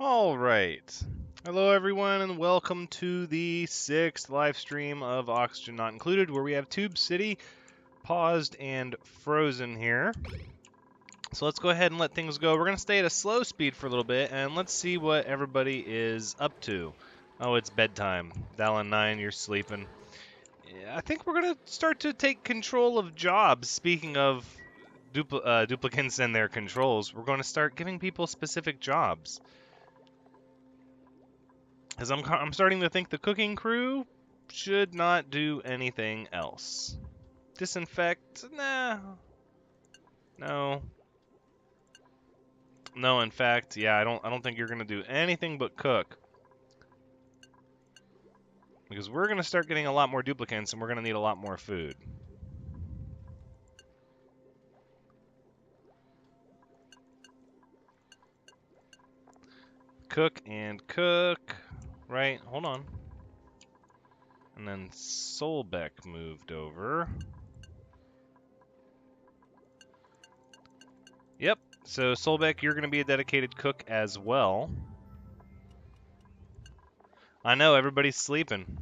All right. Hello, everyone, and welcome to the 6th live stream of Oxygen Not Included, where we have Tube City paused and frozen here. So let's go ahead and let things go. We're going to stay at a slow speed for a little bit, and let's see what everybody is up to. Oh, it's bedtime. Dallin 9, you're sleeping. Yeah, I think we're going to start to take control of jobs. Speaking of duplicants and their controls, we're going to start giving people specific jobs. As I'm starting to think the cooking crew should not do anything else. Disinfect? Nah. No. No, in fact, yeah, I don't think you're gonna do anything but cook. Because we're gonna start getting a lot more duplicants and we're gonna need a lot more food. Cook and cook. Right, hold on. And then Solbeck moved over. Yep, so Solbeck, you're going to be a dedicated cook as well. I know, everybody's sleeping.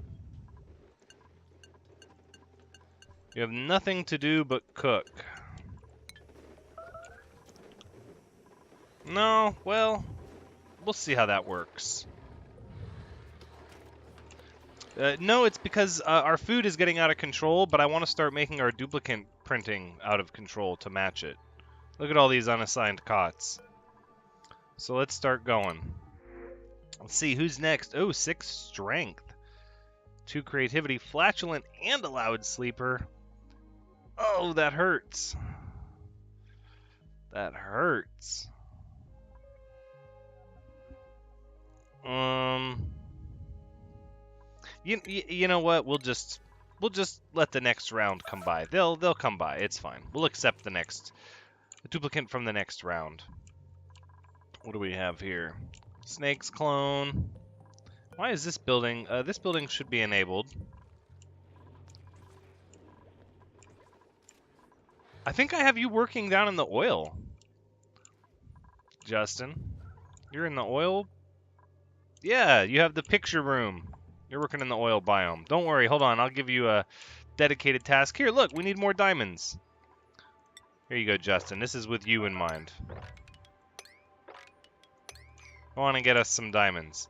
You have nothing to do but cook. No, well, we'll see how that works. No, it's because our food is getting out of control, but I want to start making our duplicant printing out of control to match it. Look at all these unassigned cots. So let's start going. Let's see, who's next? Oh, 6 strength. 2 creativity, flatulent, and a loud sleeper. Oh, that hurts. That hurts. You know what? We'll just let the next round come by. They'll come by. It's fine. We'll accept the duplicant from the next round. What do we have here? Snake's clone. Why is this building? This building should be enabled. I think I have you working down in the oil. Justin, you're in the oil? Yeah, you have the picture room. You're working in the oil biome. Don't worry, hold on. I'll give you a dedicated task. Here, look, we need more diamonds. Here you go, Justin. This is with you in mind. I want to get us some diamonds.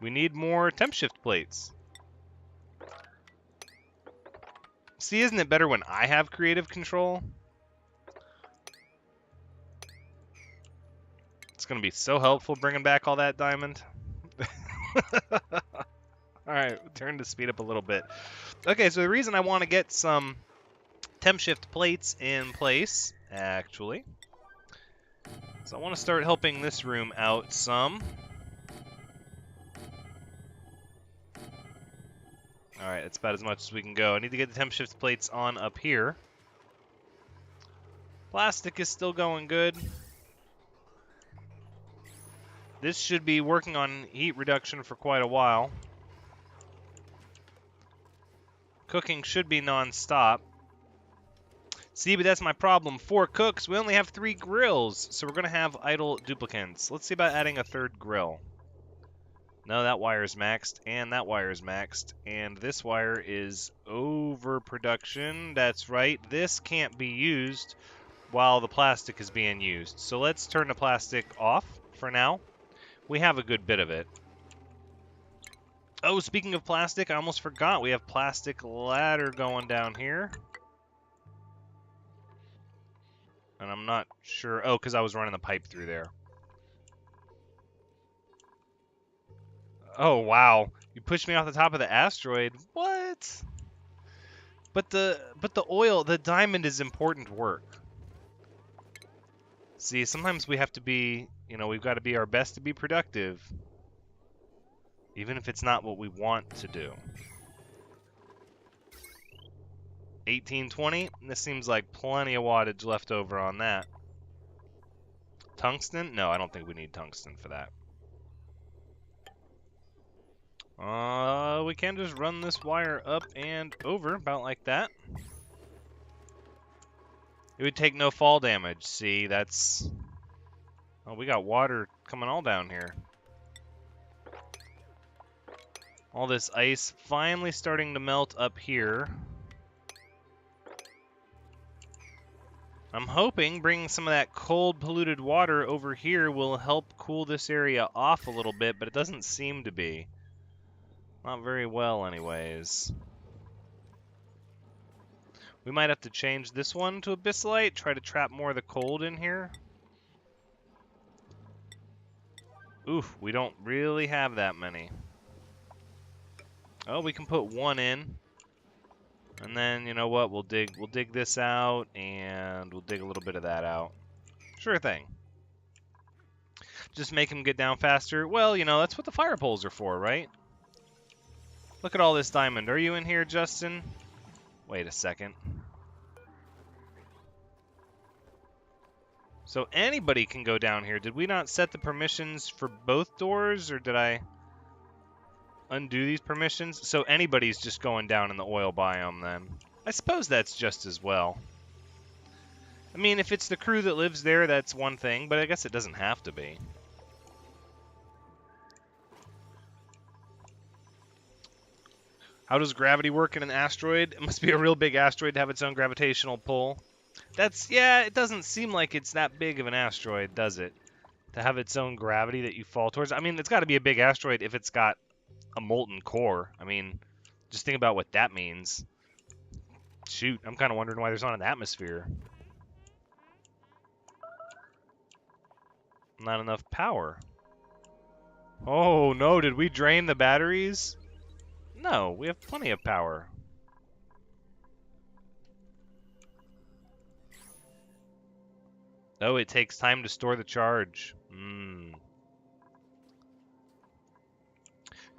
We need more temp shift plates. See, isn't it better when I have creative control? It's going to be so helpful bringing back all that diamond. Alright, turn to speed up a little bit. Okay, so the reason I want to get some temp shift plates in place, actually, so I want to start helping this room out some. Alright, that's about as much as we can go. I need to get the temp shift plates on up here. Plastic is still going good. This should be working on heat reduction for quite a while. Cooking should be non-stop. See, but that's my problem. 4 cooks, we only have 3 grills, so we're going to have idle duplicants. Let's see about adding a 3rd grill. No, that wire's maxed, and that wire's maxed, and this wire is overproduction. That's right, this can't be used while the plastic is being used. So let's turn the plastic off for now. We have a good bit of it. Oh, speaking of plastic, I almost forgot. We have plastic ladder going down here. And I'm not sure. Oh, because I was running the pipe through there. Oh, wow. You pushed me off the top of the asteroid. What? But the oil, the diamond is important work. See, sometimes we have to be, we've got to be our best to be productive. Even if it's not what we want to do. 1820. This seems like plenty of wattage left over on that. Tungsten? No, I don't think we need tungsten for that. We can just run this wire up and over, about like that. It would take no fall damage. See, that's... Oh, we got water coming all down here. All this ice finally starting to melt up here. I'm hoping bringing some of that cold, polluted water over here will help cool this area off a little bit, but it doesn't seem to be. Not very well, anyways. We might have to change this one to abyssalite, try to trap more of the cold in here. Oof, we don't really have that many. Oh, we can put one in. And then, you know what, we'll dig this out, and we'll dig a little bit of that out. Sure thing. Just make him get down faster. Well, you know, that's what the fire poles are for, right? Look at all this diamond. Are you in here, Justin? Wait a second. So anybody can go down here. Did we not set the permissions for both doors, or did I undo these permissions? So anybody's just going down in the oil biome then. I suppose that's just as well. I mean, if it's the crew that lives there, that's one thing, but I guess it doesn't have to be. How does gravity work in an asteroid? It must be a real big asteroid to have its own gravitational pull. Yeah, it doesn't seem like it's that big of an asteroid, does it? To have its own gravity that you fall towards. I mean, it's got to be a big asteroid if it's got a molten core. I mean, just think about what that means. Shoot, I'm kind of wondering why there's not an atmosphere. Not enough power. Oh, no, did we drain the batteries? No, we have plenty of power. Oh, it takes time to store the charge.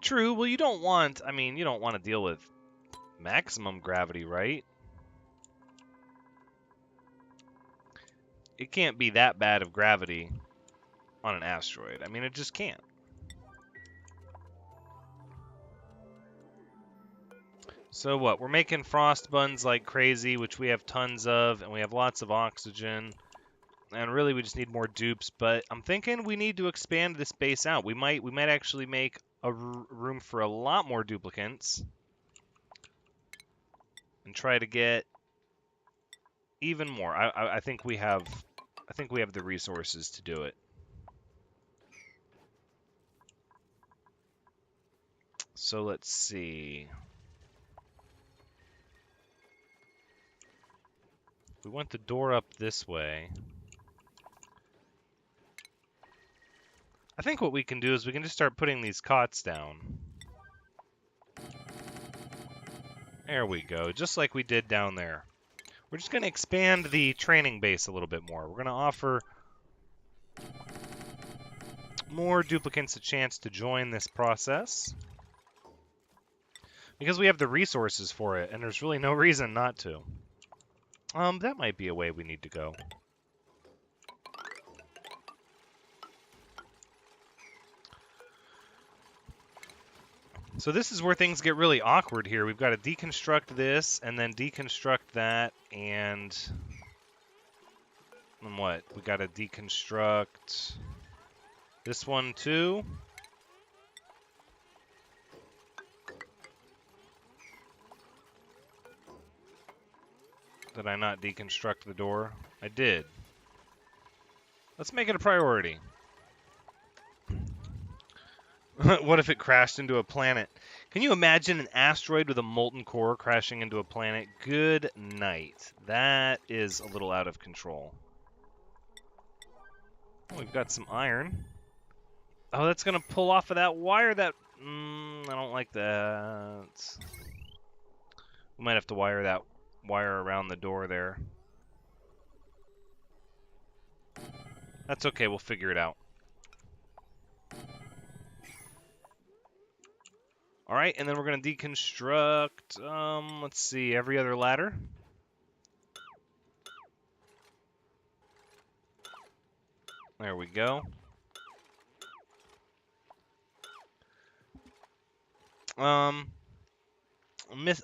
True, well, you don't want to deal with maximum gravity, right? It can't be that bad of gravity on an asteroid. I mean, it just can't. So what? We're making frost buns like crazy, which we have tons of, and we have lots of oxygen. And really, we just need more dupes. But I'm thinking we need to expand this base out. We might actually make a room for a lot more duplicants, and try to get even more. I think we have the resources to do it. So let's see. We want the door up this way. I think what we can do is we can just start putting these cots down. There we go, just like we did down there. We're just going to expand the training base a little bit more. We're going to offer more duplicants a chance to join this process. Because we have the resources for it, and there's really no reason not to. That might be a way we need to go. So this is where things get really awkward here. We've got to deconstruct this, and then deconstruct that, and what? We got to deconstruct this one too. Did I not deconstruct the door? I did. Let's make it a priority. What if it crashed into a planet? Can you imagine an asteroid with a molten core crashing into a planet? Good night. That is a little out of control. Oh, we've got some iron. Oh, that's going to pull off of that wire that... I don't like that. We might have to wire that wire around the door there. That's okay, we'll figure it out. Alright, and then we're going to deconstruct, let's see, every other ladder. There we go. I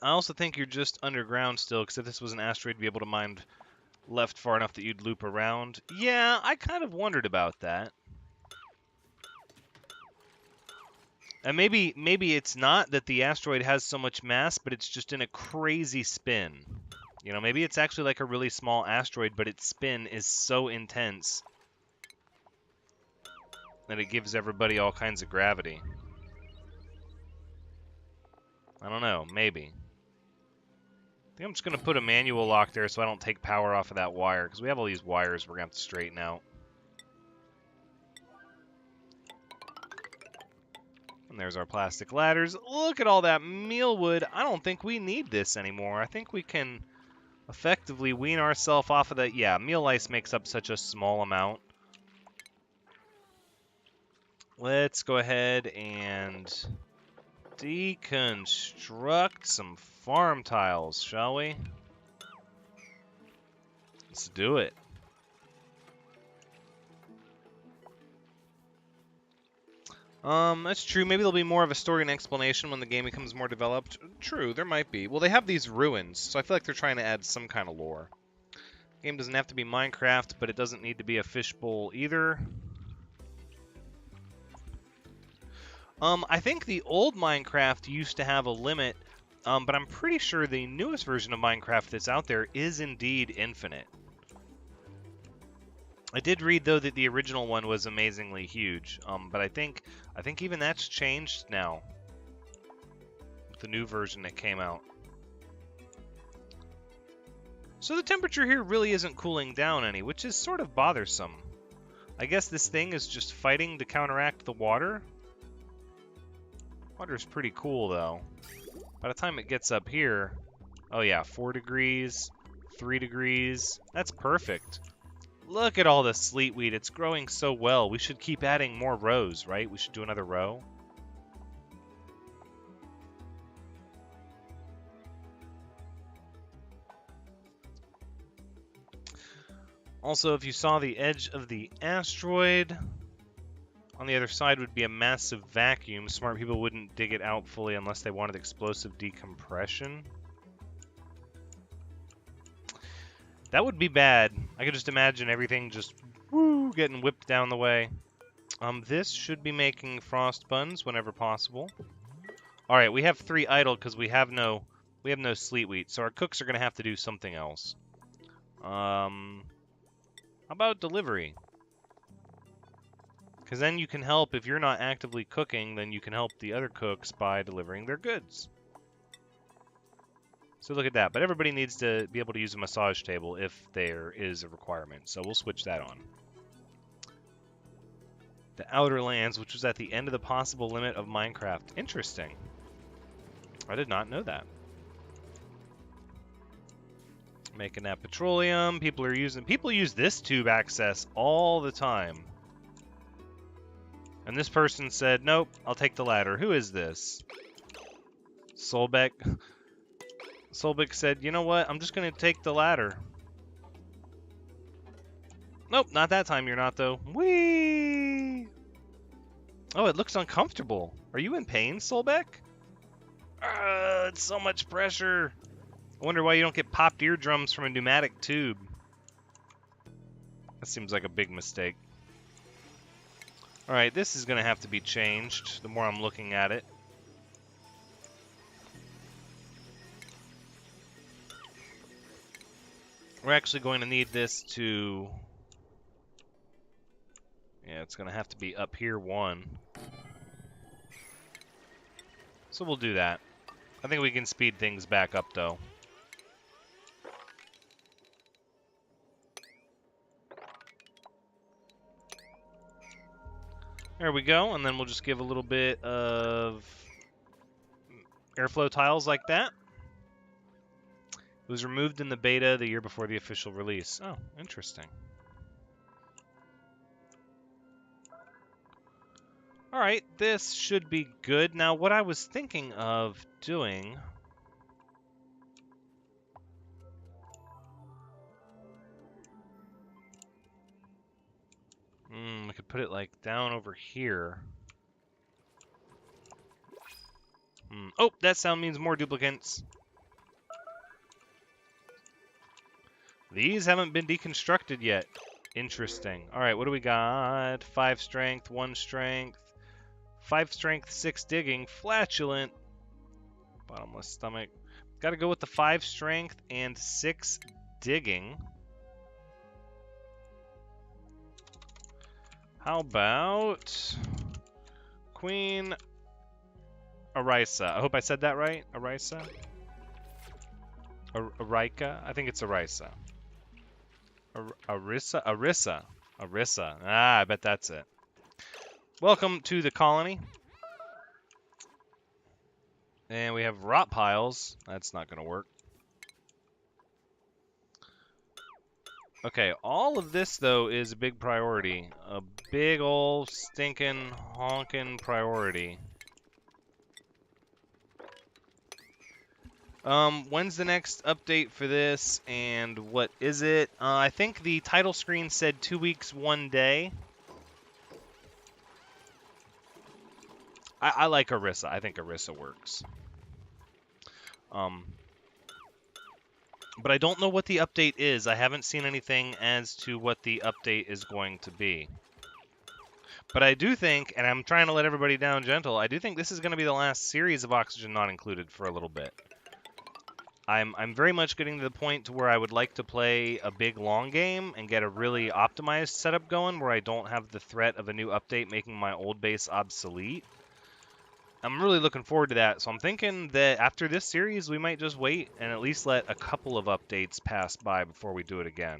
also think you're just underground still, because if this was an asteroid, you'd be able to mine left far enough that you'd loop around. Yeah, I kind of wondered about that. And maybe it's not that the asteroid has so much mass, but it's just in a crazy spin. You know, maybe it's actually like a really small asteroid, but its spin is so intense that it gives everybody all kinds of gravity. I don't know, maybe. I think I'm just going to put a manual lock there so I don't take power off of that wire, because we have all these wires we're going to have to straighten out. And there's our plastic ladders. Look at all that mealwood. I don't think we need this anymore. I think we can effectively wean ourselves off of that. Yeah, meal ice makes up such a small amount. Let's go ahead and deconstruct some farm tiles, shall we? Let's do it. That's true. Maybe there'll be more of a story and explanation when the game becomes more developed. True, there might be. Well, they have these ruins, so I feel like they're trying to add some kind of lore. The game doesn't have to be Minecraft, but it doesn't need to be a fishbowl either. I think the old Minecraft used to have a limit, but I'm pretty sure the newest version of Minecraft that's out there is indeed infinite. I did read, though, that the original one was amazingly huge, but I think even that's changed now with the new version that came out. So the temperature here really isn't cooling down any, which is sort of bothersome. I guess this thing is just fighting to counteract the water. Water's pretty cool, though. By the time it gets up here... Oh yeah, 4 degrees, 3 degrees. That's perfect. Look at all the sleetweed. It's growing so well. We should keep adding more rows, right? We should do another row. Also, if you saw the edge of the asteroid, on the other side would be a massive vacuum. Smart people wouldn't dig it out fully unless they wanted explosive decompression. That would be bad. I could just imagine everything just getting whipped down the way. This should be making frost buns whenever possible. All right, we have 3 idle because we have no sleet wheat, so our cooks are gonna have to do something else. How about delivery? Because then you can help, if you're not actively cooking, then you can help the other cooks by delivering their goods. So look at that. But everybody needs to be able to use a massage table if there is a requirement. So we'll switch that on. The Outer Lands, which was at the end of the possible limit of Minecraft. Interesting. I did not know that. Making that petroleum. People use this tube access all the time. And this person said, nope, I'll take the ladder. Who is this? Solbeck. Solbeck said, you know what? I'm just going to take the ladder. Nope, not that time you're not, though. Whee! Oh, it looks uncomfortable. Are you in pain, Solbeck? It's so much pressure. I wonder why you don't get popped eardrums from a pneumatic tube. That seems like a big mistake. Alright, this is going to have to be changed the more I'm looking at it. We're actually going to need this to... Yeah, it's going to have to be up here 1. So we'll do that. I think we can speed things back up, though. There we go, and then we'll just give a little bit of airflow tiles like that. It was removed in the beta the year before the official release. Oh, interesting. Alright, this should be good. Now, what I was thinking of doing... I could put it, like, down over here. Oh, that sound means more duplicates. These haven't been deconstructed yet. Interesting. Alright, what do we got? 5 strength, 1 strength, 5 strength, 6 digging, flatulent, bottomless stomach. Got to go with the 5 strength and 6 digging. How about Queen Arisa? I hope I said that right. Arisa? Arika? I think it's Arisa. Arisa. Ah, I bet that's it. Welcome to the colony. And we have rot piles. That's not going to work. Okay, all of this, though, is a big priority. A big ol' stinking, honkin' priority. When's the next update for this, and what is it? I think the title screen said 2 weeks, 1 day. I like Arisa. I think Arisa works. But I don't know what the update is. I haven't seen anything as to what the update is going to be. But I do think, and I'm trying to let everybody down gentle, I do think this is going to be the last series of Oxygen Not Included for a little bit. I'm very much getting to the point to where I would like to play a big long game and get a really optimized setup going where I don't have the threat of a new update making my old base obsolete. I'm really looking forward to that, so I'm thinking that after this series we might just wait and at least let a couple of updates pass by before we do it again.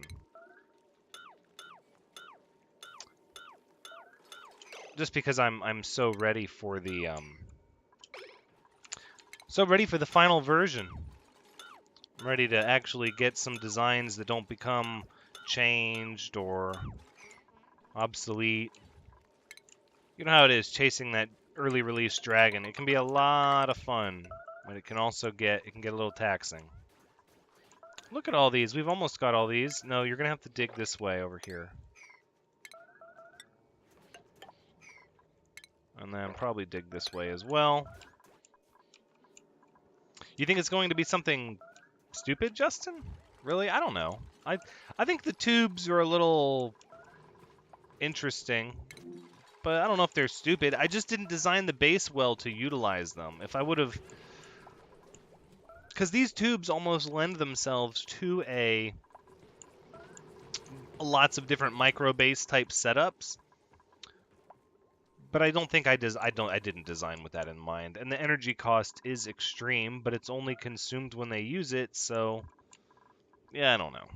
Just because I'm so ready for the final version. I'm ready to actually get some designs that don't become changed or obsolete. You know how it is chasing that early release dragon. It can be a lot of fun, but it can also get a little taxing. Look at all these. We've almost got all these. No, you're gonna have to dig this way over here. And then probably dig this way as well. You think it's going to be something stupid, Justin? Really? I don't know. I think the tubes are a little interesting, but I don't know if they're stupid. I just didn't design the base well to utilize them. If I would have... Because these tubes almost lend themselves to lots of different micro base type setups. But I don't think I didn't design with that in mind. And the energy cost is extreme, but it's only consumed when they use it, so yeah, I don't know.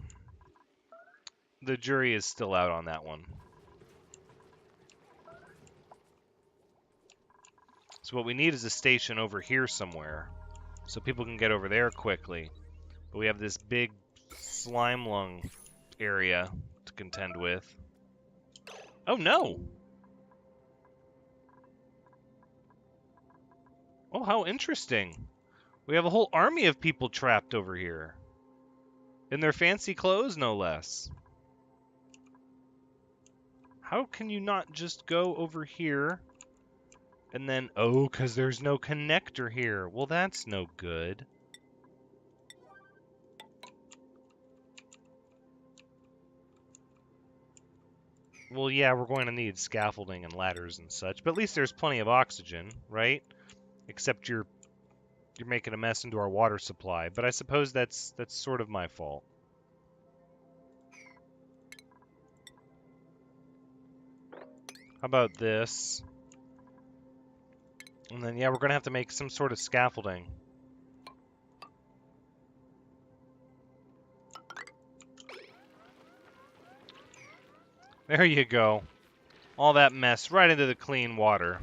The jury is still out on that one. So what we need is a station over here somewhere, so people can get over there quickly. But we have this big slime lung area to contend with. Oh no! Oh, how interesting. We have a whole army of people trapped over here. In their fancy clothes, no less. How can you not just go over here and then... Oh, because there's no connector here. Well, that's no good. Well, yeah, we're going to need scaffolding and ladders and such, but at least there's plenty of oxygen, right? Except you're making a mess into our water supply, but I suppose that's sort of my fault. How about this? And then, yeah, we're going to have to make some sort of scaffolding. There you go. All that mess right into the clean water.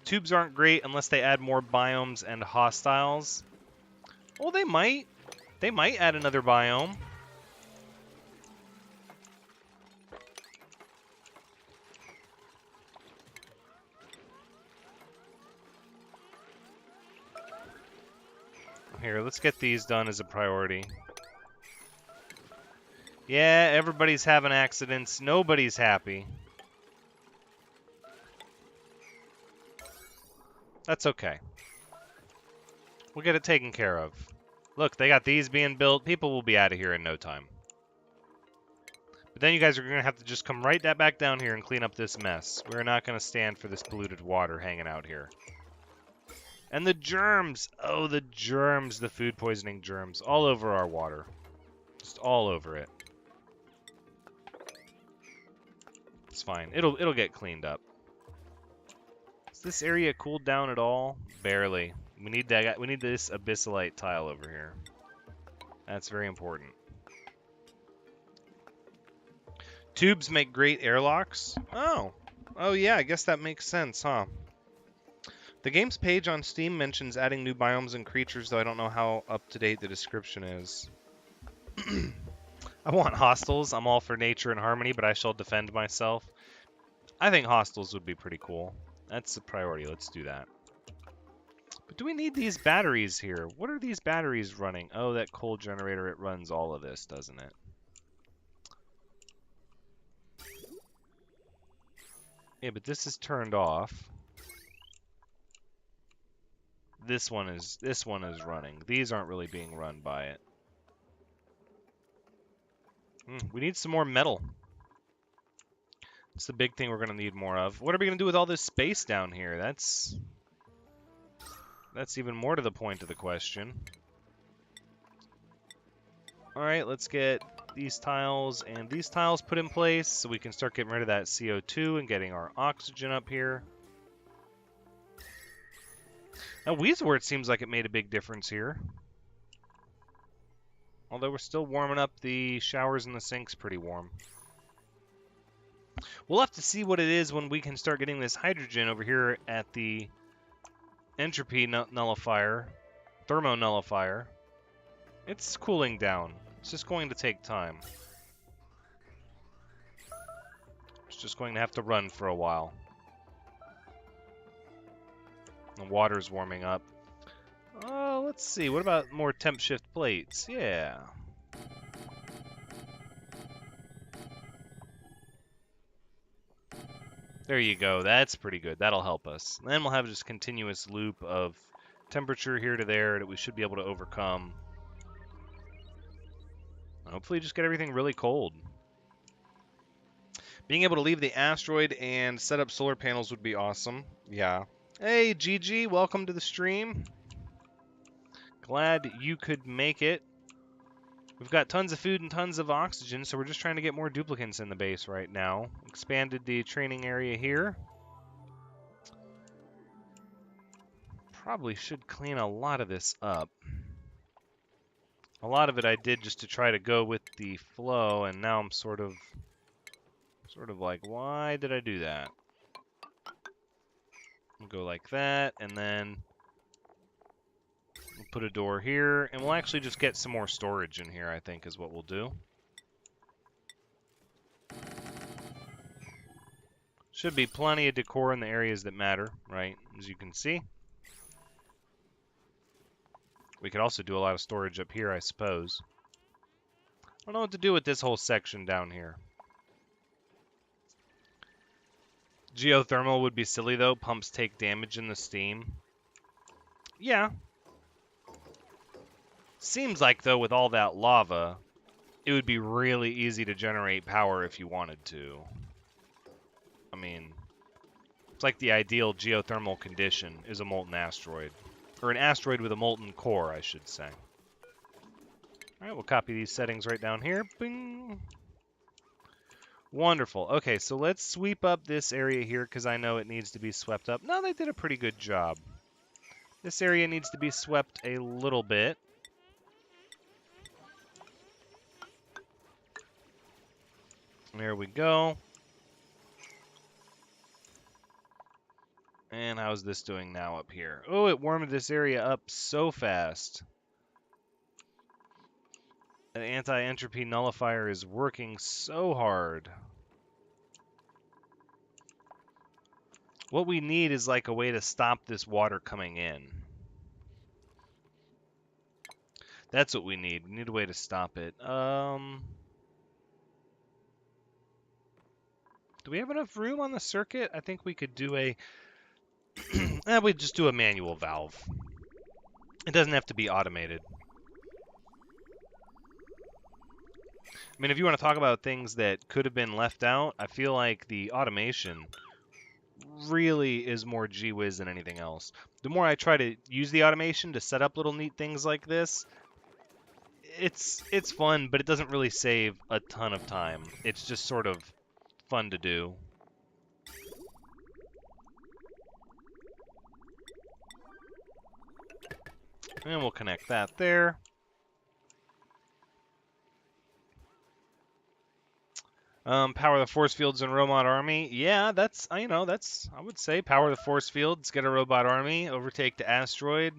Tubes aren't great unless they add more biomes and hostiles. Well, they might. They might add another biome. Here, let's get these done as a priority. Yeah, everybody's having accidents. Nobody's happy. That's okay. We'll get it taken care of. Look, they got these being built. People will be out of here in no time. But then you guys are going to have to just come right back down here and clean up this mess. We're not going to stand for this polluted water hanging out here. And the germs! Oh, the germs, the food poisoning germs, all over our water. Just all over it. It's fine. It'll get cleaned up. Is this area cooled down at all? Barely. We need that. We need this abyssalite tile over here. That's very important. Tubes make great airlocks. Oh. Oh yeah, I guess that makes sense, huh? The game's page on Steam mentions adding new biomes and creatures, though I don't know how up-to-date the description is. I want hostels. I'm all for nature and harmony, but I shall defend myself. I think hostels would be pretty cool. That's the priority. Let's do that. But do we need these batteries here? What are these batteries running? Oh, that coal generator, it runs all of this, doesn't it? Yeah, but this is turned off. This one is running. These aren't really being run by it. We need some more metal. It's the big thing we're going to need more of. What are we going to do with all this space down here? That's even more to the point of the question. Alright, let's get these tiles and these tiles put in place so we can start getting rid of that CO2 and getting our oxygen up here. Now, Weezeworth seems like it made a big difference here. Although we're still warming up the showers and the sinks pretty warm. We'll have to see what it is when we can start getting this hydrogen over here at the entropy nullifier, thermo nullifier. It's cooling down. It's just going to take time. It's just going to have to run for a while. The water's warming up. Let's see. What about more temp shift plates? Yeah. There you go. That's pretty good. That'll help us. Then we'll have this continuous loop of temperature here to there that we should be able to overcome. Hopefully just get everything really cold. Being able to leave the asteroid and set up solar panels would be awesome. Yeah. Hey, GG, welcome to the stream. Glad you could make it. We've got tons of food and tons of oxygen, so we're just trying to get more duplicants in the base right now. Expanded the training area here. Probably should clean a lot of this up. A lot of it I did just to try to go with the flow, and now I'm sort of like, why did I do that? We'll go like that, and then we'll put a door here, and we'll actually just get some more storage in here, I think, is what we'll do. Should be plenty of decor in the areas that matter, right? As you can see. We could also do a lot of storage up here, I suppose. I don't know what to do with this whole section down here. Geothermal would be silly, though. Pumps take damage in the steam. Yeah. Seems like, though, with all that lava, it would be really easy to generate power if you wanted to. I mean, it's like the ideal geothermal condition is a molten asteroid. Or an asteroid with a molten core, I should say. Alright, we'll copy these settings right down here. Bing! Wonderful. Okay, so let's sweep up this area here because I know it needs to be swept up. No, they did a pretty good job. This area needs to be swept a little bit. There we go. And how's this doing now up here? Oh, it warmed this area up so fast. An anti-entropy nullifier is working so hard. What we need is like a way to stop this water coming in. That's what we need. We need a way to stop it. Do we have enough room on the circuit? I think we could do a... we'd just do a manual valve. It doesn't have to be automated. I mean, if you want to talk about things that could have been left out, I feel like the automation really is more gee whiz than anything else. The more I try to use the automation to set up little neat things like this, it's fun, but it doesn't really save a ton of time. It's just sort of fun to do. And we'll connect that there. Power the force fields and robot army. Yeah, that's, I would say power the force fields, get a robot army, overtake the asteroid.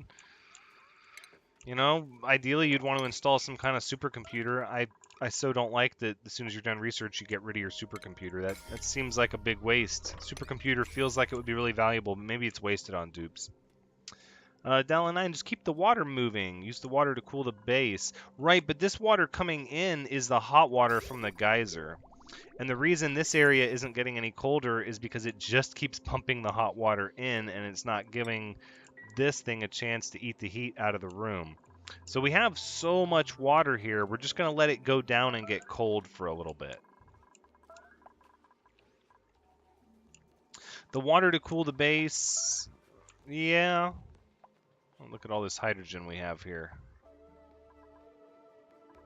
You know, ideally you'd want to install some kind of supercomputer. I so don't like that as soon as you're done research, you get rid of your supercomputer. That seems like a big waste. Supercomputer feels like it would be really valuable, but maybe it's wasted on dupes. Dallin 9, just keep the water moving. Use the water to cool the base. Right, but this water coming in is the hot water from the geyser. And the reason this area isn't getting any colder is because it just keeps pumping the hot water in, and it's not giving this thing a chance to eat the heat out of the room. So we have so much water here, we're just going to let it go down and get cold for a little bit. The water to cool the base, yeah. Oh, look at all this hydrogen we have here.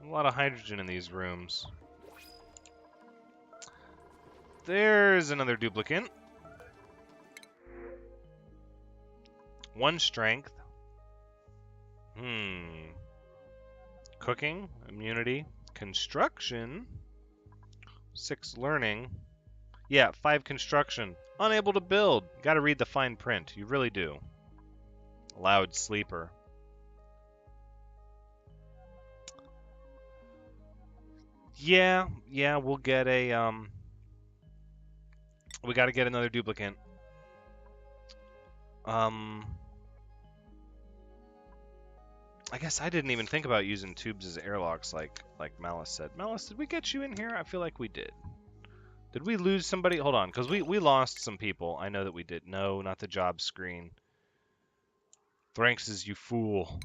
A lot of hydrogen in these rooms. There's another duplicate. 1 strength. Cooking, immunity, construction, 6 learning. Yeah, 5 construction. Unable to build. Gotta read the fine print. You really do. Loud sleeper. Yeah, we'll get a, we gotta get another duplicate. I guess I didn't even think about using tubes as airlocks like Malice said. Malice, did we get you in here? I feel like we did. Did we lose somebody? Hold on, because we lost some people. I know that we did. No, not the job screen. Thranxes, you fool.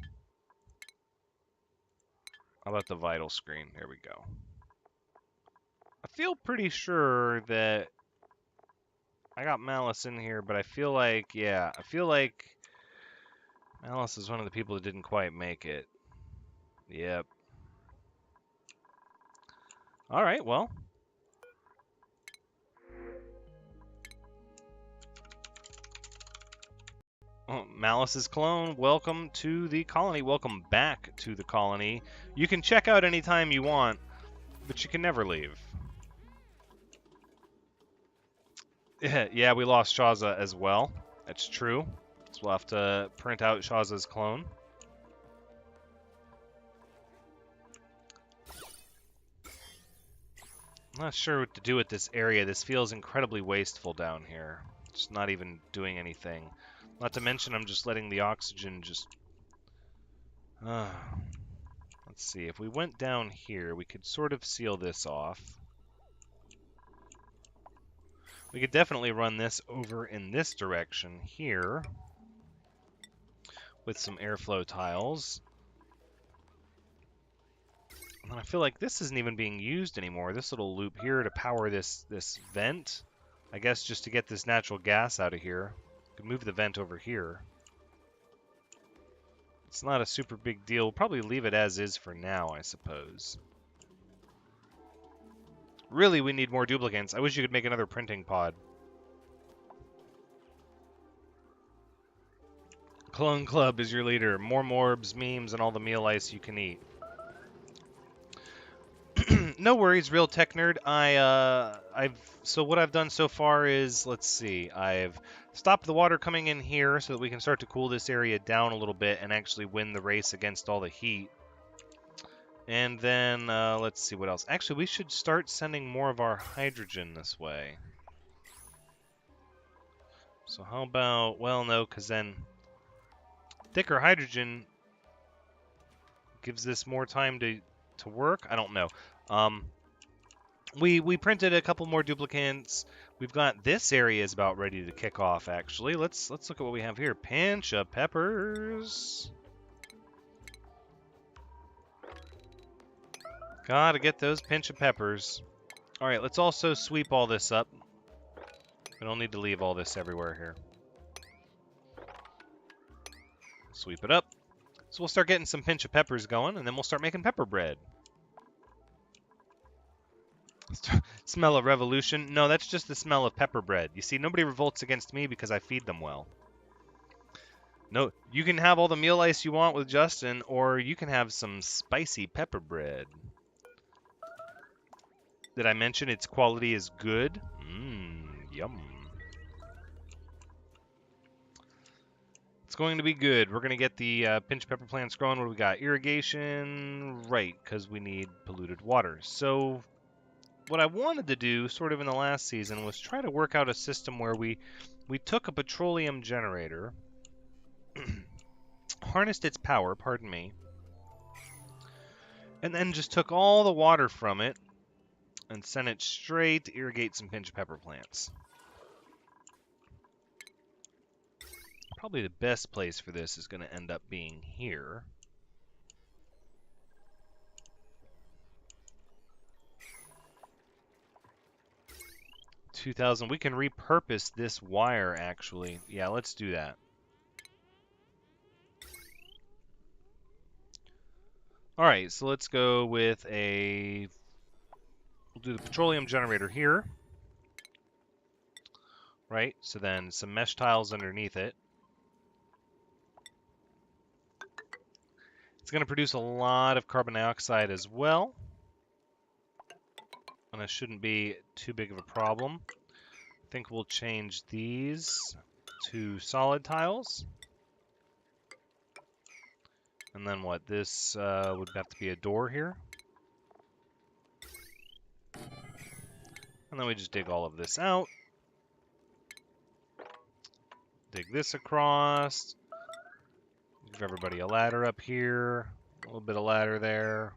How about the vital screen? There we go. I feel pretty sure that I got Malice in here, but I feel like, yeah, I feel like Malice is one of the people that didn't quite make it. Yep. Alright, well. Oh, Malice's clone, welcome to the colony. Welcome back to the colony. You can check out anytime you want, but you can never leave. Yeah, we lost Shaza as well. That's true. So we'll have to print out Shaza's clone. I'm not sure what to do with this area. This feels incredibly wasteful down here. Just not even doing anything. Not to mention I'm just letting the oxygen just... let's see. If we went down here, we could sort of seal this off. We could definitely run this over in this direction here with some airflow tiles. And I feel like this isn't even being used anymore. This little loop here to power this vent. I guess just to get this natural gas out of here. Could move the vent over here. It's not a super big deal. We'll probably leave it as is for now, I suppose. Really, we need more duplicates. I wish you could make another printing pod. Clone Club is your leader. More morbs, memes, and all the meal ice you can eat. No worries, real tech nerd. So what I've done so far is, let's see, I've stopped the water coming in here so that we can start to cool this area down a little bit and actually win the race against all the heat. And then, let's see what else. Actually, we should start sending more of our hydrogen this way. So how about, well, no, because then thicker hydrogen gives this more time to work? I don't know. We printed a couple more duplicates. We've got this area is about ready to kick off, actually. Let's look at what we have here. Pinch of peppers. Gotta get those pinch of peppers. All right, let's also sweep all this up. We don't need to leave all this everywhere here. Sweep it up. So we'll start getting some pinch of peppers going, and then we'll start making pepper bread. Smell of revolution? No, that's just the smell of pepper bread. You see, nobody revolts against me because I feed them well. No, you can have all the meal ice you want with Justin, or you can have some spicy pepper bread. Did I mention its quality is good? Yum. It's going to be good. We're going to get the pinch pepper plants growing. What do we got? Irrigation, right, because we need polluted water. So what I wanted to do, sort of in the last season, was try to work out a system where we took a petroleum generator, harnessed its power, pardon me, and then just took all the water from it and sent it straight to irrigate some pinch pepper plants. Probably the best place for this is going to end up being here. $2,000. We can repurpose this wire, actually. Yeah, let's do that. All right, so let's go with a... We'll do the petroleum generator here. Right, so then some mesh tiles underneath it. It's going to produce a lot of carbon dioxide as well. And it shouldn't be too big of a problem. I think we'll change these to solid tiles. And then what? This would have to be a door here. And then we just dig all of this out. Dig this across. Give everybody a ladder up here. A little bit of ladder there.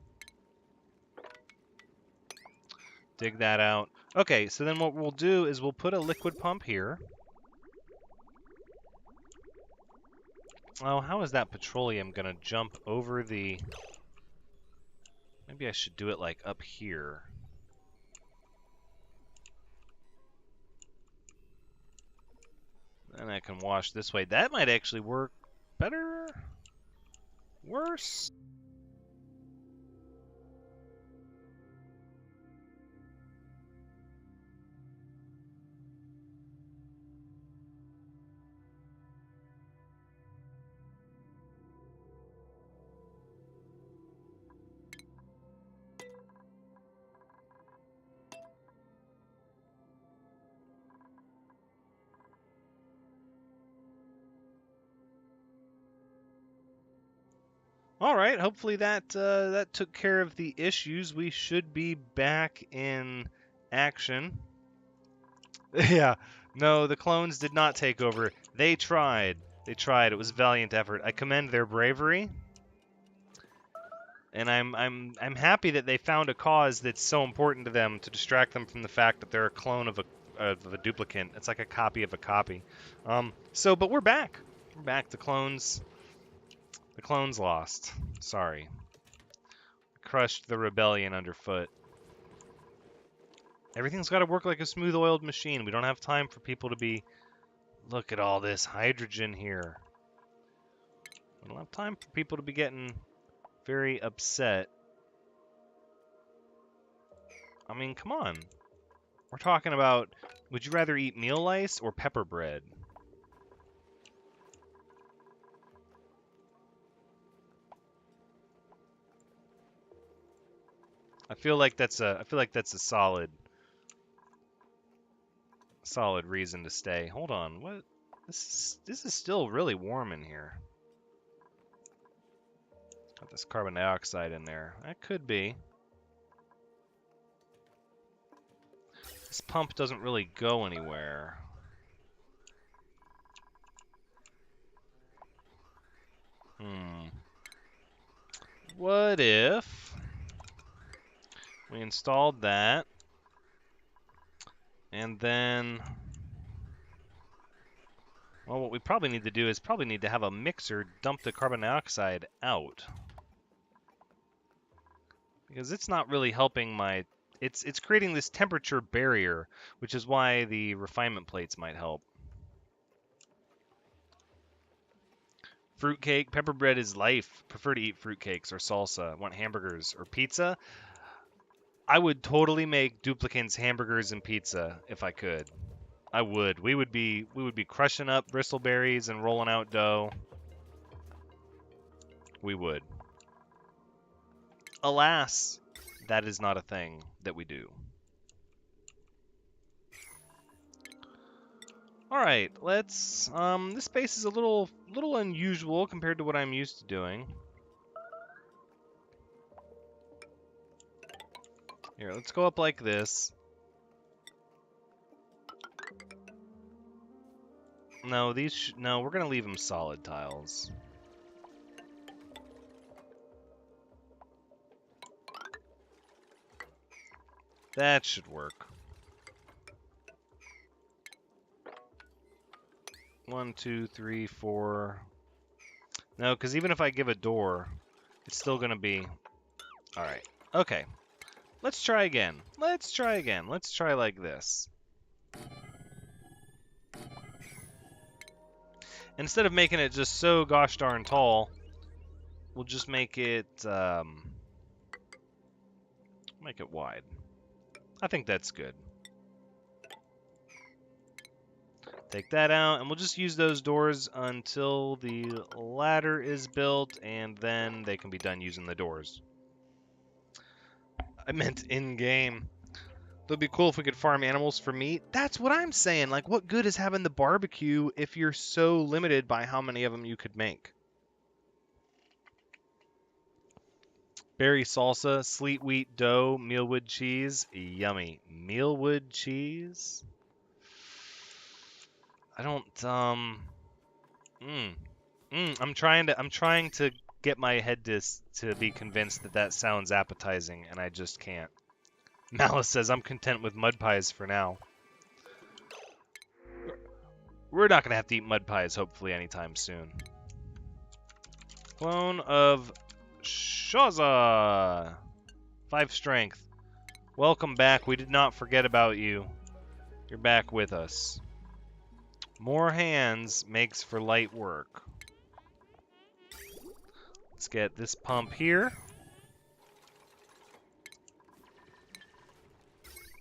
Dig that out. Okay, so then what we'll do is we'll put a liquid pump here. Oh, how is that petroleum going to jump over the... Maybe I should do it like up here. Then I can wash this way. That might actually work better? Worse? All right, hopefully that that took care of the issues. We should be back in action. Yeah, no, the clones did not take over. They tried. They tried. It was a valiant effort. I commend their bravery, and I'm happy that they found a cause that's so important to them to distract them from the fact that they're a clone of a duplicate. It's like a copy of a copy. But we're back. We're back. The clones lost. Sorry. Crushed the rebellion underfoot. Everything's got to work like a smooth-oiled machine. We don't have time for people to be... Look at all this hydrogen here. We don't have time for people to be getting very upset. I mean, come on. We're talking about, would you rather eat meal ice or pepper bread? I feel like that's a solid reason to stay. Hold on, what? This is still really warm in here. Got this carbon dioxide in there. That could be. This pump doesn't really go anywhere. What if we installed that, and then, well, what we probably need to do is probably need to have a mixer dump the carbon dioxide out. Because it's not really helping my... It's creating this temperature barrier, which is why the refinement plates might help. Fruitcake. Pepper bread is life. Prefer to eat fruitcakes or salsa. Want hamburgers or pizza? I would totally make Duplicants hamburgers and pizza if I could. I would. We would be crushing up bristleberries and rolling out dough. We would. Alas, that is not a thing that we do. All right, let's. This space is a little unusual compared to what I'm used to doing. Here, let's go up like this. No, no, we're gonna leave them solid tiles. That should work. 1, 2, 3, 4. No, because even if I give a door, it's still gonna be... Alright, okay. Let's try again. Let's try again. Let's try like this. Instead of making it just so gosh darn tall, we'll just make it wide. I think that's good. Take that out, and we'll just use those doors until the ladder is built, and then they can be done using the doors. I meant in-game. It would be cool if we could farm animals for meat. That's what I'm saying. Like, what good is having the barbecue if you're so limited by how many of them you could make? Berry salsa, sleet wheat dough, mealwood cheese. Yummy. Mealwood cheese? I don't, I'm trying to get my head to be convinced that that sounds appetizing, and I just can't. Malice says, I'm content with mud pies for now. We're not going to have to eat mud pies, hopefully, anytime soon. Clone of Shaza. 5 strength. Welcome back. We did not forget about you. You're back with us. More hands makes for light work. Let's get this pump here.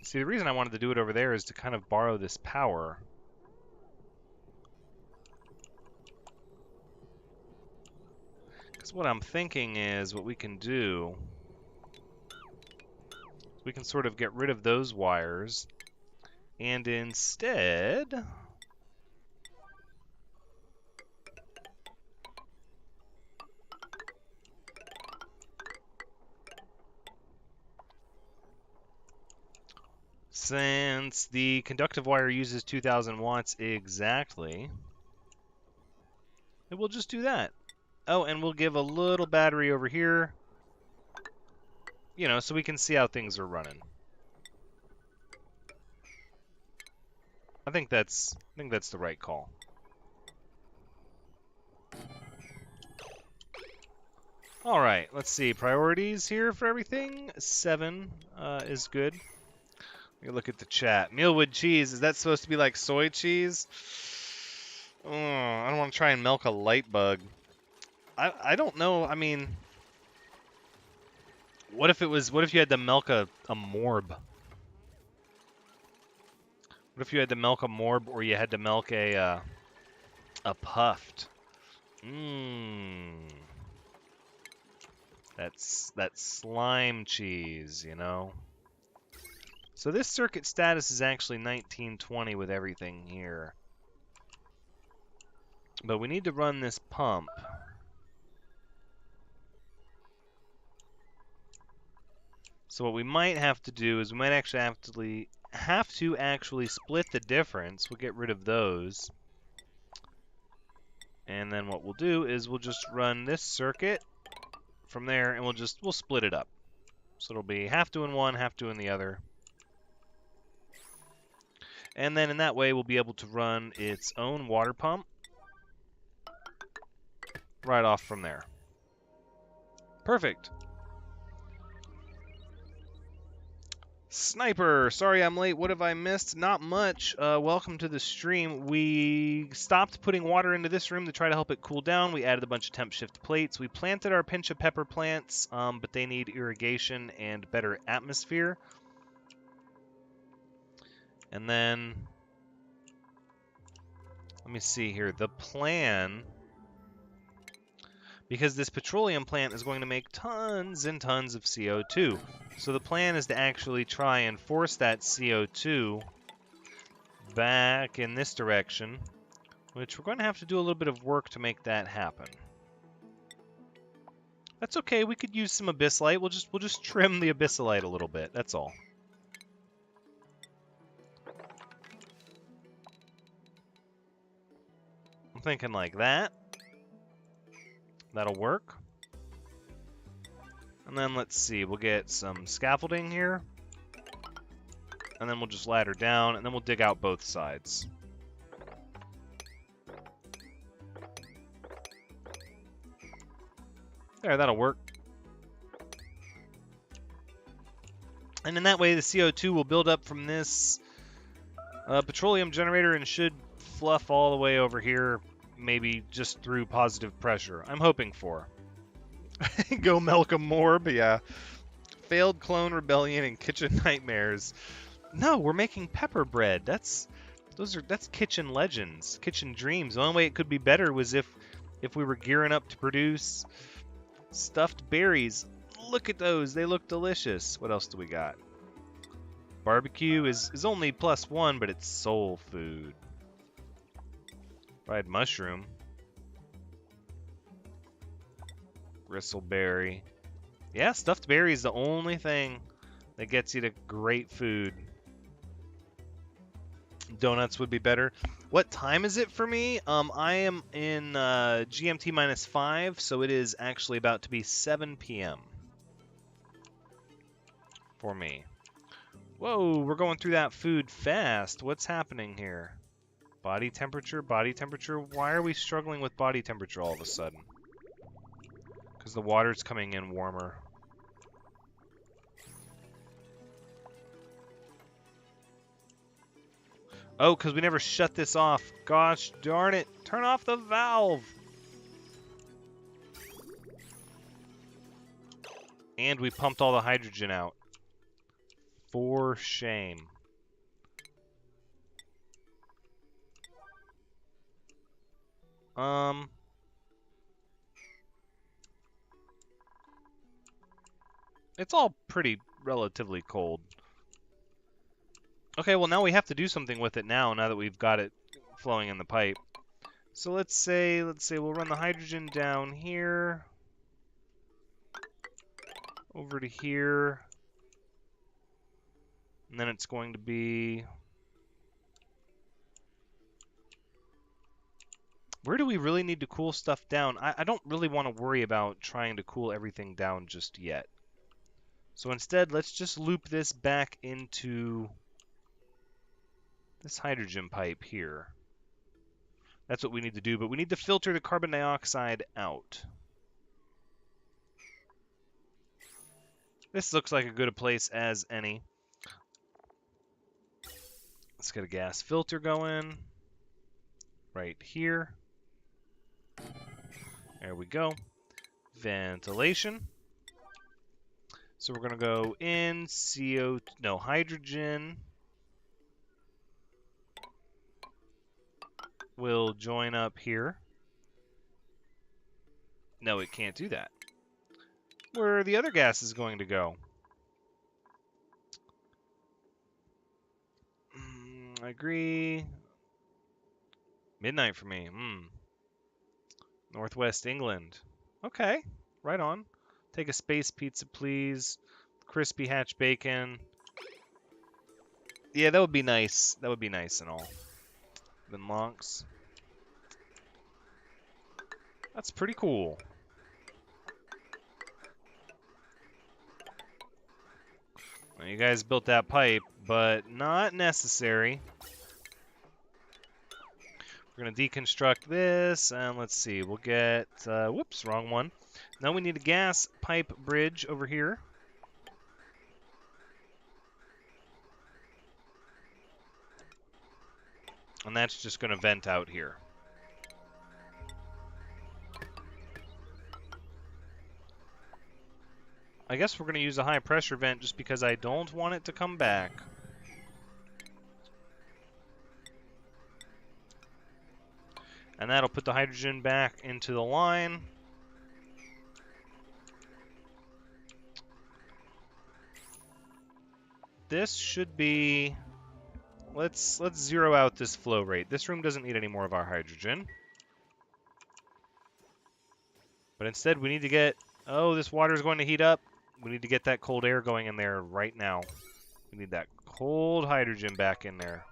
See, the reason I wanted to do it over there is to kind of borrow this power. Because what I'm thinking is what we can do, we can sort of get rid of those wires, and instead... Since the conductive wire uses 2,000 watts exactly, we'll just do that. Oh, and we'll give a little battery over here, you know, so we can see how things are running. I think that's the right call. All right, let's see. Priorities here for everything. 7 is good. Let me look at the chat. Mealwood cheese, is that supposed to be like soy cheese? Oh, I don't want to try and milk a light bug. I don't know. I mean, what if you had to milk a morb? What if you had to milk a morb, or you had to milk a puffed? That's slime cheese, you know. So this circuit status is actually 1920 with everything here. But we need to run this pump. So what we might have to do is we might actually have to actually split the difference. We'll get rid of those. And then what we'll do is we'll just run this circuit from there, and we'll split it up. So it'll be half doing one, half doing the other. And then in that way, we'll be able to run its own water pump right off from there. Perfect. Sniper, sorry I'm late. What have I missed? Not much. Welcome to the stream. We stopped putting water into this room to try to help it cool down. We added a bunch of temp shift plates. We planted our pinch of pepper plants, but they need irrigation and better atmosphere. And then, let me see here. The plan, because this petroleum plant is going to make tons and tons of CO2. So the plan is to actually try and force that CO2 back in this direction, which we're going to have to do a little bit of work to make that happen. That's okay. We could use some abyssalite. We'll just trim the abyssalite a little bit. That's all. I'm thinking like that. That'll work. And then let's see. We'll get some scaffolding here. And then we'll just ladder down, and then we'll dig out both sides. There, that'll work. And in that way, the CO2 will build up from this petroleum generator and should fluff all the way over here, maybe just through positive pressure. I'm hoping for. Go Malcolm Moore, but yeah. Failed clone rebellion and kitchen nightmares. No, we're making pepper bread. That's kitchen legends, kitchen dreams. The only way it could be better was if we were gearing up to produce stuffed berries. Look at those. They look delicious. What else do we got? Barbecue is only +1, but it's soul food. Fried mushroom. Bristleberry. Yeah, stuffed berry is the only thing that gets you to great food. Donuts would be better. What time is it for me? I am in GMT -5, so it is actually about to be 7 p.m. for me. Whoa, we're going through that food fast. What's happening here? Body temperature, body temperature. Why are we struggling with body temperature all of a sudden? Because the water's coming in warmer. Oh, because we never shut this off. Gosh darn it. Turn off the valve. And we pumped all the hydrogen out. For shame. It's all pretty relatively cold. Okay, well now we have to do something with it now that we've got it flowing in the pipe. So let's say we'll run the hydrogen down here. Over to here. And then it's going to be... Where do we really need to cool stuff down? I don't really want to worry about trying to cool everything down just yet. So instead, let's just loop this back into this hydrogen pipe here. That's what we need to do, but we need to filter the carbon dioxide out. This looks like a good a place as any. Let's get a gas filter going. Right here. There we go. Ventilation. So we're going to go in hydrogen. Will join up here. No, it can't do that. Where are the other gases going to go? I agree. Midnight for me. Northwest England. Okay, right on. Take a space pizza, please. Crispy hatch bacon. Yeah, that would be nice. That would be nice and all. Then lonks. That's pretty cool. Well, you guys built that pipe, but not necessary. We're going to deconstruct this, and let's see. We'll get... whoops, wrong one. Now we need a gas pipe bridge over here. And that's just going to vent out here. I guess we're going to use a high pressure vent just because I don't want it to come back. And that'll put the hydrogen back into the line. This should be... Let's zero out this flow rate. This room doesn't need any more of our hydrogen. But instead we need to get... Oh, this water is going to heat up. We need to get that cold air going in there right now. We need that cold hydrogen back in there.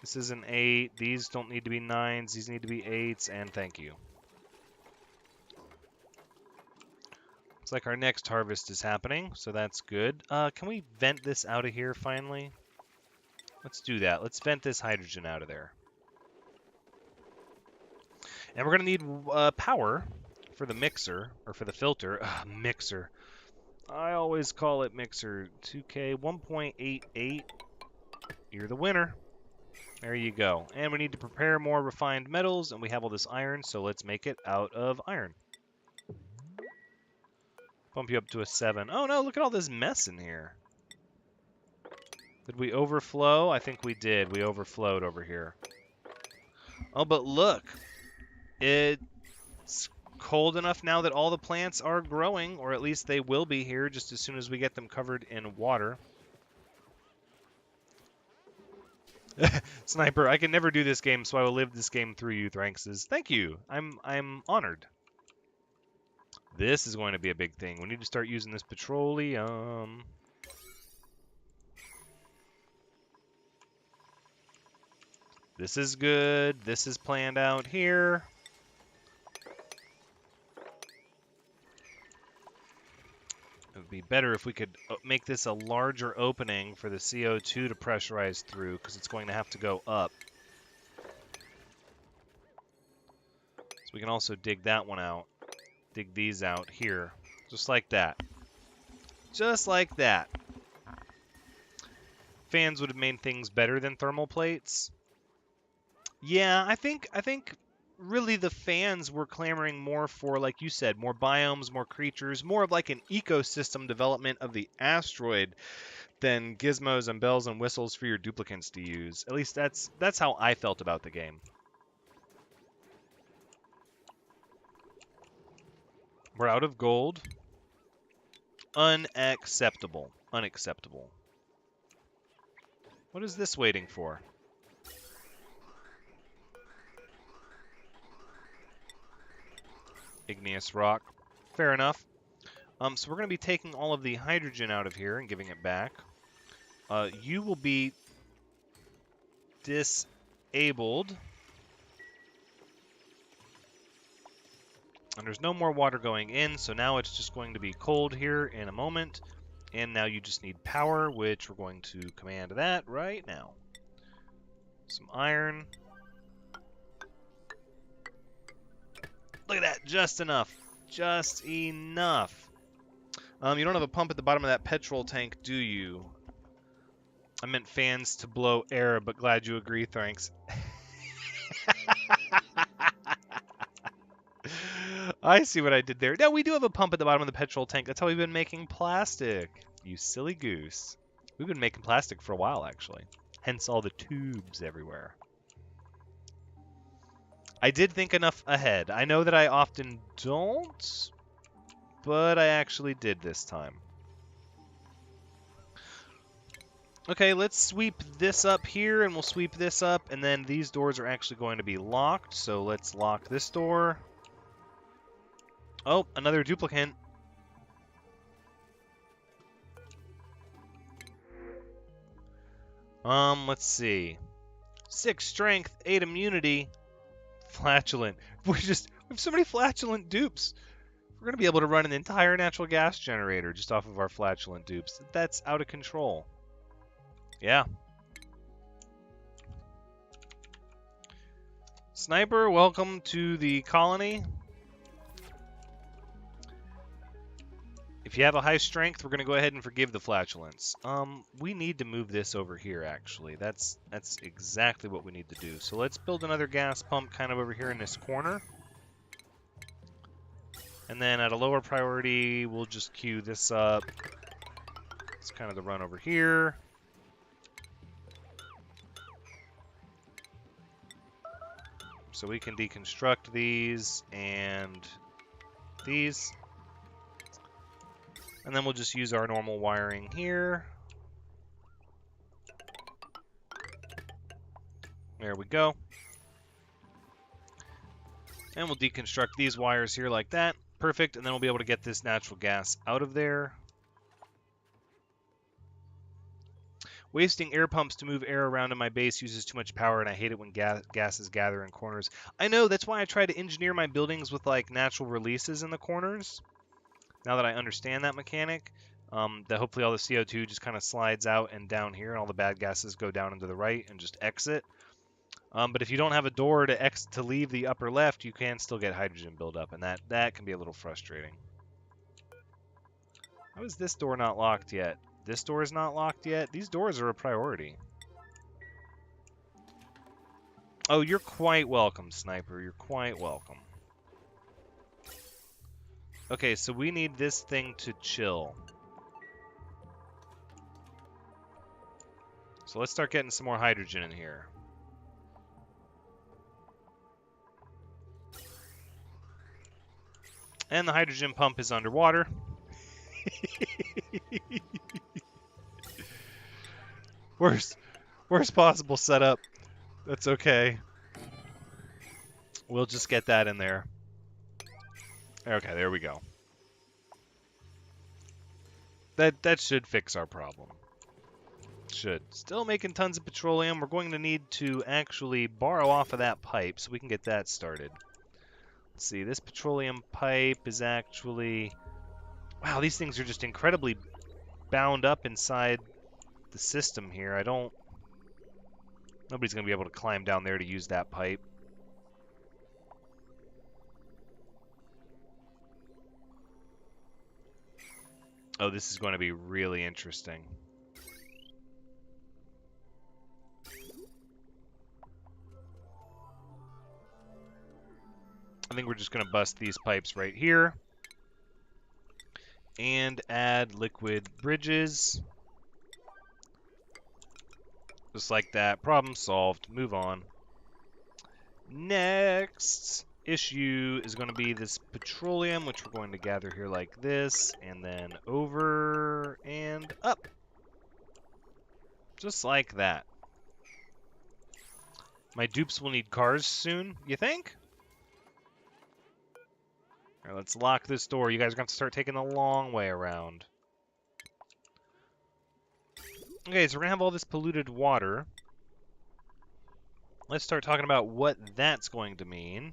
This is an 8. These don't need to be 9s. These need to be 8s. And thank you. Looks like our next harvest is happening, so that's good. Can we vent this out of here finally? Let's do that. Let's vent this hydrogen out of there. And we're going to need power for the mixer, or for the filter. Mixer. I always call it mixer. 2K 1.88. You're the winner. There you go. And we need to prepare more refined metals, and we have all this iron, so let's make it out of iron. Bump you up to a 7. Oh no, look at all this mess in here. Did we overflow? I think we did. We overflowed over here. Oh, but look. It's cold enough now that all the plants are growing, or at least they will be here just as soon as we get them covered in water. Sniper, I can never do this game, so I will live this game through you, Thranxes. Thank you. I'm honored. This is going to be a big thing. We need to start using this petroleum. This is good. This is planned out here. It would be better if we could make this a larger opening for the CO2 to pressurize through, because it's going to have to go up. So we can also dig that one out. Dig these out here. Just like that. Just like that. Fans would have made things better than thermal plates. Yeah, I think really the fans were clamoring more for, like you said, more biomes, more creatures, more of like an ecosystem development of the asteroid than gizmos and bells and whistles for your duplicants to use. At least that's how I felt about the game. We're out of gold. Unacceptable. Unacceptable. What is this waiting for? Igneous rock. Fair enough. So we're going to be taking all of the hydrogen out of here and giving it back. You will be disabled. And there's no more water going in, so now it's just going to be cold here in a moment. And now you just need power, which we're going to command that right now. Some iron. Look at that, just enough. Just enough. You don't have a pump at the bottom of that petrol tank, do you? I meant fans to blow air, but glad you agree, Thranx. I see what I did there. No, we do have a pump at the bottom of the petrol tank. That's how we've been making plastic. You silly goose. We've been making plastic for a while, actually. Hence all the tubes everywhere. I did think enough ahead. I know that I often don't, but I actually did this time. Okay, let's sweep this up here, and we'll sweep this up, and then these doors are actually going to be locked, so let's lock this door. Oh, another duplicant. Let's see. 6 strength, 8 immunity. Flatulent. We have so many flatulent dupes. We're going to be able to run an entire natural gas generator just off of our flatulent dupes. That's out of control. Yeah. Sniper, welcome to the colony. If you have a high strength, we're going to go ahead and forgive the flatulence. We need to move this over here, actually. That's exactly what we need to do. So let's build another gas pump kind of over here in this corner. And then at a lower priority, we'll just queue this up. It's kind of the run over here. So we can deconstruct these and these. And then we'll just use our normal wiring here. There we go. And we'll deconstruct these wires here like that. Perfect. And then we'll be able to get this natural gas out of there. Wasting air pumps to move air around in my base uses too much power, and I hate it when gases gather in corners. I know, that's why I try to engineer my buildings with like natural releases in the corners. Now that I understand that mechanic, that hopefully all the CO2 just kind of slides out and down here, and all the bad gases go down into the right and just exit. But if you don't have a door to leave the upper left, you can still get hydrogen buildup, and that can be a little frustrating. How is this door not locked yet? This door is not locked yet? These doors are a priority. Oh, you're quite welcome, Sniper. You're quite welcome. Okay, so we need this thing to chill. So let's start getting some more hydrogen in here. And the hydrogen pump is underwater. Worst possible setup. That's okay. We'll just get that in there. Okay, there we go. That should fix our problem. Should. Still making tons of petroleum. We're going to need to actually borrow off of that pipe so we can get that started. Let's see, this petroleum pipe is actually... Wow, these things are just incredibly bound up inside the system here. Nobody's going to be able to climb down there to use that pipe. Oh, this is going to be really interesting. I think we're just going to bust these pipes right here. And add liquid bridges. Just like that. Problem solved. Move on. Next issue is going to be this petroleum, which we're going to gather here like this. And then over and up. Just like that. My dupes will need cars soon, you think? All right, let's lock this door. You guys are going to start taking the long way around. Okay, so we're going to have all this polluted water. Let's start talking about what that's going to mean.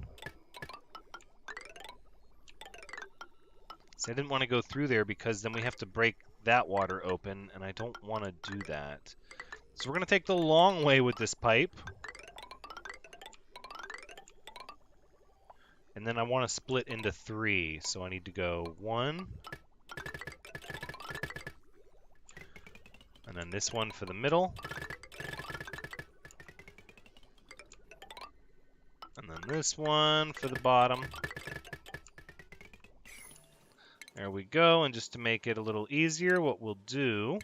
So I didn't want to go through there because then we have to break that water open, and I don't want to do that. So we're going to take the long way with this pipe. And then I want to split into 3, so I need to go 1. And then this one for the middle. And then this one for the bottom. There we go, and just to make it a little easier, what we'll do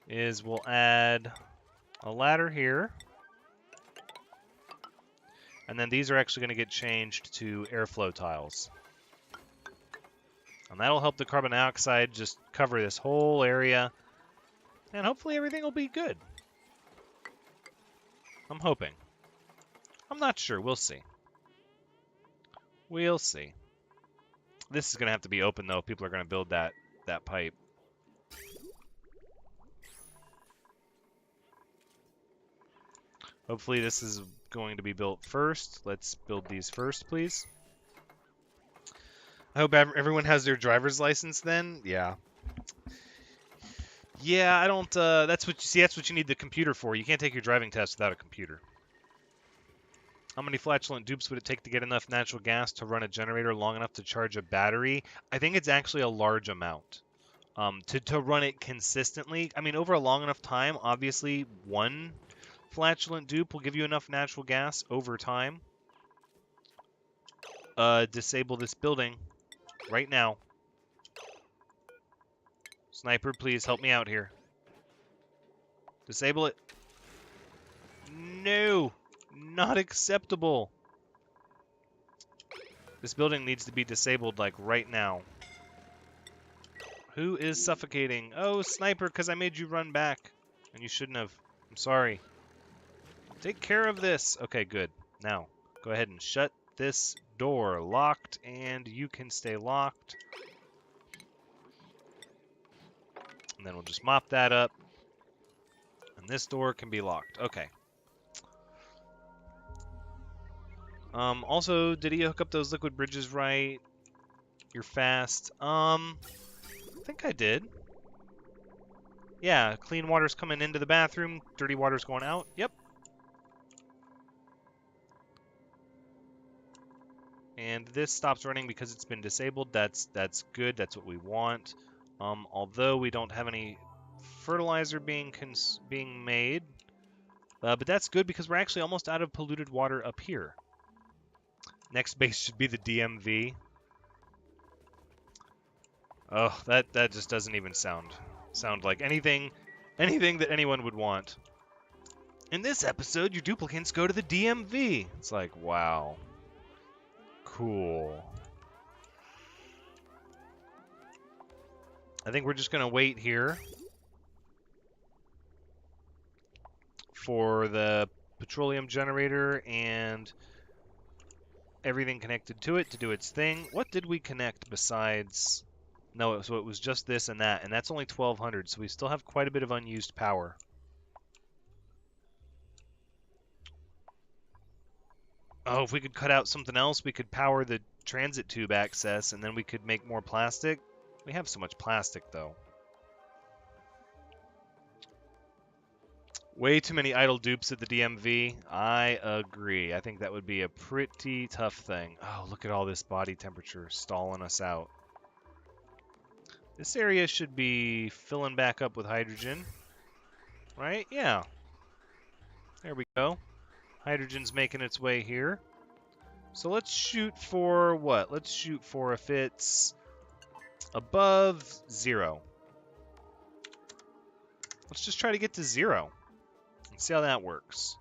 is we'll add a ladder here. And then these are actually going to get changed to airflow tiles. And that'll help the carbon dioxide just cover this whole area. And hopefully everything will be good. I'm hoping. I'm not sure. We'll see. We'll see. This is going to have to be open, though, if people are going to build that pipe. Hopefully this is going to be built first. Let's build these first, please. I hope everyone has their driver's license then. Yeah. Yeah, I don't, that's what you need the computer for. You can't take your driving test without a computer. How many flatulent dupes would it take to get enough natural gas to run a generator long enough to charge a battery? I think it's actually a large amount. To run it consistently. I mean, over a long enough time, obviously, one flatulent dupe will give you enough natural gas over time. Disable this building right now. Sniper, please help me out here. Disable it. No, not acceptable. This building needs to be disabled, like, right now. Who is suffocating? Oh, Sniper, because I made you run back. And you shouldn't have. I'm sorry. Take care of this. Okay, good. Now, go ahead and shut this door. Locked, and you can stay locked. And then we'll just mop that up. And this door can be locked. Okay. Also, did he hook up those liquid bridges right? You're fast. I think I did. Yeah, clean water's coming into the bathroom, dirty water's going out. Yep. And this stops running because it's been disabled. That's good. That's what we want. Although we don't have any fertilizer being made. But that's good because we're actually almost out of polluted water up here. Next base should be the DMV. Oh, that just doesn't even sound like anything that anyone would want. In this episode, your duplicants go to the DMV. It's like, wow. Cool. I think we're just going to wait here for the petroleum generator and everything connected to it to do its thing. What did we connect besides... No, so it was just this and that, and that's only 1,200, so we still have quite a bit of unused power. Oh, if we could cut out something else, we could power the transit tube access, and then we could make more plastic. We have so much plastic, though. Way too many idle dupes at the DMV. I agree. I think that would be a pretty tough thing. Oh, look at all this body temperature stalling us out. This area should be filling back up with hydrogen. Right? Yeah. There we go. Hydrogen's making its way here. So let's shoot for what? Let's shoot for if it's above 0. Let's just try to get to 0. Let's see how that works.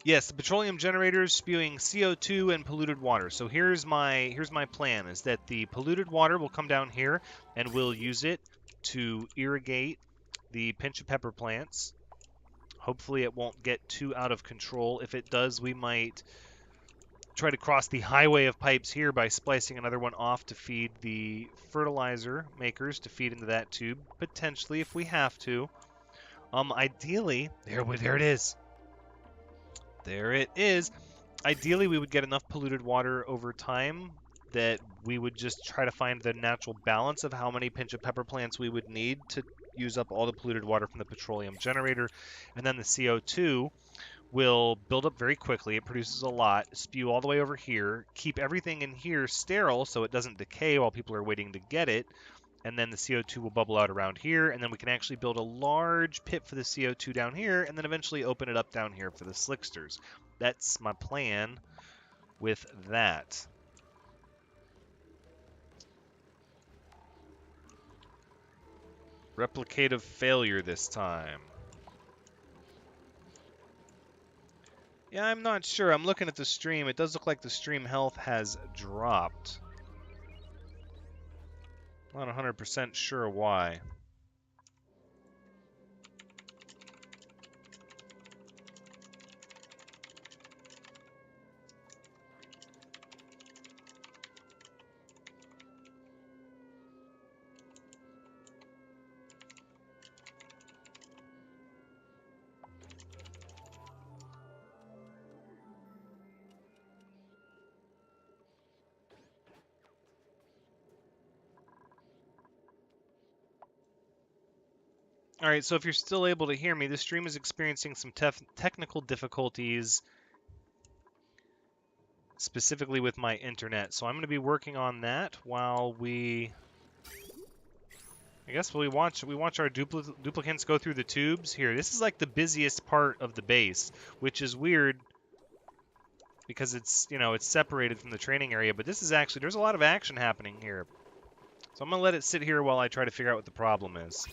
Yes, the petroleum generator is spewing CO2 and polluted water. So here's my plan, is that the polluted water will come down here, and we'll use it to irrigate the pinch of pepper plants. Hopefully it won't get too out of control. If it does, we might try to cross the highway of pipes here by splicing another one off to feed the fertilizer makers to feed into that tube, potentially if we have to. Ideally, there it is. There it is. Ideally, we would get enough polluted water over time that we would just try to find the natural balance of how many pinch of pepper plants we would need to use up all the polluted water from the petroleum generator. And then the CO2 will build up very quickly. It produces a lot, spew all the way over here, keep everything in here sterile so it doesn't decay while people are waiting to get it. And then the CO2 will bubble out around here, and then we can actually build a large pit for the CO2 down here, and then eventually open it up down here for the slicksters. That's my plan with that. Replicative failure this time. Yeah, I'm not sure. I'm looking at the stream. It does look like the stream health has dropped. Not 100% sure why. Alright, so if you're still able to hear me, this stream is experiencing some technical difficulties, specifically with my internet. So I'm going to be working on that while we... I guess we watch our duplicants go through the tubes. Here, this is like the busiest part of the base, which is weird because it's, you know, it's separated from the training area, but this is actually, there's a lot of action happening here. So I'm going to let it sit here while I try to figure out what the problem is.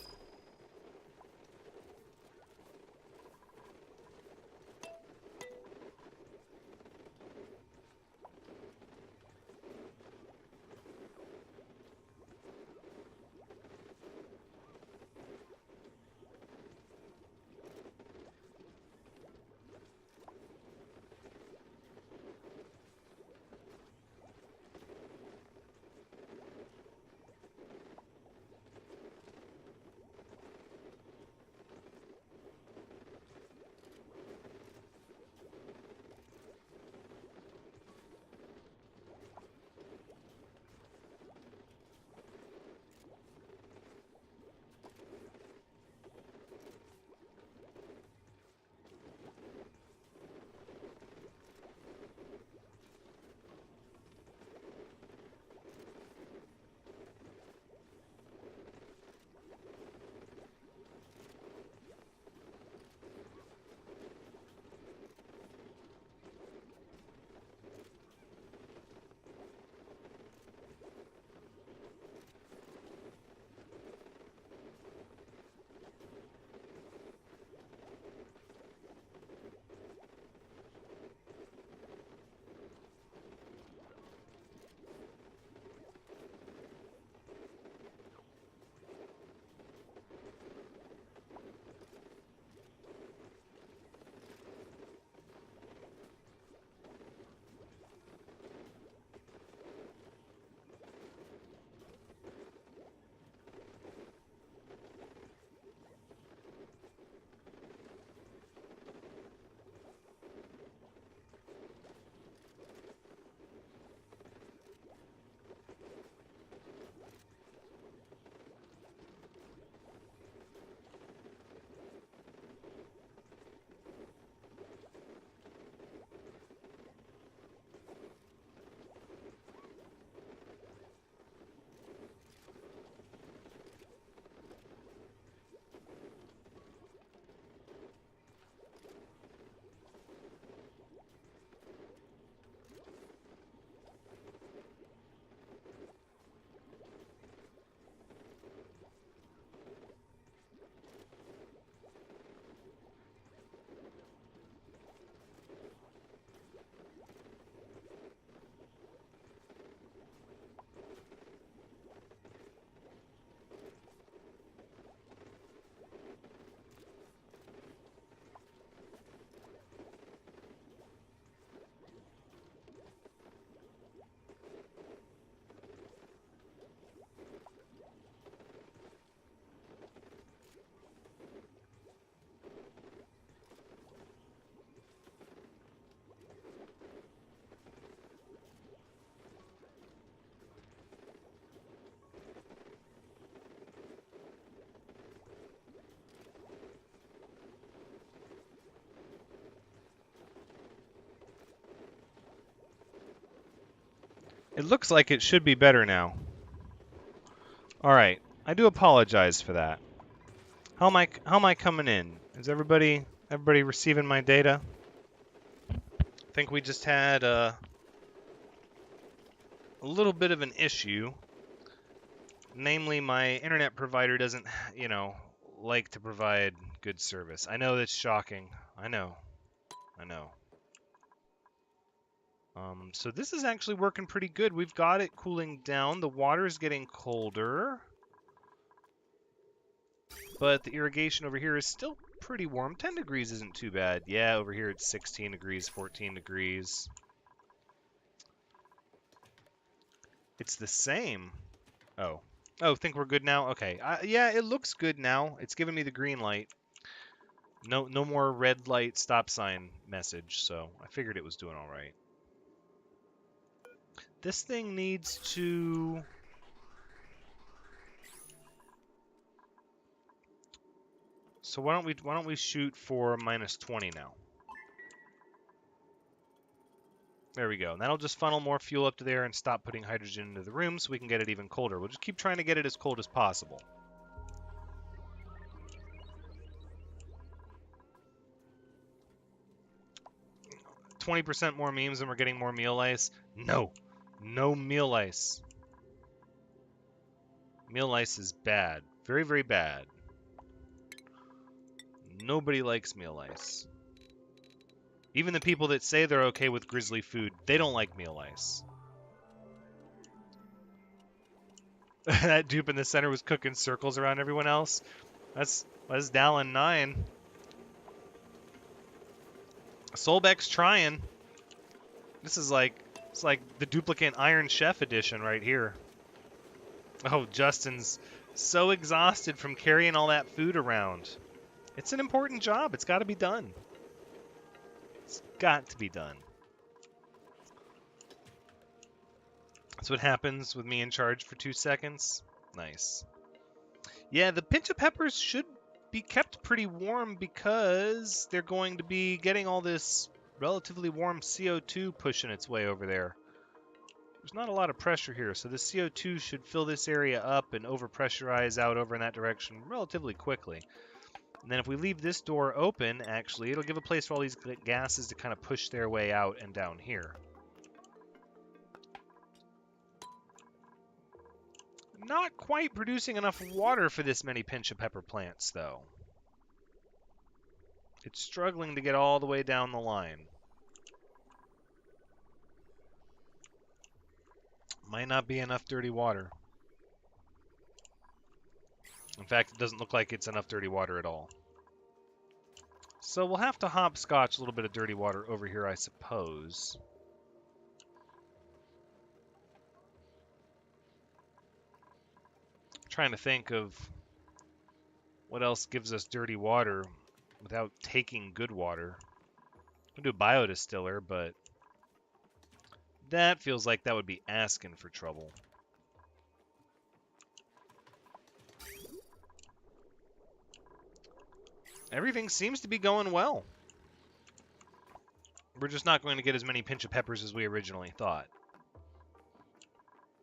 It looks like it should be better now. Alright, I do apologize for that. How am I coming in? Is everybody receiving my data? I think we just had a little bit of an issue. Namely, my internet provider doesn't, you know, like to provide good service. I know that's shocking. I know. So this is actually working pretty good. We've got it cooling down. The water's getting colder. But the irrigation over here is still pretty warm. 10 degrees isn't too bad. Yeah, over here it's 16 degrees, 14 degrees. It's the same. Oh. Oh, think we're good now? Okay. Yeah, it looks good now. It's giving me the green light. No more red light stop sign message, so I figured it was doing all right. This thing needs to... So why don't we shoot for -20 now? There we go. And that'll just funnel more fuel up to there and stop putting hydrogen into the room so we can get it even colder. We'll just keep trying to get it as cold as possible. %, more memes and we're getting more meal ice. No. No meal ice. Meal ice is bad. Very, very bad. Nobody likes meal ice. Even the people that say they're okay with grizzly food, they don't like meal ice. That dupe in the center was cooking circles around everyone else. That's Dallin 9. Solbeck's trying. This is like, it's like the duplicate Iron Chef edition right here. Oh, Justin's so exhausted from carrying all that food around. It's an important job. It's got to be done. It's got to be done. That's what happens with me in charge for 2 seconds. Nice. Yeah, the pinch of peppers should be kept pretty warm because they're going to be getting all this relatively warm CO2 pushing its way over there. There's not a lot of pressure here, so the CO2 should fill this area up and overpressurize out over in that direction relatively quickly. And then if we leave this door open, actually, it'll give a place for all these gases to kind of push their way out and down here. Not quite producing enough water for this many pinch of pepper plants, though. It's struggling to get all the way down the line. Might not be enough dirty water. In fact, it doesn't look like it's enough dirty water at all. So we'll have to hopscotch a little bit of dirty water over here, I suppose. Trying to think of what else gives us dirty water without taking good water. I'll do a biodistiller, but that feels like that would be asking for trouble. Everything seems to be going well. We're just not going to get as many pinch of peppers as we originally thought.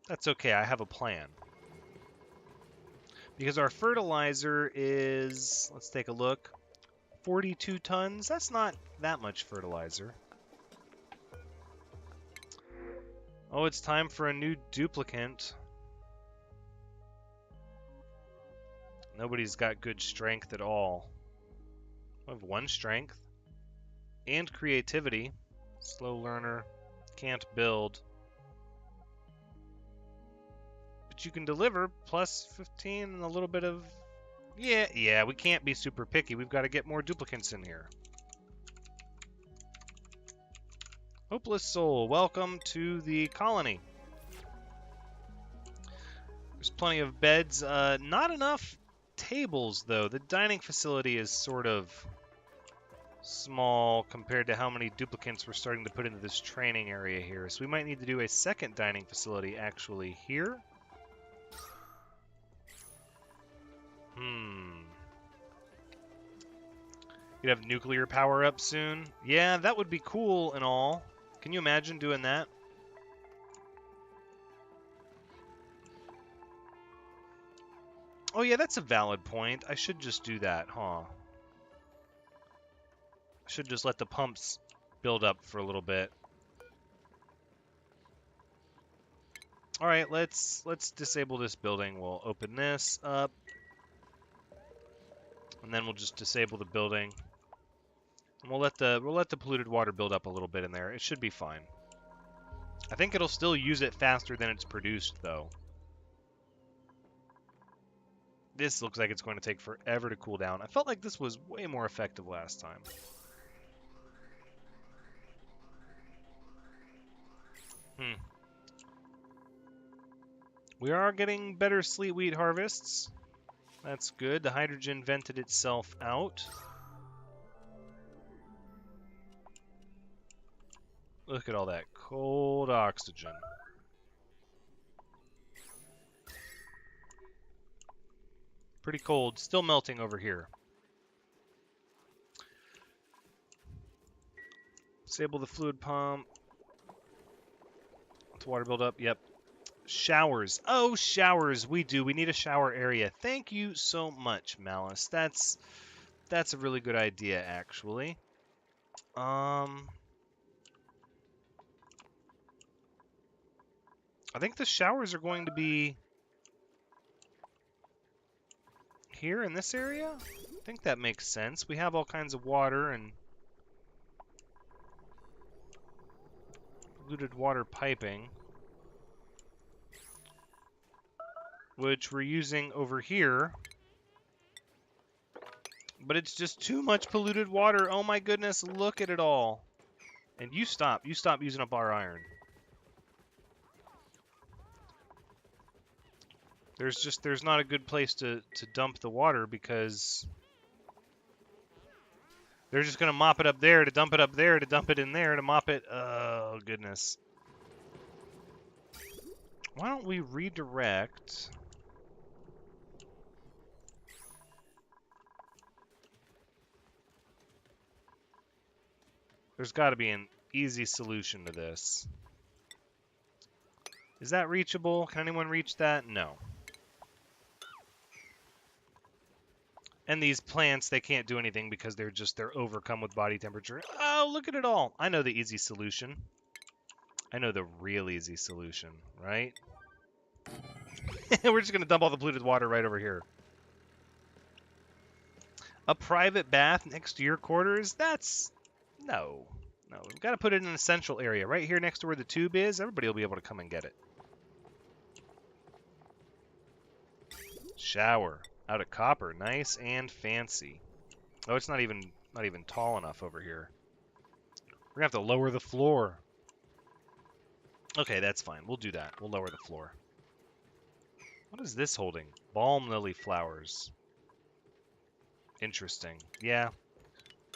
That's okay, I have a plan. Because our fertilizer is, let's take a look, 42 tons. That's not that much fertilizer. Oh, it's time for a new duplicant. Nobody's got good strength at all. I have 1 strength. And creativity. Slow learner. Can't build. But you can deliver plus 15 and a little bit of... Yeah, we can't be super picky. We've got to get more duplicants in here. Hopeless Soul, welcome to the colony. There's plenty of beds. Not enough tables, though. The dining facility is sort of small compared to how many duplicants we're starting to put into this training area here. So we might need to do a second dining facility actually here. You'd have nuclear power up soon. Yeah, that would be cool and all. Can you imagine doing that? Oh yeah, that's a valid point. I should just do that, huh? I should just let the pumps build up for a little bit. All right, let's disable this building. We'll open this up. And then we'll just disable the building. And we'll let the polluted water build up a little bit in there. It should be fine. I think it'll still use it faster than it's produced, though. This looks like it's going to take forever to cool down. I felt like this was way more effective last time. We are getting better sleet wheat harvests. That's good. The hydrogen vented itself out. Look at all that cold oxygen. Pretty cold. Still melting over here. Disable the fluid pump. Let the water build up. Yep. Showers. Oh, showers. We do. We need a shower area. Thank you so much, Malice. That's a really good idea, actually. I think the showers are going to be here in this area. I think that makes sense. We have all kinds of water and polluted water piping, which we're using over here. But it's just too much polluted water. Oh my goodness, look at it all. And you stop using up our iron. There's not a good place to dump the water because they're just gonna mop it up there, to dump it up there, to dump it in there, to mop it. Oh goodness. Why don't we redirect? There's got to be an easy solution to this. Is that reachable? Can anyone reach that? No. And these plants, they can't do anything because they're overcome with body temperature. Oh, look at it all. I know the easy solution. I know the real easy solution, right? We're just going to dump all the polluted water right over here. A private bath next to your quarters? That's... No. No, we've got to put it in an essential area. Right here next to where the tube is, everybody will be able to come and get it. Shower. Out of copper. Nice and fancy. Oh, it's not even tall enough over here. We're going to have to lower the floor. Okay, that's fine. We'll do that. We'll lower the floor. What is this holding? Balm lily flowers. Interesting. Yeah.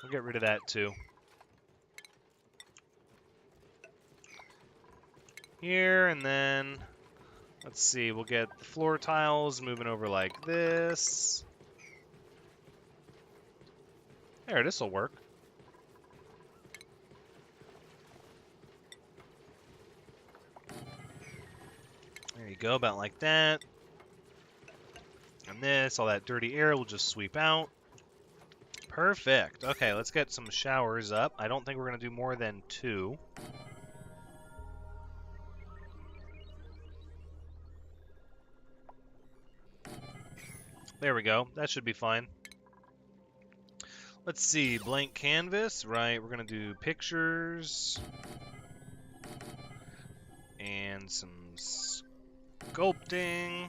We'll get rid of that too. Here, and then... Let's see, we'll get the floor tiles moving over like this. There, this'll work. There you go, about like that. And this, all that dirty air will just sweep out. Perfect. Okay, let's get some showers up. I don't think we're going to do more than 2. There we go. That should be fine. Let's see. Blank canvas. Right. We're going to do pictures. And some sculpting.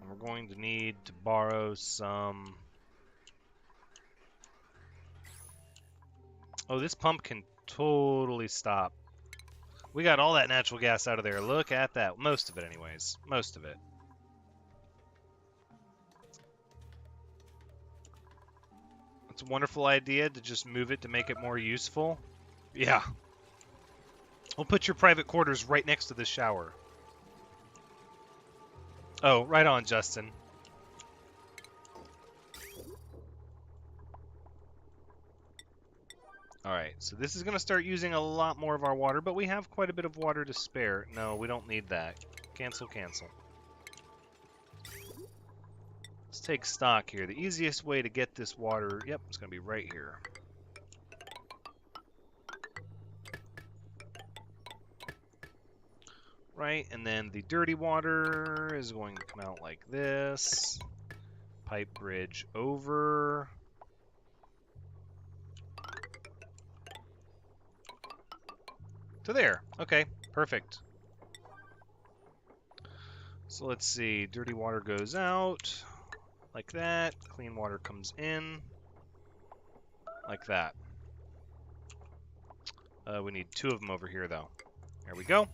And we're going to need to borrow some... Oh, this pump can totally stop. We got all that natural gas out of there. Look at that. Most of it, anyways. Most of it. It's a wonderful idea to just move it to make it more useful. Yeah. We'll put your private quarters right next to the shower. Oh, right on, Justin. Alright, so this is going to start using a lot more of our water, but we have quite a bit of water to spare. No, we don't need that. Cancel, cancel. Let's take stock here. The easiest way to get this water, yep, it's going to be right here. Right, and then the dirty water is going to come out like this. Pipe bridge over. To there. Okay, perfect. So let's see. Dirty water goes out like that. Clean water comes in like that. We need 2 of them over here, though. There we go.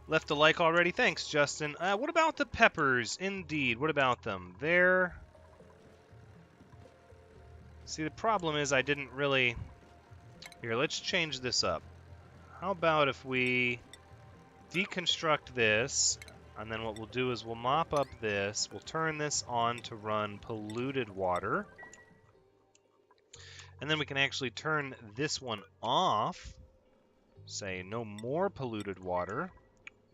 Left a like already. Thanks, Justin. What about the peppers? Indeed. What about them? There. See, the problem is I didn't really... Here, let's change this up. How about if we deconstruct this? And then what we'll do is we'll mop up this. We'll turn this on to run polluted water. And then we can actually turn this one off. Say no more polluted water.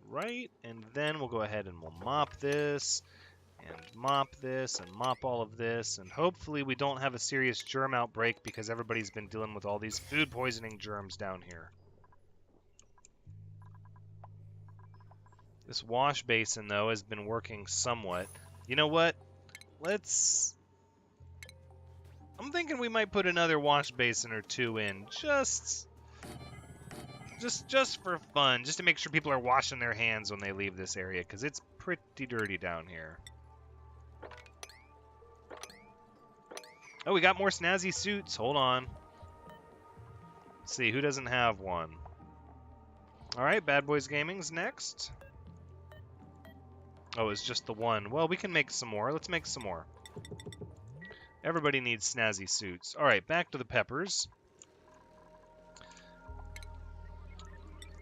Right? And then we'll go ahead and we'll mop this. And mop this and mop all of this. And hopefully we don't have a serious germ outbreak because everybody's been dealing with all these food poisoning germs down here. This wash basin, though, has been working somewhat. You know what? I'm thinking we might put another wash basin or two in. Just for fun. Just to make sure people are washing their hands when they leave this area. Because it's pretty dirty down here. Oh, we got more snazzy suits. Hold on. Let's see, who doesn't have one? Alright, Bad Boys Gaming's next. Oh, it's just the one. Well, we can make some more. Let's make some more. Everybody needs snazzy suits. Alright, back to the peppers.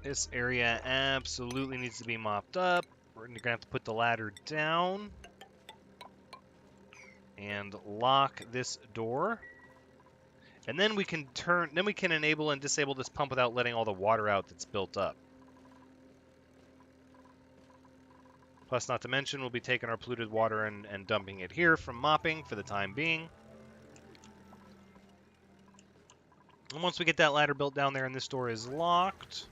This area absolutely needs to be mopped up. We're going to have to put the ladder down. And lock this door. And then we can enable and disable this pump without letting all the water out that's built up. Plus, not to mention, we'll be taking our polluted water and dumping it here from mopping for the time being. And once we get that ladder built down there and this door is locked,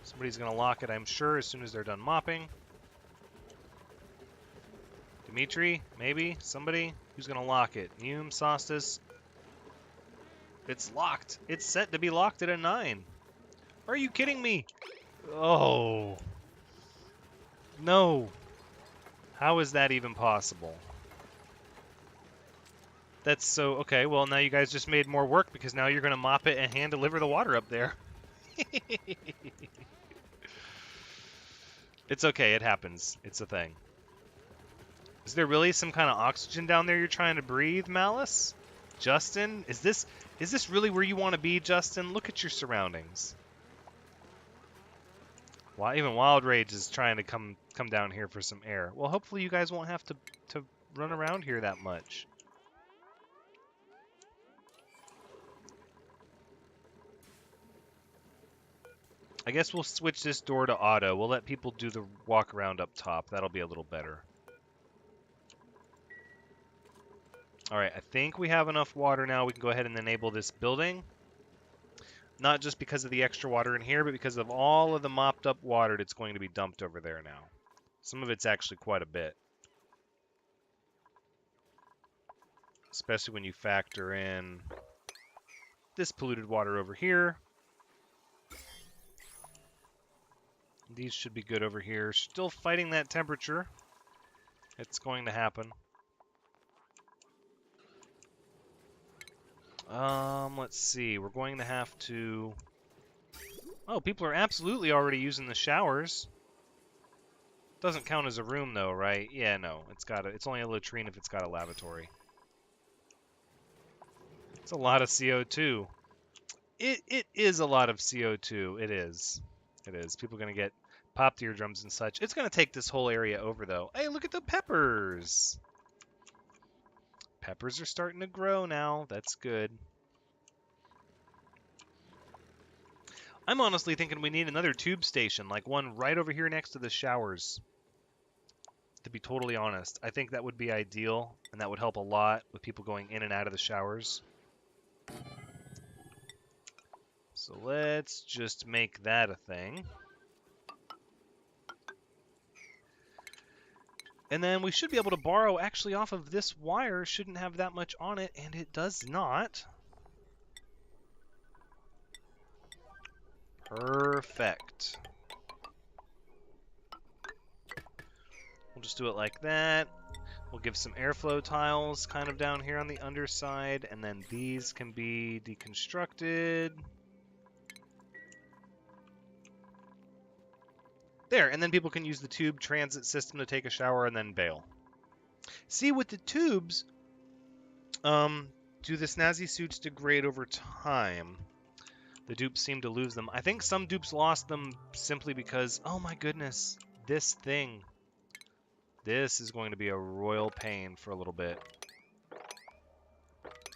somebody's going to lock it, I'm sure, as soon as they're done mopping. Dimitri, maybe? Somebody? Who's going to lock it? Neum, Sostas? It's locked. It's set to be locked at a 9. Are you kidding me? Oh. No. How is that even possible? That's so... Okay, well, now you guys just made more work because now you're going to mop it and hand deliver the water up there. It's okay. It happens. It's a thing. Is there really some kind of oxygen down there you're trying to breathe, Malice? Justin? Is this really where you want to be, Justin? Look at your surroundings. Well, even Wild Rage is trying to come down here for some air. Well, hopefully you guys won't have to run around here that much. I guess we'll switch this door to auto. We'll let people do the walk around up top. That'll be a little better. Alright, I think we have enough water now. We can go ahead and enable this building. Not just because of the extra water in here, but because of all of the mopped up water that's going to be dumped over there now. Some of it's actually quite a bit. Especially when you factor in this polluted water over here. These should be good over here. Still fighting that temperature. It's going to happen. Let's see. We're going to have to... Oh, people are absolutely already using the showers. Doesn't count as a room, though, right? Yeah, no. It's only a latrine if it's got a lavatory. It's a lot of CO2. It is a lot of CO2. It is. It is. People are going to get popped eardrums and such. It's going to take this whole area over, though. Hey, look at the peppers! Peppers are starting to grow now. That's good. I'm honestly thinking we need another tube station, like one right over here next to the showers. To be totally honest, I think that would be ideal, and that would help a lot with people going in and out of the showers. So let's just make that a thing. And then we should be able to borrow, actually, off of this wire. Shouldn't have that much on it, and it does not. Perfect. We'll just do it like that. We'll give some airflow tiles kind of down here on the underside, and then these can be deconstructed. There, and then people can use the tube transit system to take a shower and then bail. See, with the tubes, do the snazzy suits degrade over time? The dupes seem to lose them. I think some dupes lost them simply because, oh my goodness, this thing. This is going to be a royal pain for a little bit.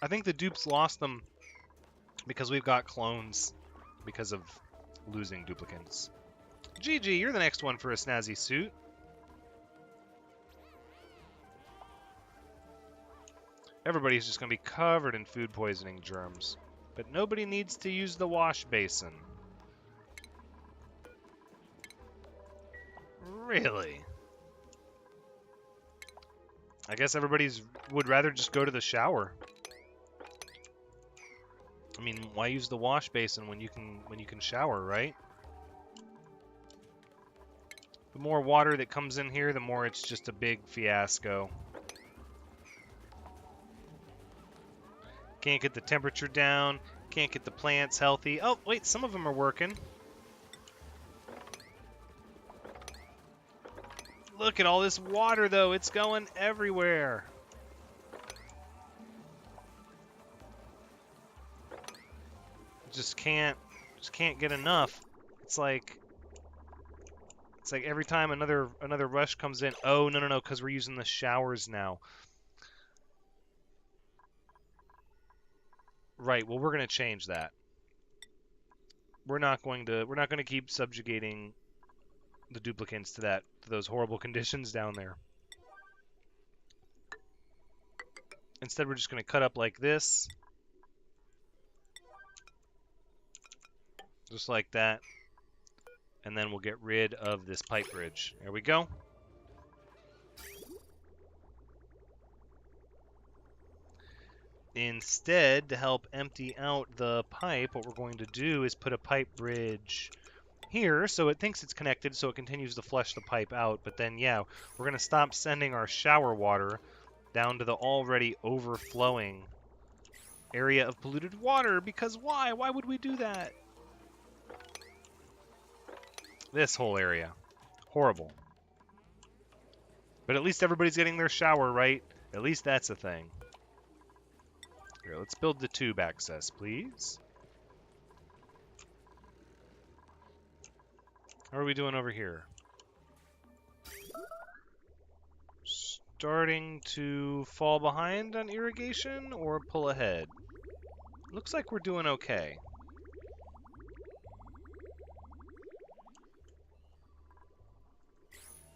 I think the dupes lost them because we've got clones because of losing duplicants. GG, you're the next one for a snazzy suit. Everybody's just going to be covered in food poisoning germs. But nobody needs to use the wash basin. Really? I guess everybody's would rather just go to the shower. I mean, why use the wash basin when you can shower, right? The more water that comes in here, the more it's just a big fiasco. Can't get the temperature down. Can't get the plants healthy. Oh, wait, some of them are working. Look at all this water, though. It's going everywhere. Just can't get enough. It's like every time another rush comes in. Oh, no, because we're using the showers now. Right. Well, we're going to change that. We're not going to keep subjugating the duplicants to those horrible conditions down there. Instead, we're just going to cut up like this. Just like that. And then we'll get rid of this pipe bridge. There we go. Instead, to help empty out the pipe, what we're going to do is put a pipe bridge here, so it thinks it's connected, so it continues to flush the pipe out. But then, yeah, we're going to stop sending our shower water down to the already overflowing area of polluted water, because why? Why would we do that? This whole area. Horrible. But at least everybody's getting their shower, right? At least that's a thing. Here, let's build the tube access, please. How are we doing over here? Starting to fall behind on irrigation or pull ahead? Looks like we're doing okay.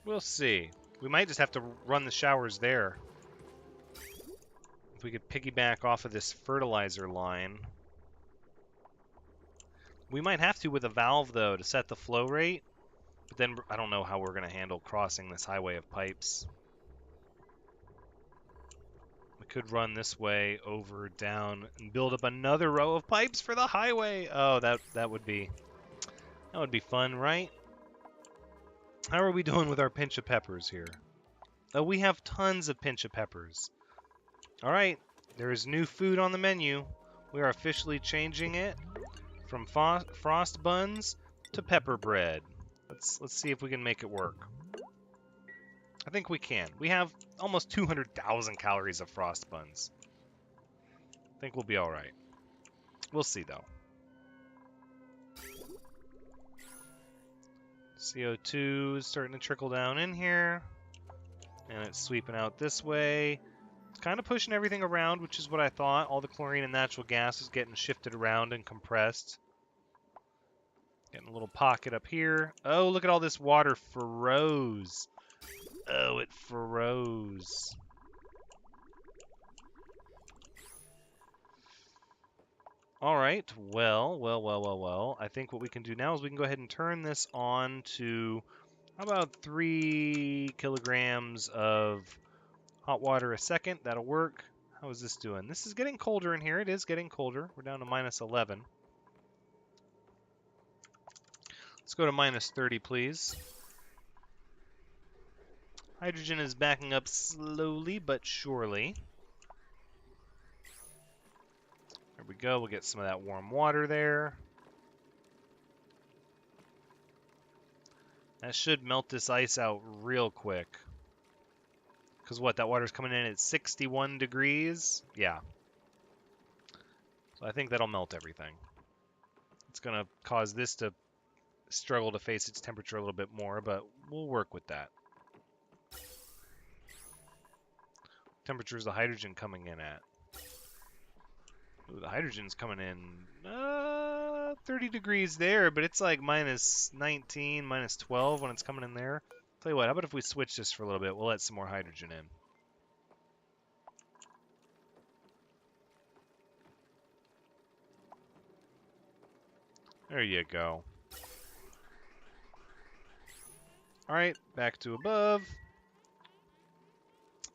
We'll see. We might just have to run the showers there. If we could piggyback off of this fertilizer line. We might have to with a valve, though, to set the flow rate. But then I don't know how we're going to handle crossing this highway of pipes. We could run this way, over, down, and build up another row of pipes for the highway. Oh, that would be fun, right? How are we doing with our pinch of peppers here? Oh, we have tons of pinch of peppers. All right, there is new food on the menu. We are officially changing it from frost buns to pepper bread. Let's see if we can make it work. I think we can. We have almost 200,000 calories of frost buns. I think we'll be all right. We'll see, though. CO2 is starting to trickle down in here. And it's sweeping out this way. It's kind of pushing everything around, which is what I thought. All the chlorine and natural gas is getting shifted around and compressed. Getting a little pocket up here. Oh, look at all this water froze. Oh, it froze. All right, well. I think what we can do now is we can go ahead and turn this on to, how about 3 kilograms of hot water a second. That'll work. How is this doing? This is getting colder in here. It is getting colder. We're down to minus 11. Let's go to minus 30, please. Hydrogen is backing up slowly but surely. There we go. We'll get some of that warm water there. That should melt this ice out real quick. Because what, that water's coming in at 61 degrees? Yeah. So I think that'll melt everything. It's going to cause this to struggle to face its temperature a little bit more, but we'll work with that. temperature is the hydrogen coming in at? Ooh, the hydrogen's coming in 30 degrees there, but it's like minus 19, minus 12 when it's coming in there. Tell you what, how about if we switch this for a little bit? We'll let some more hydrogen in. There you go. Alright, back to above.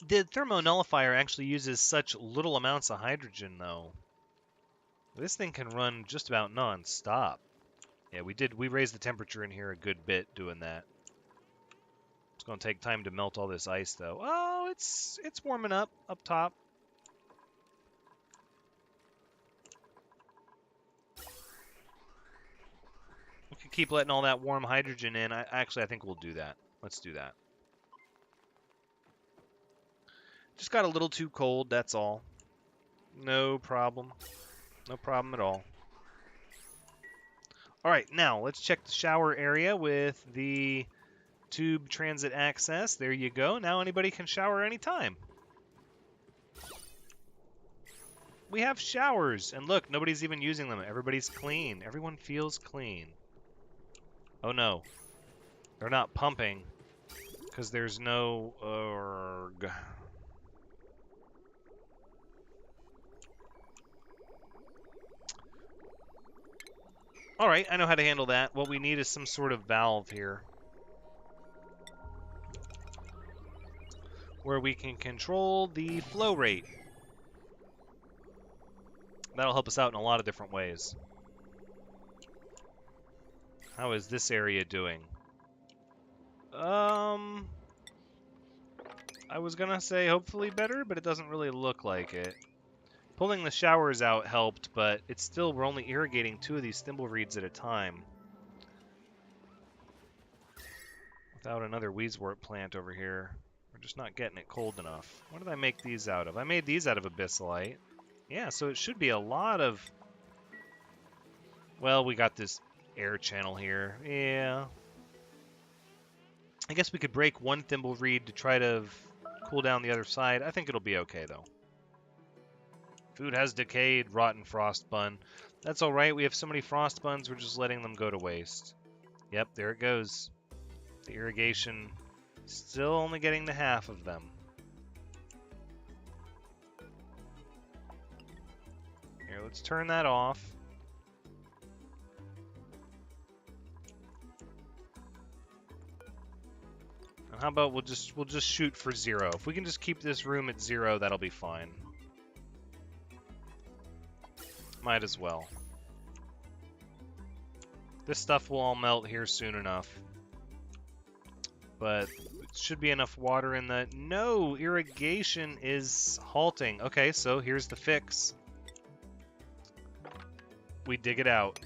The thermonullifier actually uses such little amounts of hydrogen, though. This thing can run just about non-stop. Yeah, we raised the temperature in here a good bit doing that. It's going to take time to melt all this ice, though. Oh, it's warming up top. We can keep letting all that warm hydrogen in. I think we'll do that. Let's do that. Just got a little too cold, that's all. No problem. No problem at all. Alright, now let's check the shower area with the tube transit access. There you go. Now anybody can shower anytime. We have showers, and look, nobody's even using them. Everybody's clean. Everyone feels clean. Oh no. They're not pumping because there's no erg. Alright, I know how to handle that. What we need is some sort of valve here where we can control the flow rate. That'll help us out in a lot of different ways. How is this area doing? I was gonna say hopefully better, but it doesn't really look like it. Pulling the showers out helped, but it's still, we're only irrigating 2 of these thimbleweeds at a time. Without another Weezewort plant over here. We're just not getting it cold enough. What did I make these out of? I made these out of abyssalite. Yeah, so it should be a lot of... Well, we got this air channel here. Yeah. I guess we could break one thimbleweed to try to cool down the other side. I think it'll be okay, though. Food has decayed, rotten frost bun. That's alright, we have so many frost buns, we're just letting them go to waste. Yep, there it goes. The irrigation, still only getting to half of them. Here, let's turn that off. And how about we'll just shoot for 0. If we can just keep this room at 0, that'll be fine. Might as well. This stuff will all melt here soon enough. But it should be enough water in the... No! Irrigation is halting. Okay, so here's the fix. We dig it out.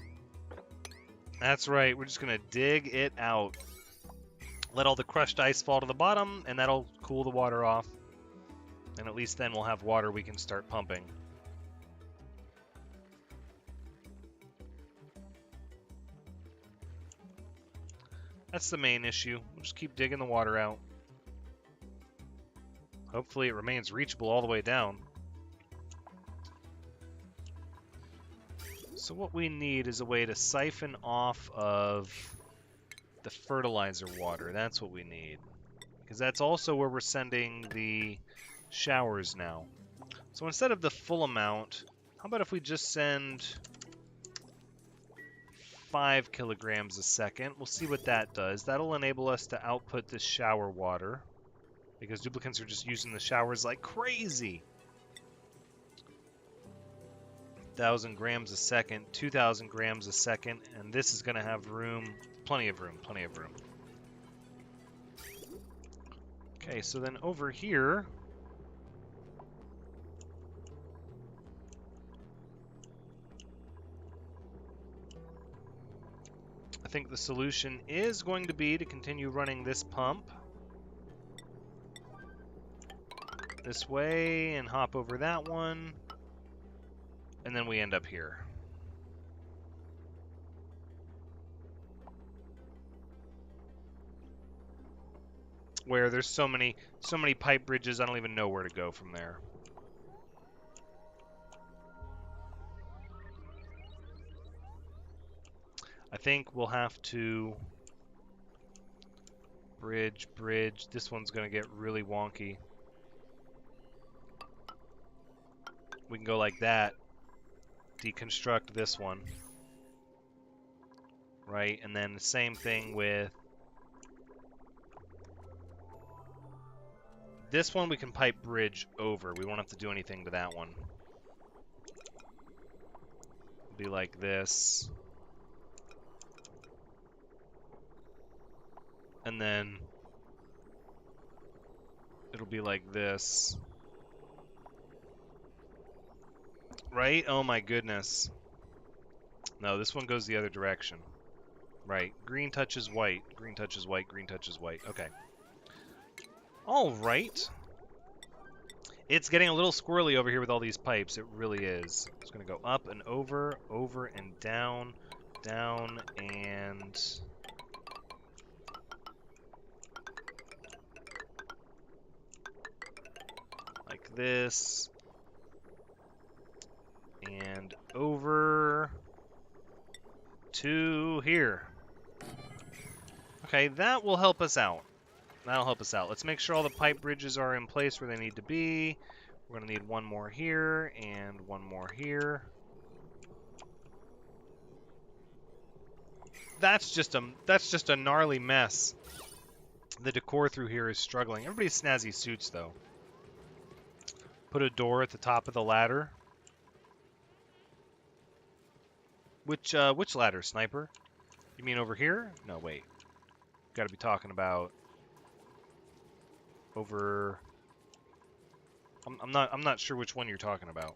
That's right, we're just gonna dig it out. Let all the crushed ice fall to the bottom, and that'll cool the water off. And at least then we'll have water we can start pumping. That's the main issue. We'll just keep digging the water out. Hopefully it remains reachable all the way down. So what we need is a way to siphon off of the fertilizer water. That's what we need. Because that's also where we're sending the showers now. So instead of the full amount, how about if we just send 5 kilograms a second. We'll see what that does. That'll enable us to output this shower water, because duplicants are just using the showers like crazy. 1,000 grams a second, 2,000 grams a second, and this is going to have room, plenty of room, plenty of room. Okay, so then over here, I think the solution is going to be to continue running this pump this way and hop over that one, and then we end up here. where there's so many pipe bridges, I don't even know where to go from there. I think we'll have to bridge. This one's going to get really wonky. We can go like that. Deconstruct this one. Right, and then the same thing with this one. We can pipe bridge over. We won't have to do anything to that one. It'll be like this. And then it'll be like this. Right? Oh my goodness. No, this one goes the other direction. Right. Green touches white. Green touches white. Green touches white. Okay. All right. It's getting a little squirrely over here with all these pipes. It really is. It's going to go up and over and down, down, and... like this. And over to here. Okay, that will help us out. That'll help us out. Let's make sure all the pipe bridges are in place where they need to be. We're going to need one more here and one more here. That's just a gnarly mess. The decor through here is struggling. Everybody's snazzy suits though. Put a door at the top of the ladder. Which ladder, Sniper? You mean over here? No, wait. Got to be talking about over. I'm not sure which one you're talking about.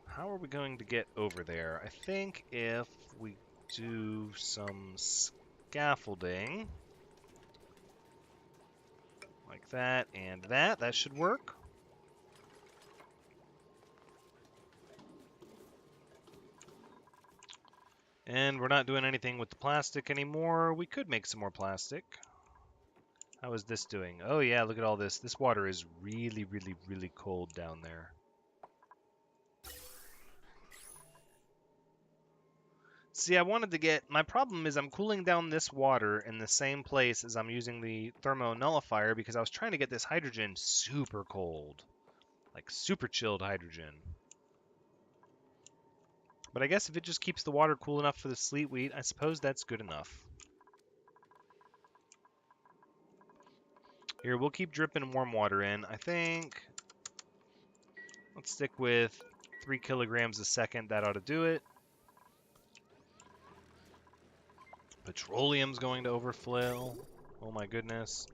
How are we going to get over there? I think if we do some scaffolding like that and that should work. And we're not doing anything with the plastic anymore. We could make some more plastic. How is this doing? Oh yeah, look at all this. This water is really, really, really cold down there. See, I wanted to get... my problem is I'm cooling down this water in the same place as I'm using the thermo nullifier because I was trying to get this hydrogen super cold. Like super chilled hydrogen. But I guess if it just keeps the water cool enough for the sleet wheat, I suppose that's good enough. Here, we'll keep dripping warm water in. I think... let's stick with 3 kilograms a second. That ought to do it. Petroleum's going to overflow. Oh my goodness.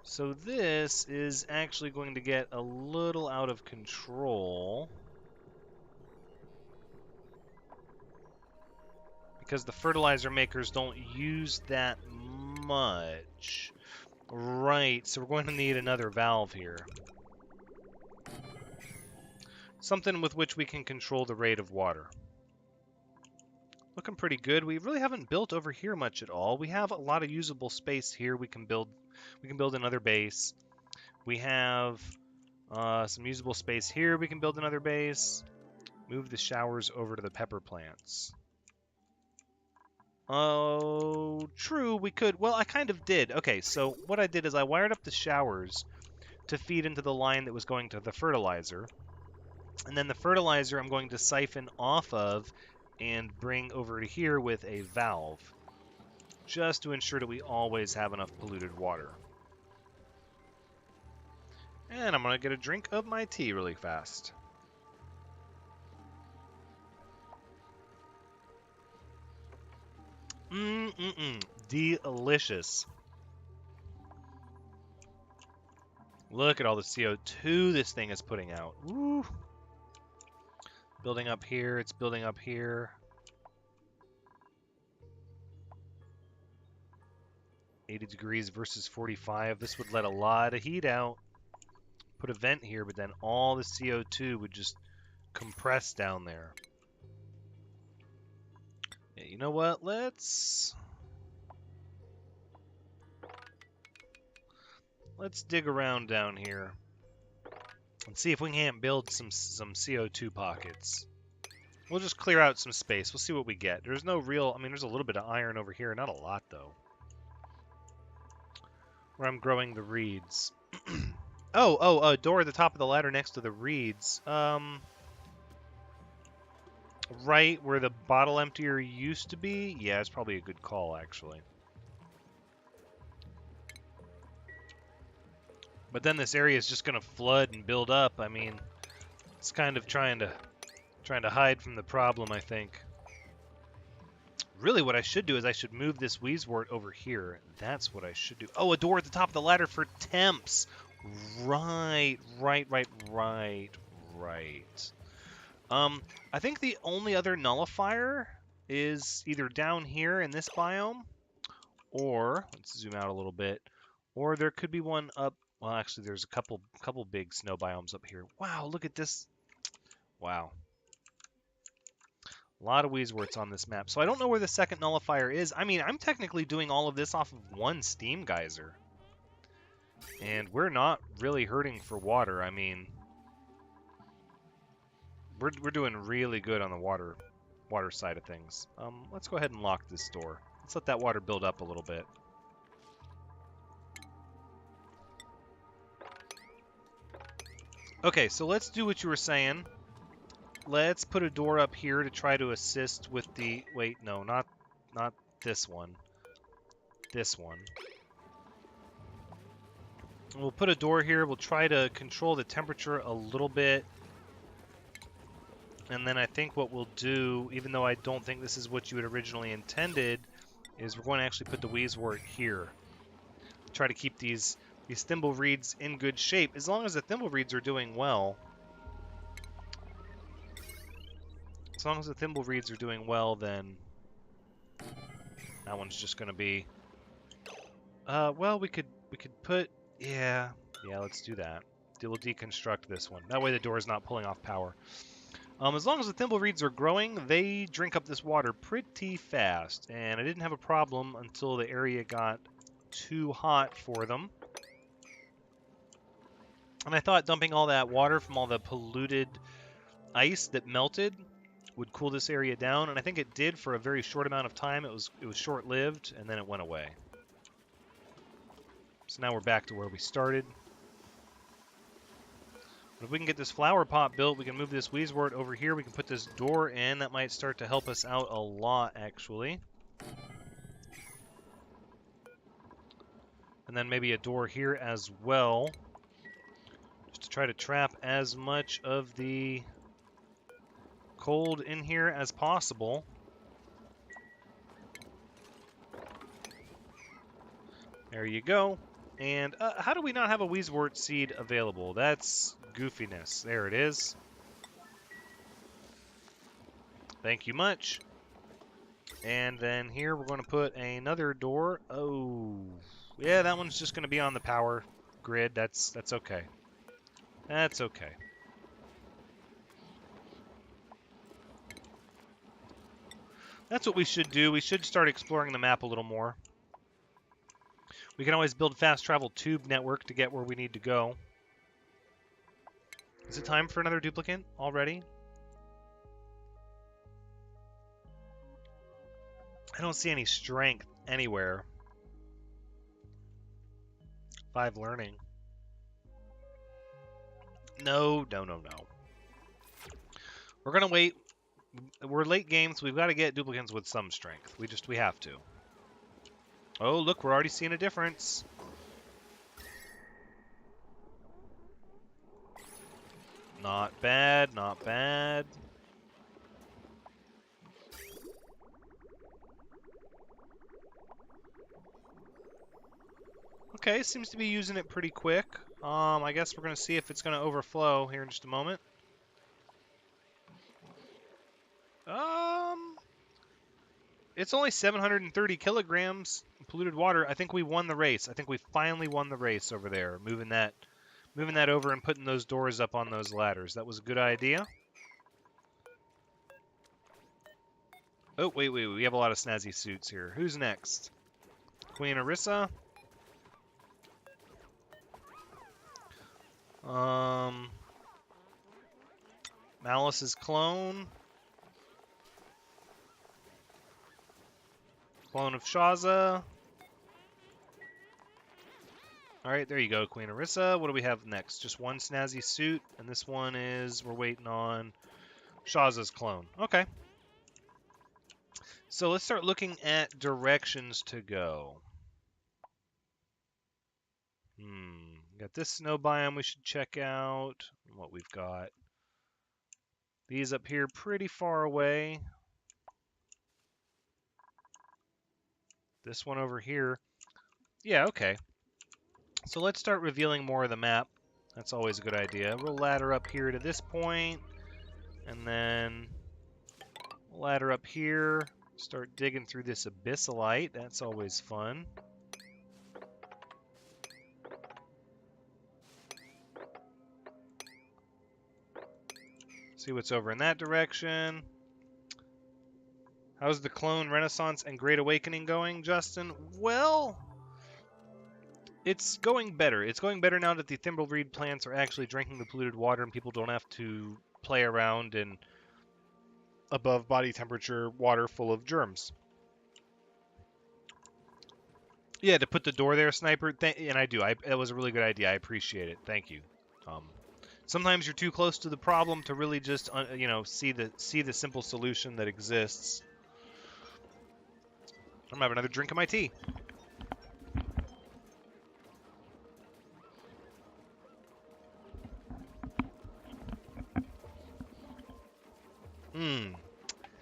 So this is actually going to get a little out of control. Because the fertilizer makers don't use that much. Right, so we're going to need another valve here. Something with which we can control the rate of water. Looking pretty good. We really haven't built over here much at all. We have a lot of usable space here. We can build another base. We have some usable space here. We can build another base. Move the showers over to the pepper plants. Oh, true, we could. Well, I kind of did. Okay, so what I did is I wired up the showers to feed into the line that was going to the fertilizer. And then the fertilizer I'm going to siphon off of and bring over to here with a valve, just to ensure that we always have enough polluted water. And I'm going to get a drink of my tea really fast. Delicious. Look at all the CO2 this thing is putting out. Woo. Building up here, it's building up here. 80 degrees versus 45. This would let a lot of heat out. Put a vent here, but then all the CO2 would just compress down there. Yeah, you know what? Let's let's dig around down here and see if we can't build some CO2 pockets. We'll just clear out some space. We'll see what we get. There's no real... I mean, there's a little bit of iron over here. Not a lot, though. Where I'm growing the reeds. A door at the top of the ladder next to the reeds. Right where the bottle emptier used to be? Yeah, it's probably a good call, actually. But then this area is just going to flood and build up. I mean, it's kind of trying to hide from the problem, I think. Really, what I should do is I should move this Wheezewort over here. That's what I should do. Oh, a door at the top of the ladder for temps. Right. I think the only other nullifier is either down here in this biome, or let's zoom out a little bit, or there could be one up. Well, actually, there's a couple big snow biomes up here. Wow, look at this. Wow. A lot of Wheezeworts on this map. So I don't know where the second nullifier is. I mean, I'm technically doing all of this off of one steam geyser. And we're not really hurting for water. I mean, we're doing really good on the water side of things. Let's go ahead and lock this door. Let's let that water build up a little bit. Okay, so let's do what you were saying. Let's put a door up here to try to assist with the... Wait, no, not this one. This one. We'll put a door here. We'll try to control the temperature a little bit. And then I think what we'll do, even though I don't think this is what you had originally intended, is we're going to actually put the Wheezewort here. Try to keep these thimble reeds in good shape. As long as the thimble reeds are doing well. As long as the thimble reeds are doing well, then that one's just going to be... well, we could put... Yeah, let's do that. We'll deconstruct this one. That way the door is not pulling off power. As long as the thimble reeds are growing, they drink up this water pretty fast. And I didn't have a problem until the area got too hot for them. And I thought dumping all that water from all the polluted ice that melted would cool this area down. And I think it did for a very short amount of time. It was short-lived, and then it went away. So now we're back to where we started. But if we can get this flower pot built, we can move this Wheezewort over here. We can put this door in. That might start to help us out a lot, actually. And then maybe a door here as well. Just to try to trap as much of the cold in here as possible. There you go. And how do we not have a Wheezewort seed available? That's goofiness. There it is. Thank you much. And then here we're going to put another door. Oh, yeah, that one's just going to be on the power grid. That's okay. That's okay. That's what we should do. We should start exploring the map a little more. We can always build fast travel tube network to get where we need to go. Is it time for another duplicate already? I don't see any strength anywhere. 5 learning. No. We're going to wait. We're late game, so we've got to get duplicates with some strength. We have to. Oh, look, we're already seeing a difference. Not bad, not bad. Okay, seems to be using it pretty quick. I guess we're going to see if it's going to overflow here in just a moment. It's only 730 kilograms polluted water. I think we won the race. I think we finally won the race over there, moving that over and putting those doors up on those ladders. That was a good idea. Oh, wait, we have a lot of snazzy suits here. Who's next? Queen Orisa? Malice's clone. Clone of Shaza. Alright, there you go, Queen Orisa. What do we have next? Just one snazzy suit, and this one is, we're waiting on Shaza's clone. Okay. So let's start looking at directions to go. Got this snow biome we should check out. What we've got. These up here pretty far away. This one over here. Yeah, okay. So let's start revealing more of the map. That's always a good idea. We'll ladder up here to this point, and then we'll ladder up here, start digging through this abyssalite. That's always fun. See what's over in that direction. How's the Clone Renaissance and Great Awakening going, Justin? Well, it's going better. It's going better now that the thimbleweed plants are actually drinking the polluted water and people don't have to play around in above body temperature water full of germs. Yeah, to put the door there, Sniper, and I do. It was a really good idea. I appreciate it. Thank you. Sometimes you're too close to the problem to really just, see the simple solution that exists. I'm gonna have another drink of my tea.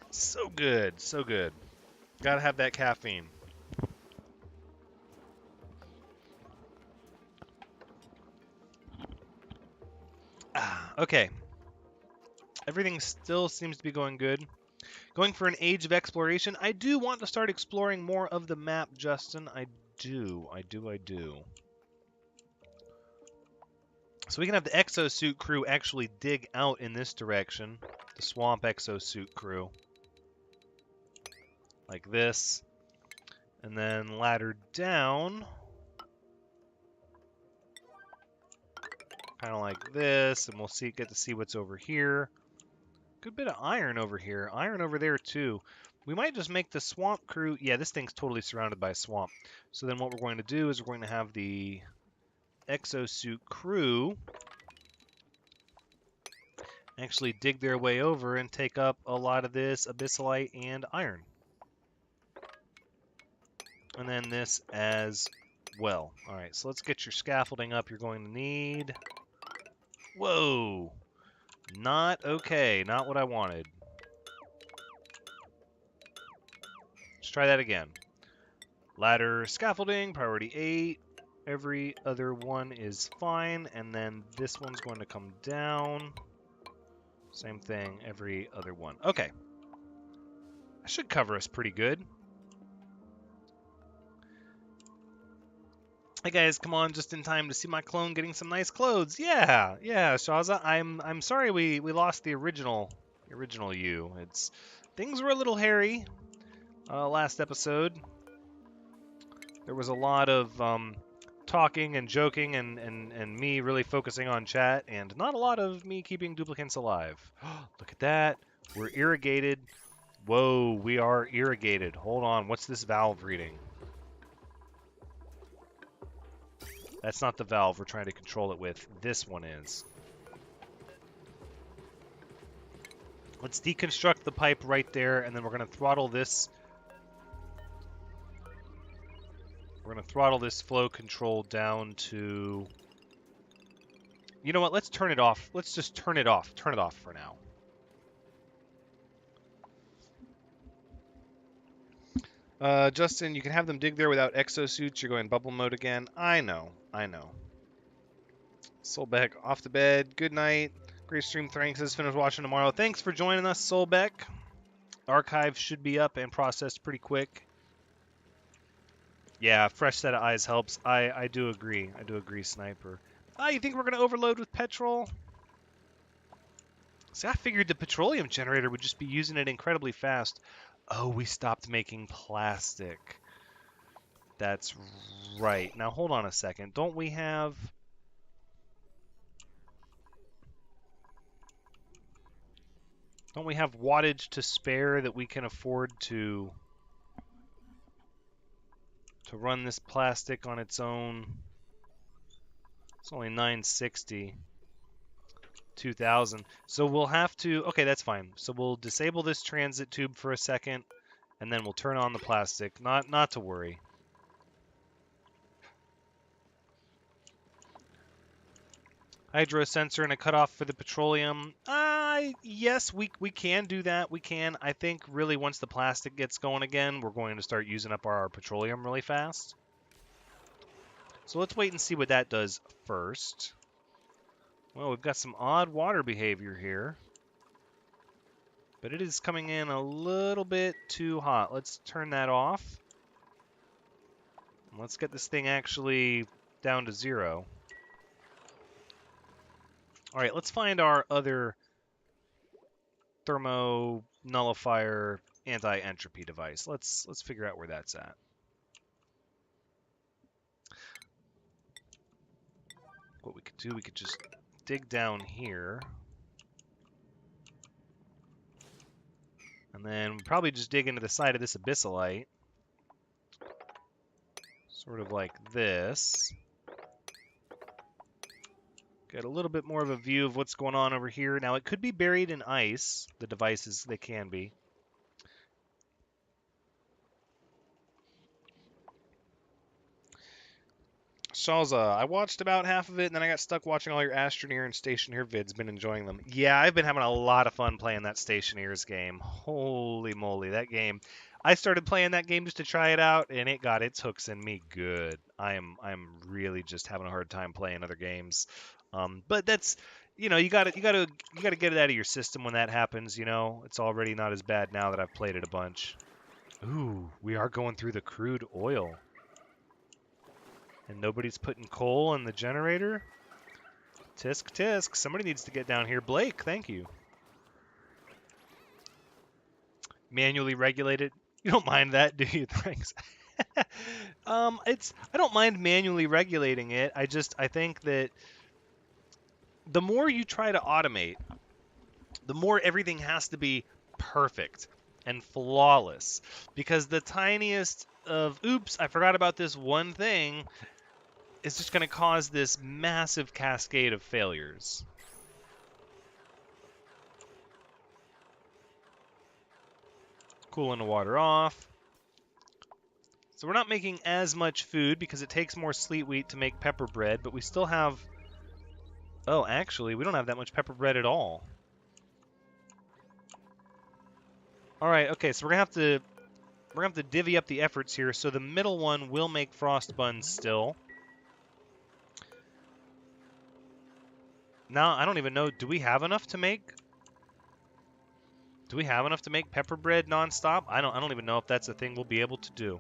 So good, so good. Gotta have that caffeine. Okay. Everything still seems to be going good. Going for an age of exploration. I do want to start exploring more of the map, Justin. I do. So we can have the exosuit crew actually dig out in this direction. The swamp exosuit crew. Like this. And then ladder down. Kind of like this. And we'll get to see what's over here. Good bit of iron over here. Iron over there, too. We might just make the swamp crew... Yeah, this thing's totally surrounded by swamp. So then what we're going to do is we're going to have the exosuit crew actually dig their way over and take up a lot of this abyssalite and iron. And then this as well. All right, so let's get your scaffolding up. You're going to need... Whoa! Not okay. Not what I wanted. Let's try that again. Ladder scaffolding, priority 8. Every other one is fine. And then this one's going to come down. Same thing, every other one. Okay. That should cover us pretty good. Hey guys, come on just in time to see my clone getting some nice clothes. Yeah, Shaza. I'm sorry we lost the original you. Things were a little hairy last episode. There was a lot of talking and joking and me really focusing on chat and not a lot of me keeping duplicants alive. Look at that. We're irrigated. Whoa, we are irrigated. Hold on, what's this valve reading? That's not the valve we're trying to control it with. This one is. Let's deconstruct the pipe right there, and then we're going to throttle this. We're going to throttle this flow control down to... You know what? Let's turn it off. Let's just turn it off. Turn it off for now. Justin, you can have them dig there without exosuits. You're going bubble mode again. I know. Soulbeck off to bed. Good night. Great stream, Thranxes. Finish watching tomorrow. Thanks for joining us, Soulbeck. Archive should be up and processed pretty quick. Yeah, fresh set of eyes helps. I do agree. Sniper. You think we're going to overload with petrol? See, I figured the petroleum generator would just be using it incredibly fast. Oh, we stopped making plastic. That's right. Now, hold on a second. Don't we have... Don't we have wattage to spare that we can afford to run this plastic on its own? It's only 960. 2000. So we'll have to, okay, that's fine. So we'll disable this transit tube for a second, and then we'll turn on the plastic. Not to worry. Hydro sensor and a cutoff for the petroleum. Yes, we can do that. We can. I think really once the plastic gets going again, we're going to start using up our petroleum really fast. So let's wait and see what that does first. Well, we've got some odd water behavior here. But it is coming in a little bit too hot. Let's turn that off. Let's get this thing actually down to 0. All right, let's find our other thermo nullifier anti-entropy device. Let's figure out where that's at. What we could do, we could just dig down here. And then probably just dig into the side of this abyssalite. Sort of like this. Get a little bit more of a view of what's going on over here. Now, it could be buried in ice. The devices, they can be. Shalza, I watched about half of it, and then I got stuck watching all your Astroneer and Stationeer vids. Been enjoying them. Yeah, I've been having a lot of fun playing that Stationeers game. Holy moly, that game. I started playing that game just to try it out, and it got its hooks in me good. I'm really just having a hard time playing other games. But that's, you gotta get it out of your system when that happens. It's already not as bad now that I've played it a bunch. Ooh, we are going through the crude oil. And nobody's putting coal in the generator? Tisk, tisk. Somebody needs to get down here. Blake, thank you. Manually regulated. You don't mind that, do you? Thanks. I don't mind manually regulating it. I think that the more you try to automate, the more everything has to be perfect and flawless. Because the tiniest of, oops, I forgot about this one thing, it's just going to cause this massive cascade of failures. Cooling the water off. So we're not making as much food because it takes more sleet wheat to make pepper bread, but we still have... Oh, actually, we don't have that much pepper bread at all. All right, okay, so we're gonna have to divvy up the efforts here. So the middle one will make frost buns still. Now, I don't even know, do we have enough to make pepper bread nonstop? I don't even know if that's a thing we'll be able to do.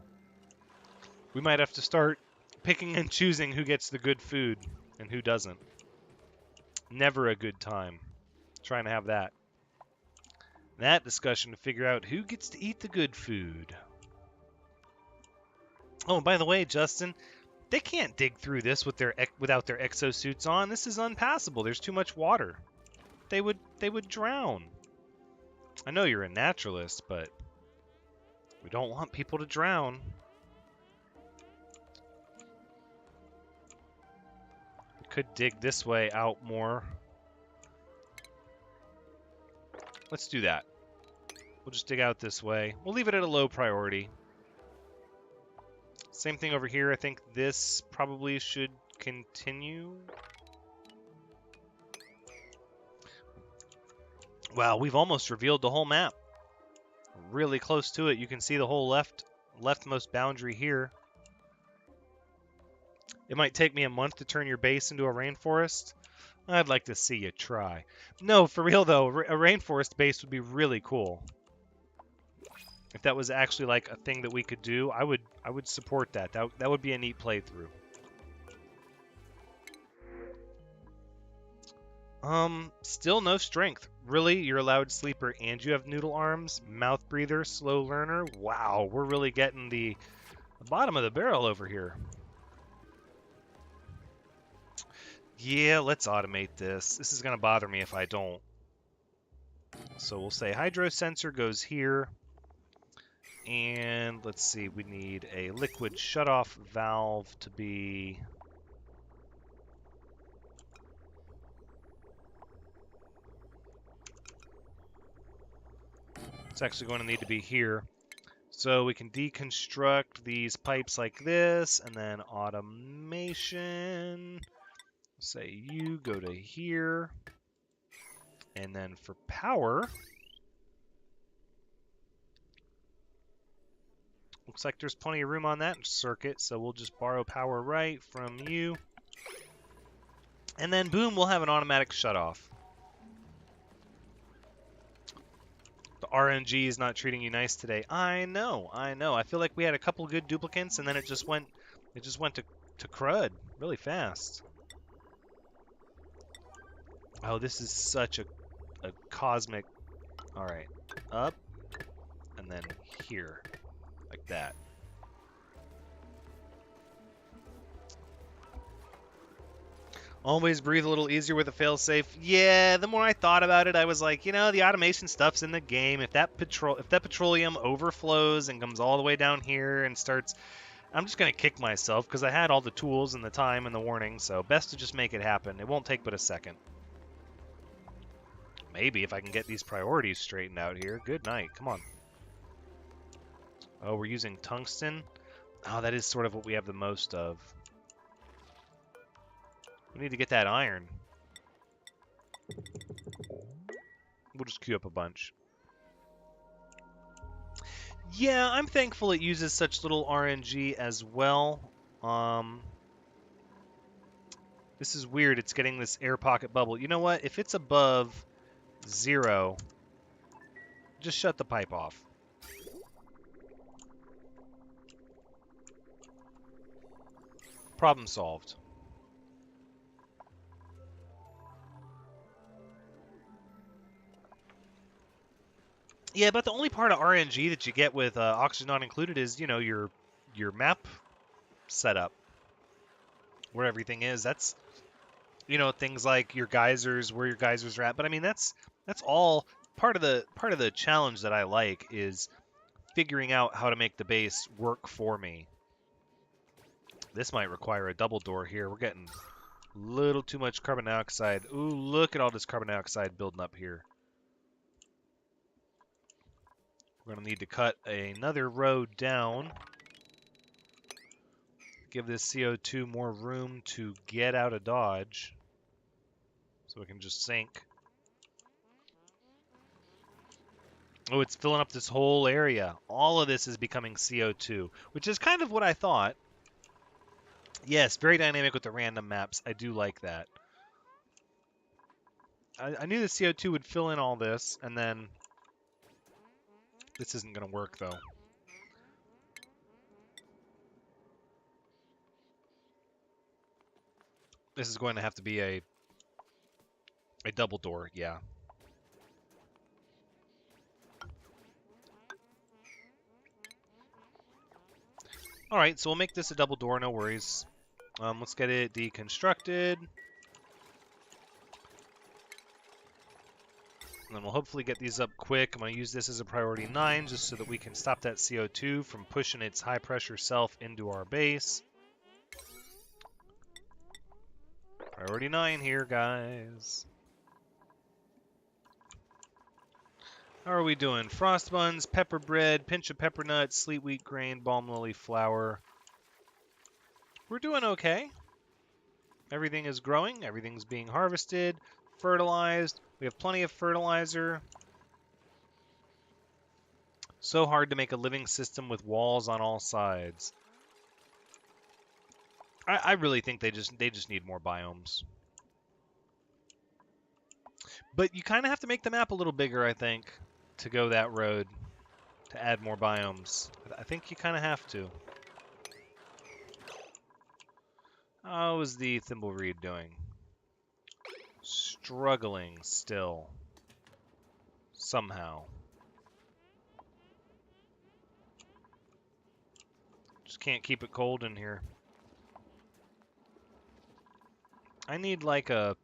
We might have to start picking and choosing who gets the good food and who doesn't. Never a good time trying to have that discussion to figure out who gets to eat the good food. Oh, by the way, Justin, they can't dig through this without their exosuits on. This is unpassable. There's too much water. They would drown. I know you're a naturalist, but we don't want people to drown. We could dig this way out more. Let's do that. We'll just dig out this way. We'll leave it at a low priority. Same thing over here. I think this probably should continue. Wow, we've almost revealed the whole map. Really close to it. You can see the whole leftmost boundary here. It might take me a month to turn your base into a rainforest. I'd like to see you try. No, for real though, a rainforest base would be really cool. If that was actually like a thing that we could do, I would support that. That would be a neat playthrough. Still no strength. Really? You're a loud sleeper and you have noodle arms? Mouth breather, slow learner? Wow, we're really getting the bottom of the barrel over here. Yeah, let's automate this. This is going to bother me if I don't. So we'll say hydro sensor goes here. And let's see, we need a liquid shutoff valve to be... It's actually going to need to be here. So we can deconstruct these pipes like this, and then automation. Say you go to here. And then for power, looks like there's plenty of room on that circuit, so we'll just borrow power right from you. And then boom, we'll have an automatic shutoff. The RNG is not treating you nice today. I know. I feel like we had a couple good duplicants, and then it just went to crud really fast. Oh, this is such a cosmic... All right, up, and then here, like that. Always breathe a little easier with a failsafe. Yeah, the more I thought about it, I was like, you know, the automation stuff's in the game. If that petroleum overflows and comes all the way down here and starts, I'm just gonna kick myself because I had all the tools and the time and the warning. So best to just make it happen. It won't take but a second. Maybe if I can get these priorities straightened out here. Good night. Come on. Oh, we're using tungsten. Oh, that is sort of what we have the most of. We need to get that iron. We'll just queue up a bunch. Yeah, I'm thankful it uses such little RNG as well. This is weird. It's getting this air pocket bubble. You know what? If it's above 0, just shut the pipe off. Problem solved. Yeah, but the only part of RNG that you get with oxygen not included is, you know, your map setup, where everything is. That's, you know, things like your geysers, where your geysers are at. But I mean, that's all part of the challenge that I like is figuring out how to make the base work for me. This might require a double door here. We're getting a little too much carbon dioxide. Ooh, look at all this carbon dioxide building up here. We're going to need to cut another road down. Give this CO2 more room to get out of Dodge. So it can just sink. Oh, it's filling up this whole area. All of this is becoming CO2, which is kind of what I thought. Yes, very dynamic with the random maps. I do like that. I knew the CO2 would fill in all this, and then... This isn't going to work, though. This is going to have to be a double door, yeah. Alright, so we'll make this a double door, no worries. Let's get it deconstructed. And then we'll hopefully get these up quick. I'm going to use this as a priority 9 just so that we can stop that CO2 from pushing its high pressure self into our base. Priority 9 here, guys. How are we doing? Frost buns, pepper bread, pinch of pepper nuts, sweet wheat grain, balm lily flour. We're doing okay. Everything is growing. Everything's being harvested, fertilized. We have plenty of fertilizer. So hard to make a living system with walls on all sides. I really think they just need more biomes. But you kind of have to make the map a little bigger, I think, to go that road, to add more biomes. I think you kind of have to. How is the Thimbleweed doing? Struggling still. Somehow. Just can't keep it cold in here. I need like a...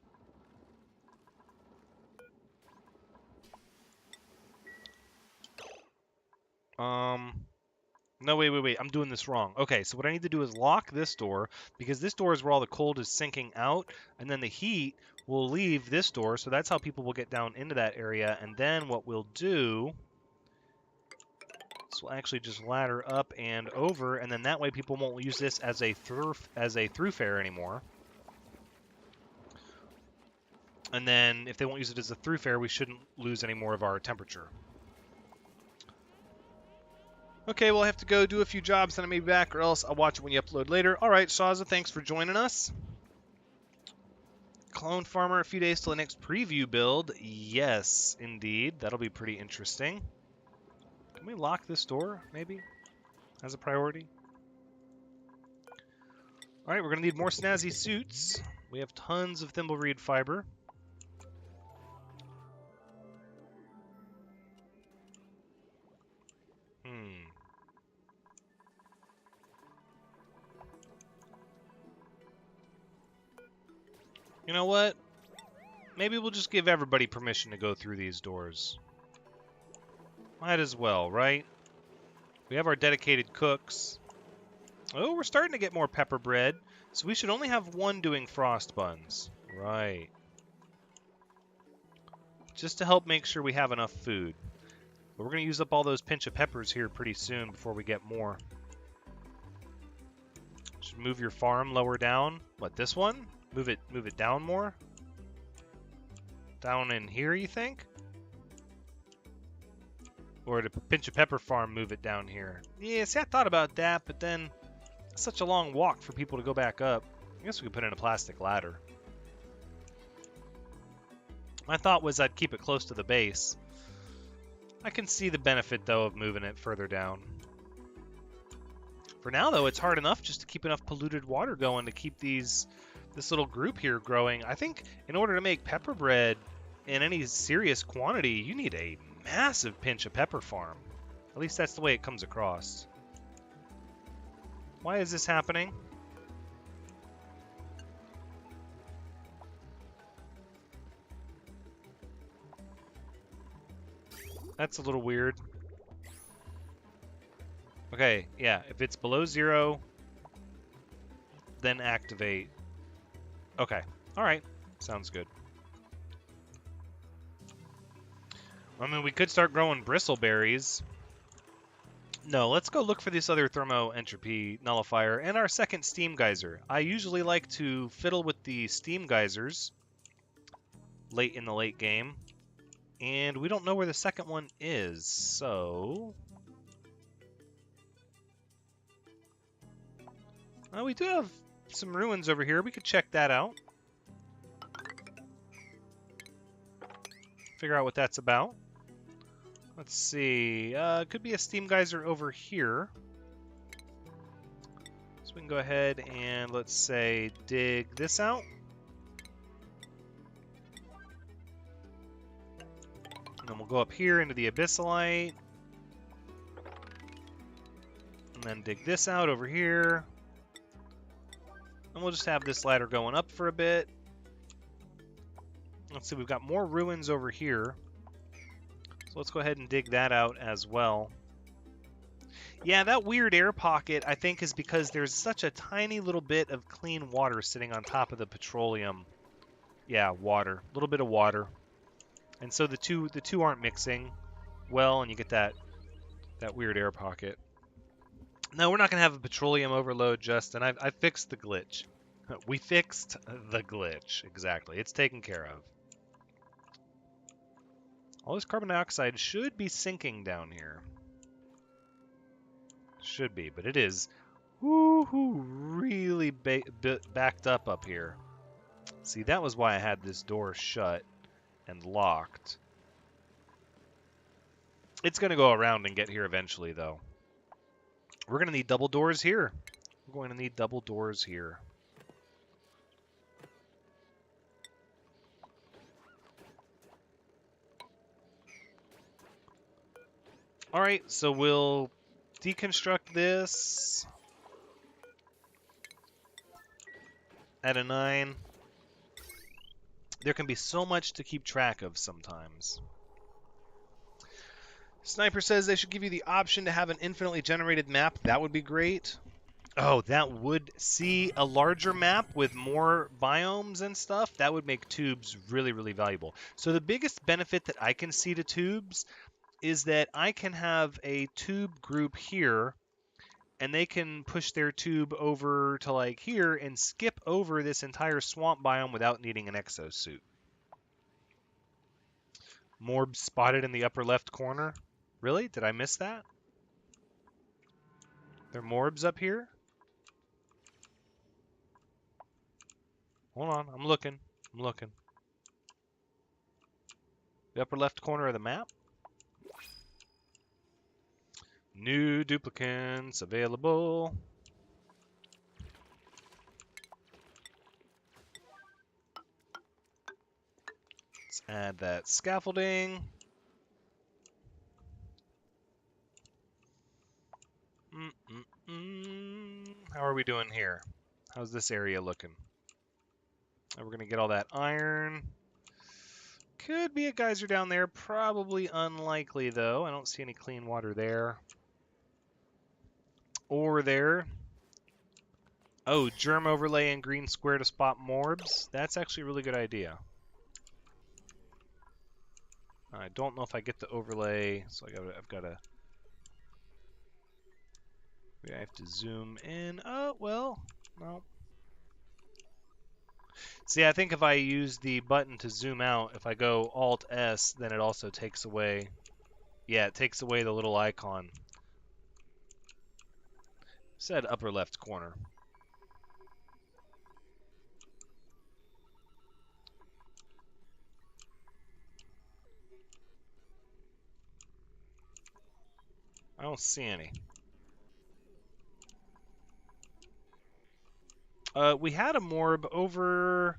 No, wait. I'm doing this wrong. Okay, so what I need to do is lock this door, because this door is where all the cold is sinking out, and then the heat will leave this door, so that's how people will get down into that area. And then what we'll do is we'll actually just ladder up and over, and then that way people won't use this as a throughfare anymore. And then if they won't use it as a throughfare, we shouldn't lose any more of our temperature. Okay, well, I have to go do a few jobs, and I may be back, or else I'll watch it when you upload later. All right, Shaza, thanks for joining us. Clone Farmer, a few days till the next preview build. Yes, indeed. That'll be pretty interesting. Can we lock this door, maybe, as a priority? All right, we're going to need more snazzy suits. We have tons of thimbleweed fiber. You know what? Maybe we'll just give everybody permission to go through these doors. Might as well, right? We have our dedicated cooks. Oh, we're starting to get more pepper bread. So we should only have one doing frost buns. Right. Just to help make sure we have enough food. But we're going to use up all those pinch of peppers here pretty soon before we get more. Should move your farm lower down. What, this one? Move it down more? Down in here, you think? Or to pinch a pepper farm, move it down here. Yeah, see, I thought about that, but then it's such a long walk for people to go back up. I guess we could put in a plastic ladder. My thought was I'd keep it close to the base. I can see the benefit, though, of moving it further down. For now, though, it's hard enough just to keep enough polluted water going to keep this little group here growing. I think in order to make pepper bread in any serious quantity, you need a massive pinch of pepper farm. At least that's the way it comes across. Why is this happening? That's a little weird. Okay, yeah, if it's below 0, then activate. Okay, alright, sounds good. I mean, we could start growing bristleberries. No, let's go look for this other thermo-entropy nullifier and our second steam geyser. I usually like to fiddle with the steam geysers late in the late game. And we don't know where the second one is, so... we do have some ruins over here. We could check that out. Figure out what that's about. Let's see. Could be a steam geyser over here. So we can go ahead and, let's say, dig this out. And then we'll go up here into the abyssalite. And then dig this out over here. And we'll just have this ladder going up for a bit. Let's see, we've got more ruins over here. So let's go ahead and dig that out as well. Yeah, that weird air pocket, I think, is because there's such a tiny little bit of clean water sitting on top of the petroleum. Yeah, water. A little bit of water. And so the two aren't mixing well, and you get that weird air pocket. No, we're not going to have a petroleum overload, Justin. I fixed the glitch. We fixed the glitch. Exactly. It's taken care of. All this carbon dioxide should be sinking down here. Should be, but it is really backed up here. See, that was why I had this door shut and locked. It's going to go around and get here eventually, though. We're going to need double doors here. We're going to need double doors here. All right, so we'll deconstruct this at a 9. There can be so much to keep track of sometimes. Sniper says they should give you the option to have an infinitely generated map. That would be great. Oh, that would see a larger map with more biomes and stuff. That would make tubes really, really valuable. So the biggest benefit that I can see to tubes is that I can have a tube group here, and they can push their tube over to like here and skip over this entire swamp biome without needing an exosuit. Morb spotted in the upper left corner. Really? Did I miss that? There are morbs up here? Hold on, I'm looking. I'm looking. The upper left corner of the map? New duplicants available. Let's add that scaffolding. How are we doing here? How's this area looking? We're going to get all that iron. Could be a geyser down there. Probably unlikely, though. I don't see any clean water there. Or there. Oh, germ overlay and green square to spot morbs. That's actually a really good idea. I don't know if I get the overlay, so I've got to... I have to zoom in. Oh, well, no. See, I think if I use the button to zoom out, if I go Alt-S, then it also takes away... Yeah, it takes away the little icon. Said upper left corner. I don't see any. We had a morb over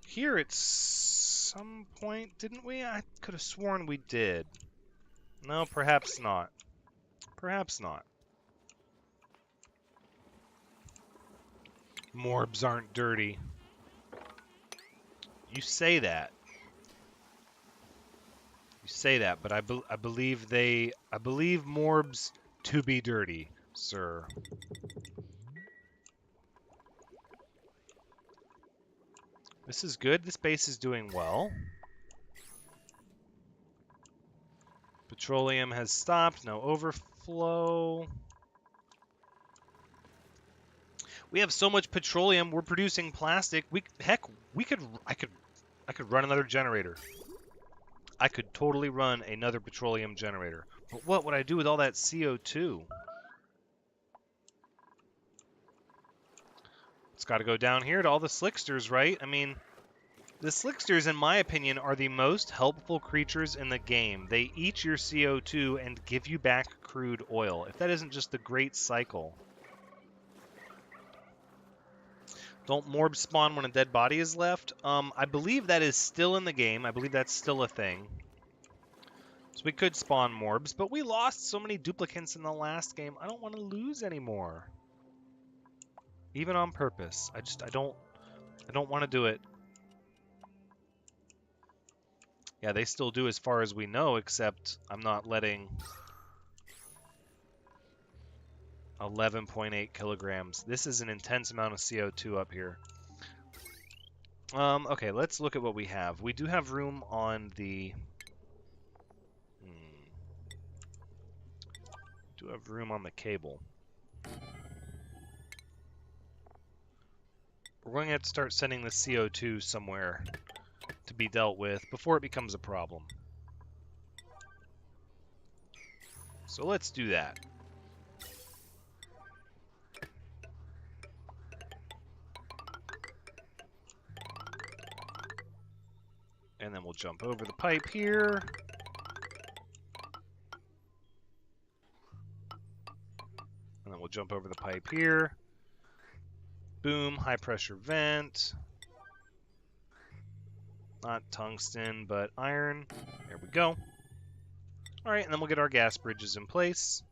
here at some point, didn't we? I could have sworn we did. No, perhaps not. Perhaps not. Morbs aren't dirty. You say that. You say that, but I believe morbs to be dirty, sir. This is good. This base is doing well. Petroleum has stopped. No overflow. We have so much petroleum. We're producing plastic. I could run another generator. I could totally run another petroleum generator. But what would I do with all that CO2? It's got to go down here to all the slicksters, right? I mean, the slicksters, in my opinion, are the most helpful creatures in the game. They eat your CO2 and give you back crude oil. If that isn't just a great cycle. Don't morbs spawn when a dead body is left? I believe that is still in the game. I believe that's still a thing. So we could spawn morbs, but we lost so many duplicants in the last game. I don't want to lose anymore. Even on purpose. I don't want to do it. Yeah, they still do as far as we know, except I'm not letting 11.8 kilograms. This is an intense amount of CO2 up here. Okay, let's look at what we have. We do have room on the... do have room on the cable. We're going to have to start sending the CO2 somewhere to be dealt with before it becomes a problem. So let's do that. And then we'll jump over the pipe here. And then we'll jump over the pipe here. Boom, high pressure vent. Not tungsten, but iron. There we go. All right, and then we'll get our gas bridges in place.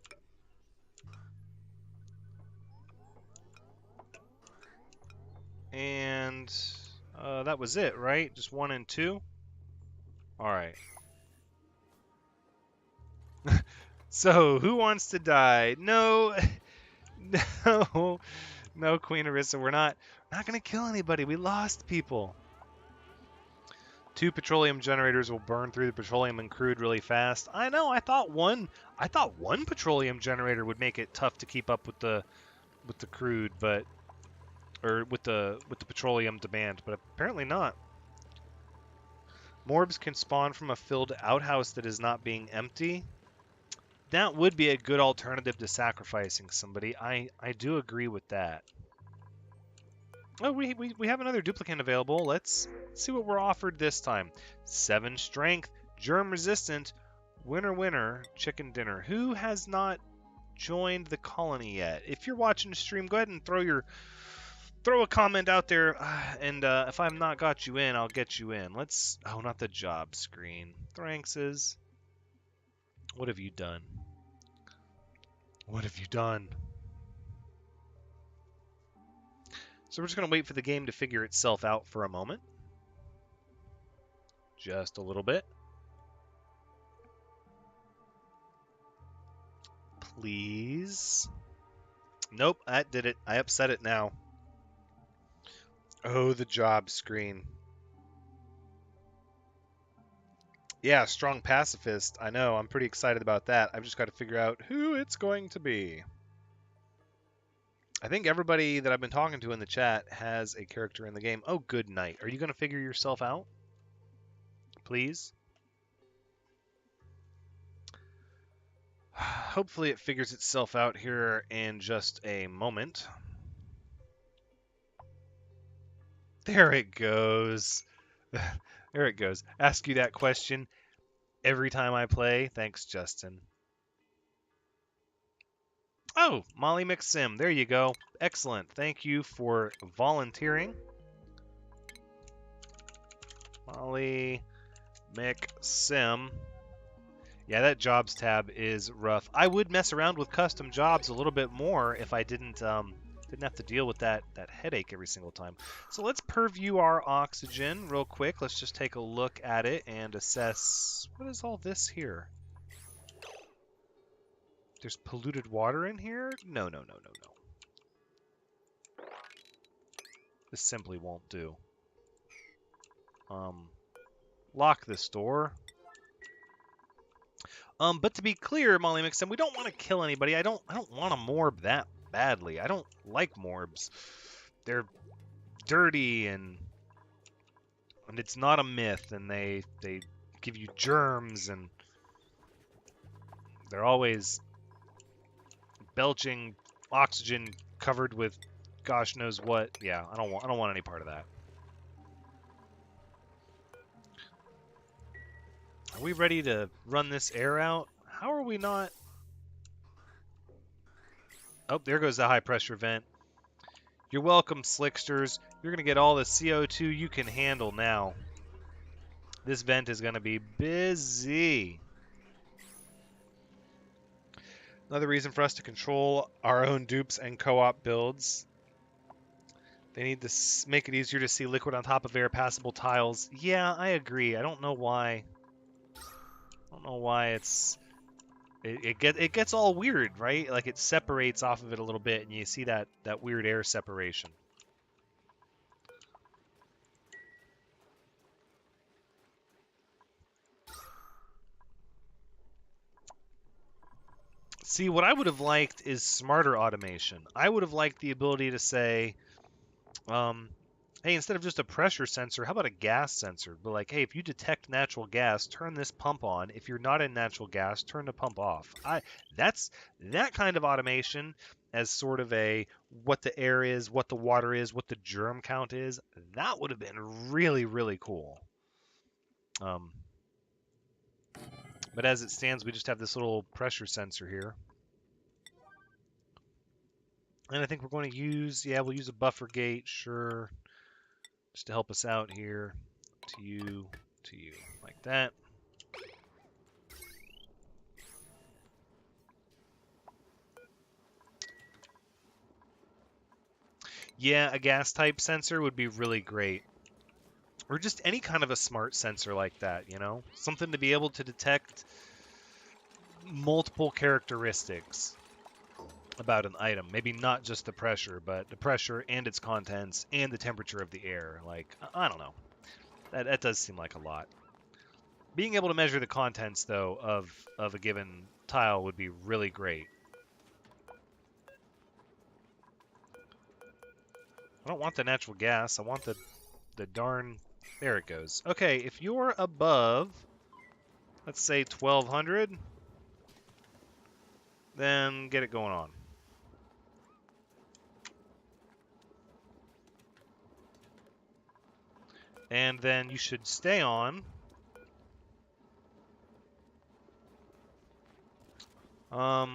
And that was it, right? Just 1 and 2? All right. So, who wants to die? No, no, no, Queen Orisa. We're not gonna kill anybody. We lost people. 2 petroleum generators will burn through the petroleum and crude really fast. I know. I thought one petroleum generator would make it tough to keep up with the crude, but or with the petroleum demand, but apparently not. Morbs can spawn from a filled outhouse that is not being empty. That would be a good alternative to sacrificing somebody. I do agree with that. Oh, we have another duplicant available. Let's see what we're offered this time. 7 strength, germ resistant, winner, chicken dinner. Who has not joined the colony yet? If you're watching the stream, go ahead and throw a comment out there, and if I've not got you in, I'll get you in. Let's... Oh, not the job screen. Thranxes. What have you done? What have you done? So we're just going to wait for the game to figure itself out for a moment. Just a little bit. Please. Nope, that did it. I upset it now. Oh, the job screen. Yeah, strong pacifist. I know. I'm pretty excited about that. I've just got to figure out who it's going to be. I think everybody that I've been talking to in the chat has a character in the game. Oh, good night. Are you going to figure yourself out? Please? Hopefully it figures itself out here in just a moment. There it goes. There it goes. Ask you that question every time I play. Thanks, Justin. Oh, Molly McSim. There you go. Excellent. Thank you for volunteering. Molly McSim. Yeah, that jobs tab is rough. I would mess around with custom jobs a little bit more if I didn't have to deal with that headache every single time. So let's purview our oxygen real quick. Let's just take a look at it and assess. What is all this here? There's polluted water in here? No. This simply won't do. Lock this door. But to be clear, Molly Mixon, we don't want to kill anybody. I don't want to morb that badly. I don't like morbs. They're dirty and it's not a myth, and they give you germs, and they're always belching oxygen covered with gosh knows what. Yeah, I don't want any part of that. Are we ready to run this air out? How are we not? Oh, there goes the high pressure vent. You're welcome, Slicksters. You're going to get all the CO2 you can handle now. This vent is going to be busy. Another reason for us to control our own dupes and co-op builds. They need to make it easier to see liquid on top of air passable tiles. Yeah, I agree. I don't know why. It gets all weird, right? Like it separates off of it a little bit, and you see that weird air separation. See, what I would have liked is smarter automation. I would have liked the ability to say, hey, instead of just a pressure sensor, how about a gas sensor? But like, hey, if you detect natural gas, turn this pump on. If you're not in natural gas, turn the pump off. That's that kind of automation as sort of a what the air is, what the water is, what the germ count is. That would have been really, really cool. But as it stands, we just have this little pressure sensor here. And I think we're going to use, we'll use a buffer gate, sure. Just to help us out here. To you, like that. Yeah, a gas type sensor would be really great. Or just any kind of a smart sensor like that, you know? Something to be able to detect multiple characteristics about an item. Maybe not just the pressure, but the pressure and its contents and the temperature of the air. Like, I don't know. That does seem like a lot. Being able to measure the contents, though, of a given tile would be really great. I don't want the natural gas. I want the darn... There it goes. Okay, if you're above, let's say 1200, then get it going on. And then you should stay on. I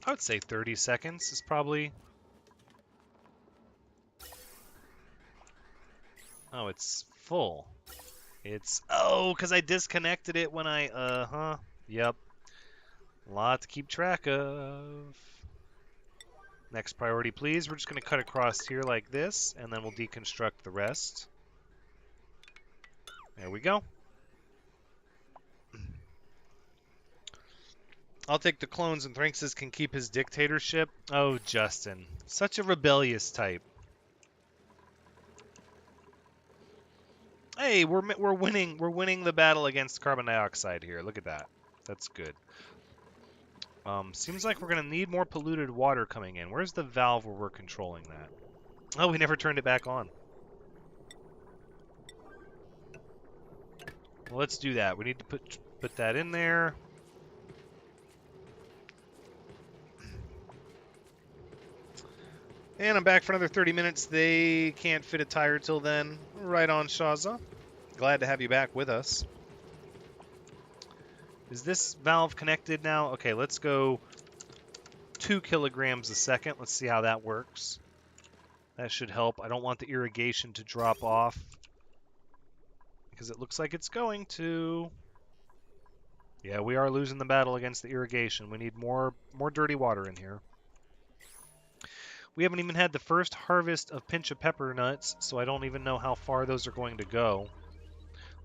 would say 30 seconds is probably... Oh, it's full. It's... Oh, because I disconnected it when I... Yep. A lot to keep track of. Next priority, please. We're just going to cut across here like this, and then we'll deconstruct the rest. There we go. I'll take the clones and Thranxes can keep his dictatorship. Oh, Justin. Such a rebellious type. Hey, we're winning. We're winning the battle against carbon dioxide here. Look at that. That's good. Seems like we're going to need more polluted water coming in. Where's the valve where we're controlling that? Oh, we never turned it back on. Well, let's do that. We need to put that in there. And I'm back for another 30 minutes. They can't fit a tire till then. Right on, Shaza. Glad to have you back with us. Is this valve connected now? Okay, let's go 2 kilograms a second. Let's see how that works. That should help. I don't want the irrigation to drop off because it looks like it's going to. Yeah, we are losing the battle against the irrigation. We need more dirty water in here. We haven't even had the first harvest of pinch of pepper nuts, so I don't even know how far those are going to go.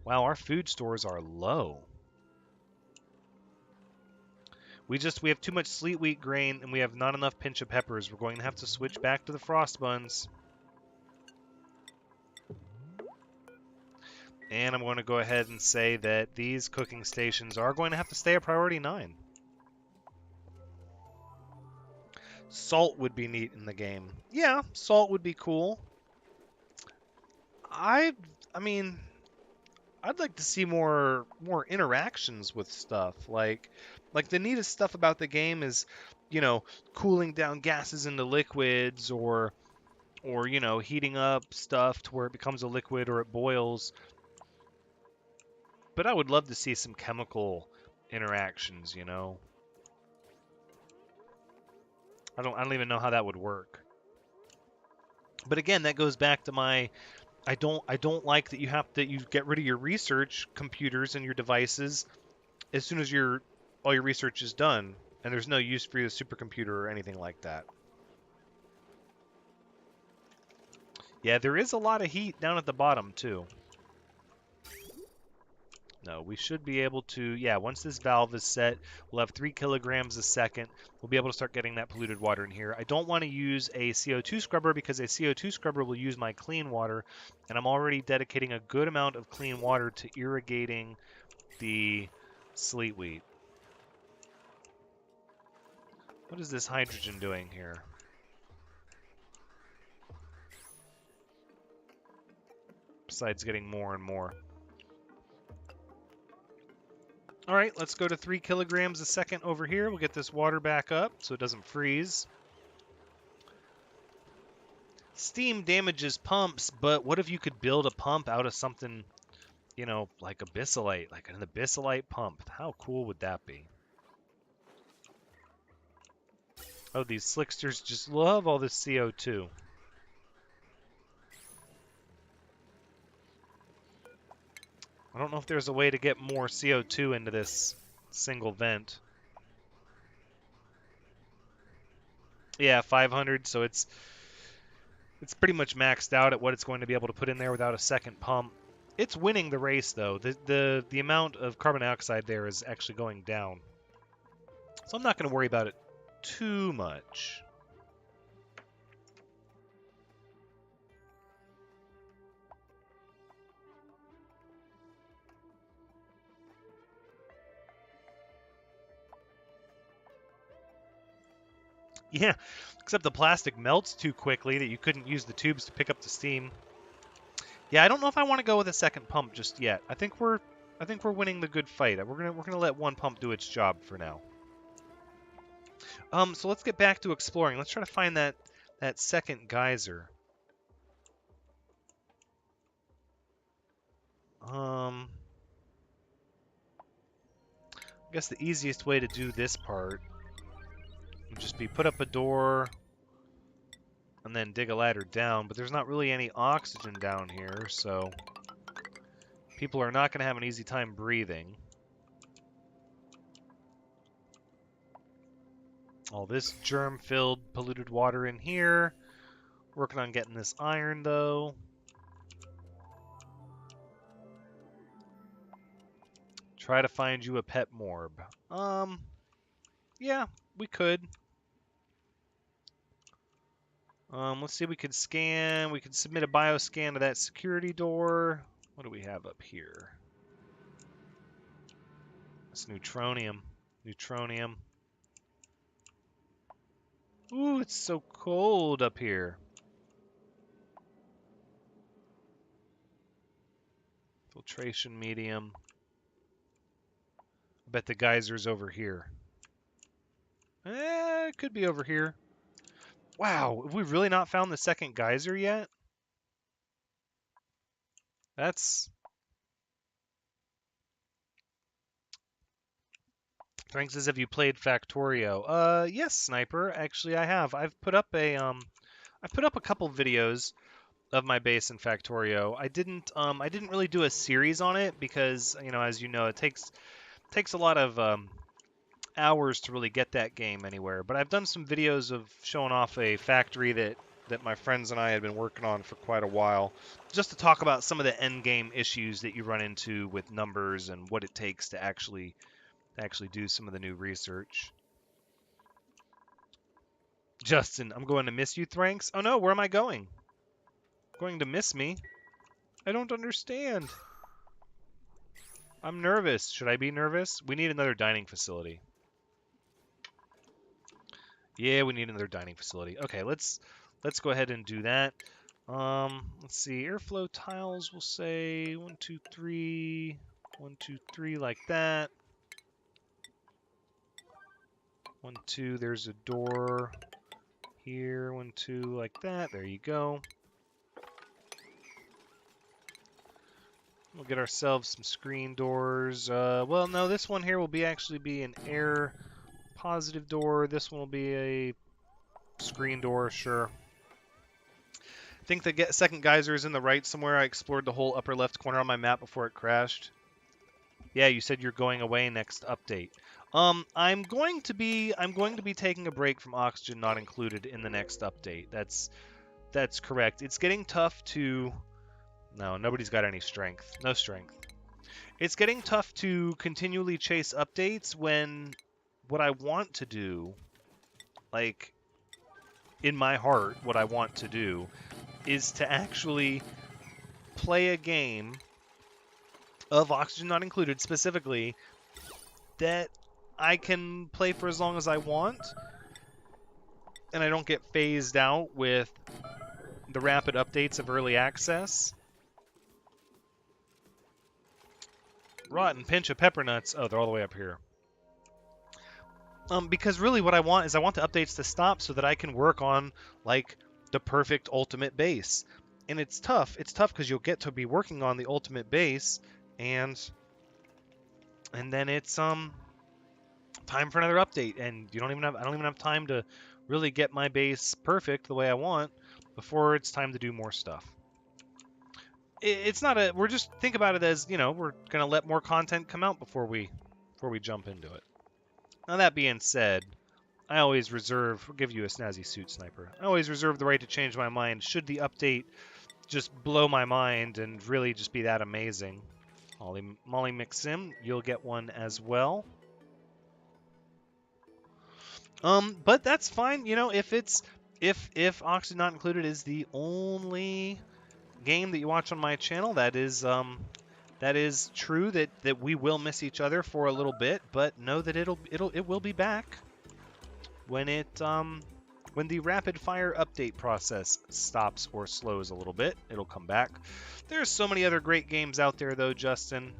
Wow, our food stores are low. We have too much sleet wheat grain, and we have not enough pinch of peppers. We're going to have to switch back to the frost buns. And I'm going to go ahead and say that these cooking stations are going to have to stay at priority 9. Salt would be neat in the game. Yeah, salt would be cool. I mean, I'd like to see more interactions with stuff. Like the neatest stuff about the game is, you know, cooling down gases into liquids, or you know, heating up stuff to where it becomes a liquid or it boils. But I would love to see some chemical interactions, you know. I don't even know how that would work. But again, that goes back to my I don't like that you get rid of your research computers and your devices as soon as all your research is done, and there's no use for your supercomputer or anything like that. Yeah, there is a lot of heat down at the bottom too. No, we should be able to, yeah, once this valve is set, we'll have 3 kilograms a second. We'll be able to start getting that polluted water in here. I don't want to use a CO2 scrubber because a CO2 scrubber will use my clean water, and I'm already dedicating a good amount of clean water to irrigating the sleet wheat. What is this hydrogen doing here? Besides getting more and more. All right, let's go to 3 kilograms a second over here. We'll get this water back up so it doesn't freeze. Steam damages pumps, but what if you could build a pump out of something, you know, like abyssalite, like an abyssalite pump? How cool would that be? Oh, these slicksters just love all this CO2. I don't know if there's a way to get more CO2 into this single vent. Yeah, 500, so it's pretty much maxed out at what it's going to be able to put in there without a second pump. It's winning the race, though. The amount of carbon dioxide there is actually going down. So I'm not going to worry about it too much. Yeah, except the plastic melts too quickly that you couldn't use the tubes to pick up the steam. Yeah, I don't know if I want to go with a second pump just yet. I think we're winning the good fight. We're gonna let one pump do its job for now. So let's get back to exploring. Let's try to find that second geyser. I guess the easiest way to do this part would just be put up a door and then dig a ladder down, but there's not really any oxygen down here, so people are not going to have an easy time breathing. All this germ-filled, polluted water in here. Working on getting this iron, though. Try to find you a pet morb. Yeah, we could. Let's see, we could scan. We could submit a bioscan to that security door. What do we have up here? It's neutronium. Neutronium. Ooh, it's so cold up here. Filtration medium. I bet the geyser's over here. It could be over here. Wow, have we really not found the second geyser yet? That's... Thranxes, have you played Factorio? Yes, Sniper. Actually, I have. I've put up a couple videos of my base in Factorio. I didn't really do a series on it because, as you know, it takes a lot of hours to really get that game anywhere. But I've done some videos of showing off a factory that my friends and I had been working on for quite a while, just to talk about some of the end game issues that you run into with numbers and what it takes to actually do some of the new research. Justin, I'm going to miss you, Thranx. Oh no, where am I going? Going to miss me? I don't understand. I'm nervous. Should I be nervous? We need another dining facility. Yeah, we need another dining facility. Okay, let's go ahead and do that. Let's see. Airflow tiles, we'll say 1, 2, 3. 1, 2, 3, like that. 1, 2, there's a door here. 1, 2, like that. There you go. We'll get ourselves some screen doors. Well, no, this one here will actually be an air positive door. This one will be a screen door, sure. I think the second geyser is in the right somewhere. I explored the whole upper left corner on my map before it crashed. Yeah, you said you're going away next update. I'm going to be taking a break from Oxygen Not Included in the next update. That's correct. It's getting tough to... No, nobody's got any strength. No strength. It's getting tough to continually chase updates when what I want to do, like, in my heart, what I want to do is to actually play a game of Oxygen Not Included, specifically, that I can play for as long as I want, and I don't get phased out with the rapid updates of early access. Rotten pinch of pepper nuts. Oh, they're all the way up here. Because really what I want is the updates to stop so that I can work on, like, the perfect ultimate base. And it's tough. It's tough because you'll get to be working on the ultimate base, and then it's time for another update, and I don't even have time to really get my base perfect the way I want before it's time to do more stuff. It's not a... We're just... Think about it as, we're going to let more content come out before we jump into it. Now, that being said, I always reserve... I'll give you a snazzy suit, Sniper. I always reserve the right to change my mind should the update just blow my mind and really just be that amazing. Molly McSim, you'll get one as well. But that's fine. You know, if Oxygen Not Included is the only game that you watch on my channel, that is true that we will miss each other for a little bit, but know that it will be back when when the rapid fire update process stops or slows a little bit. It'll come back. There's so many other great games out there though, Justin.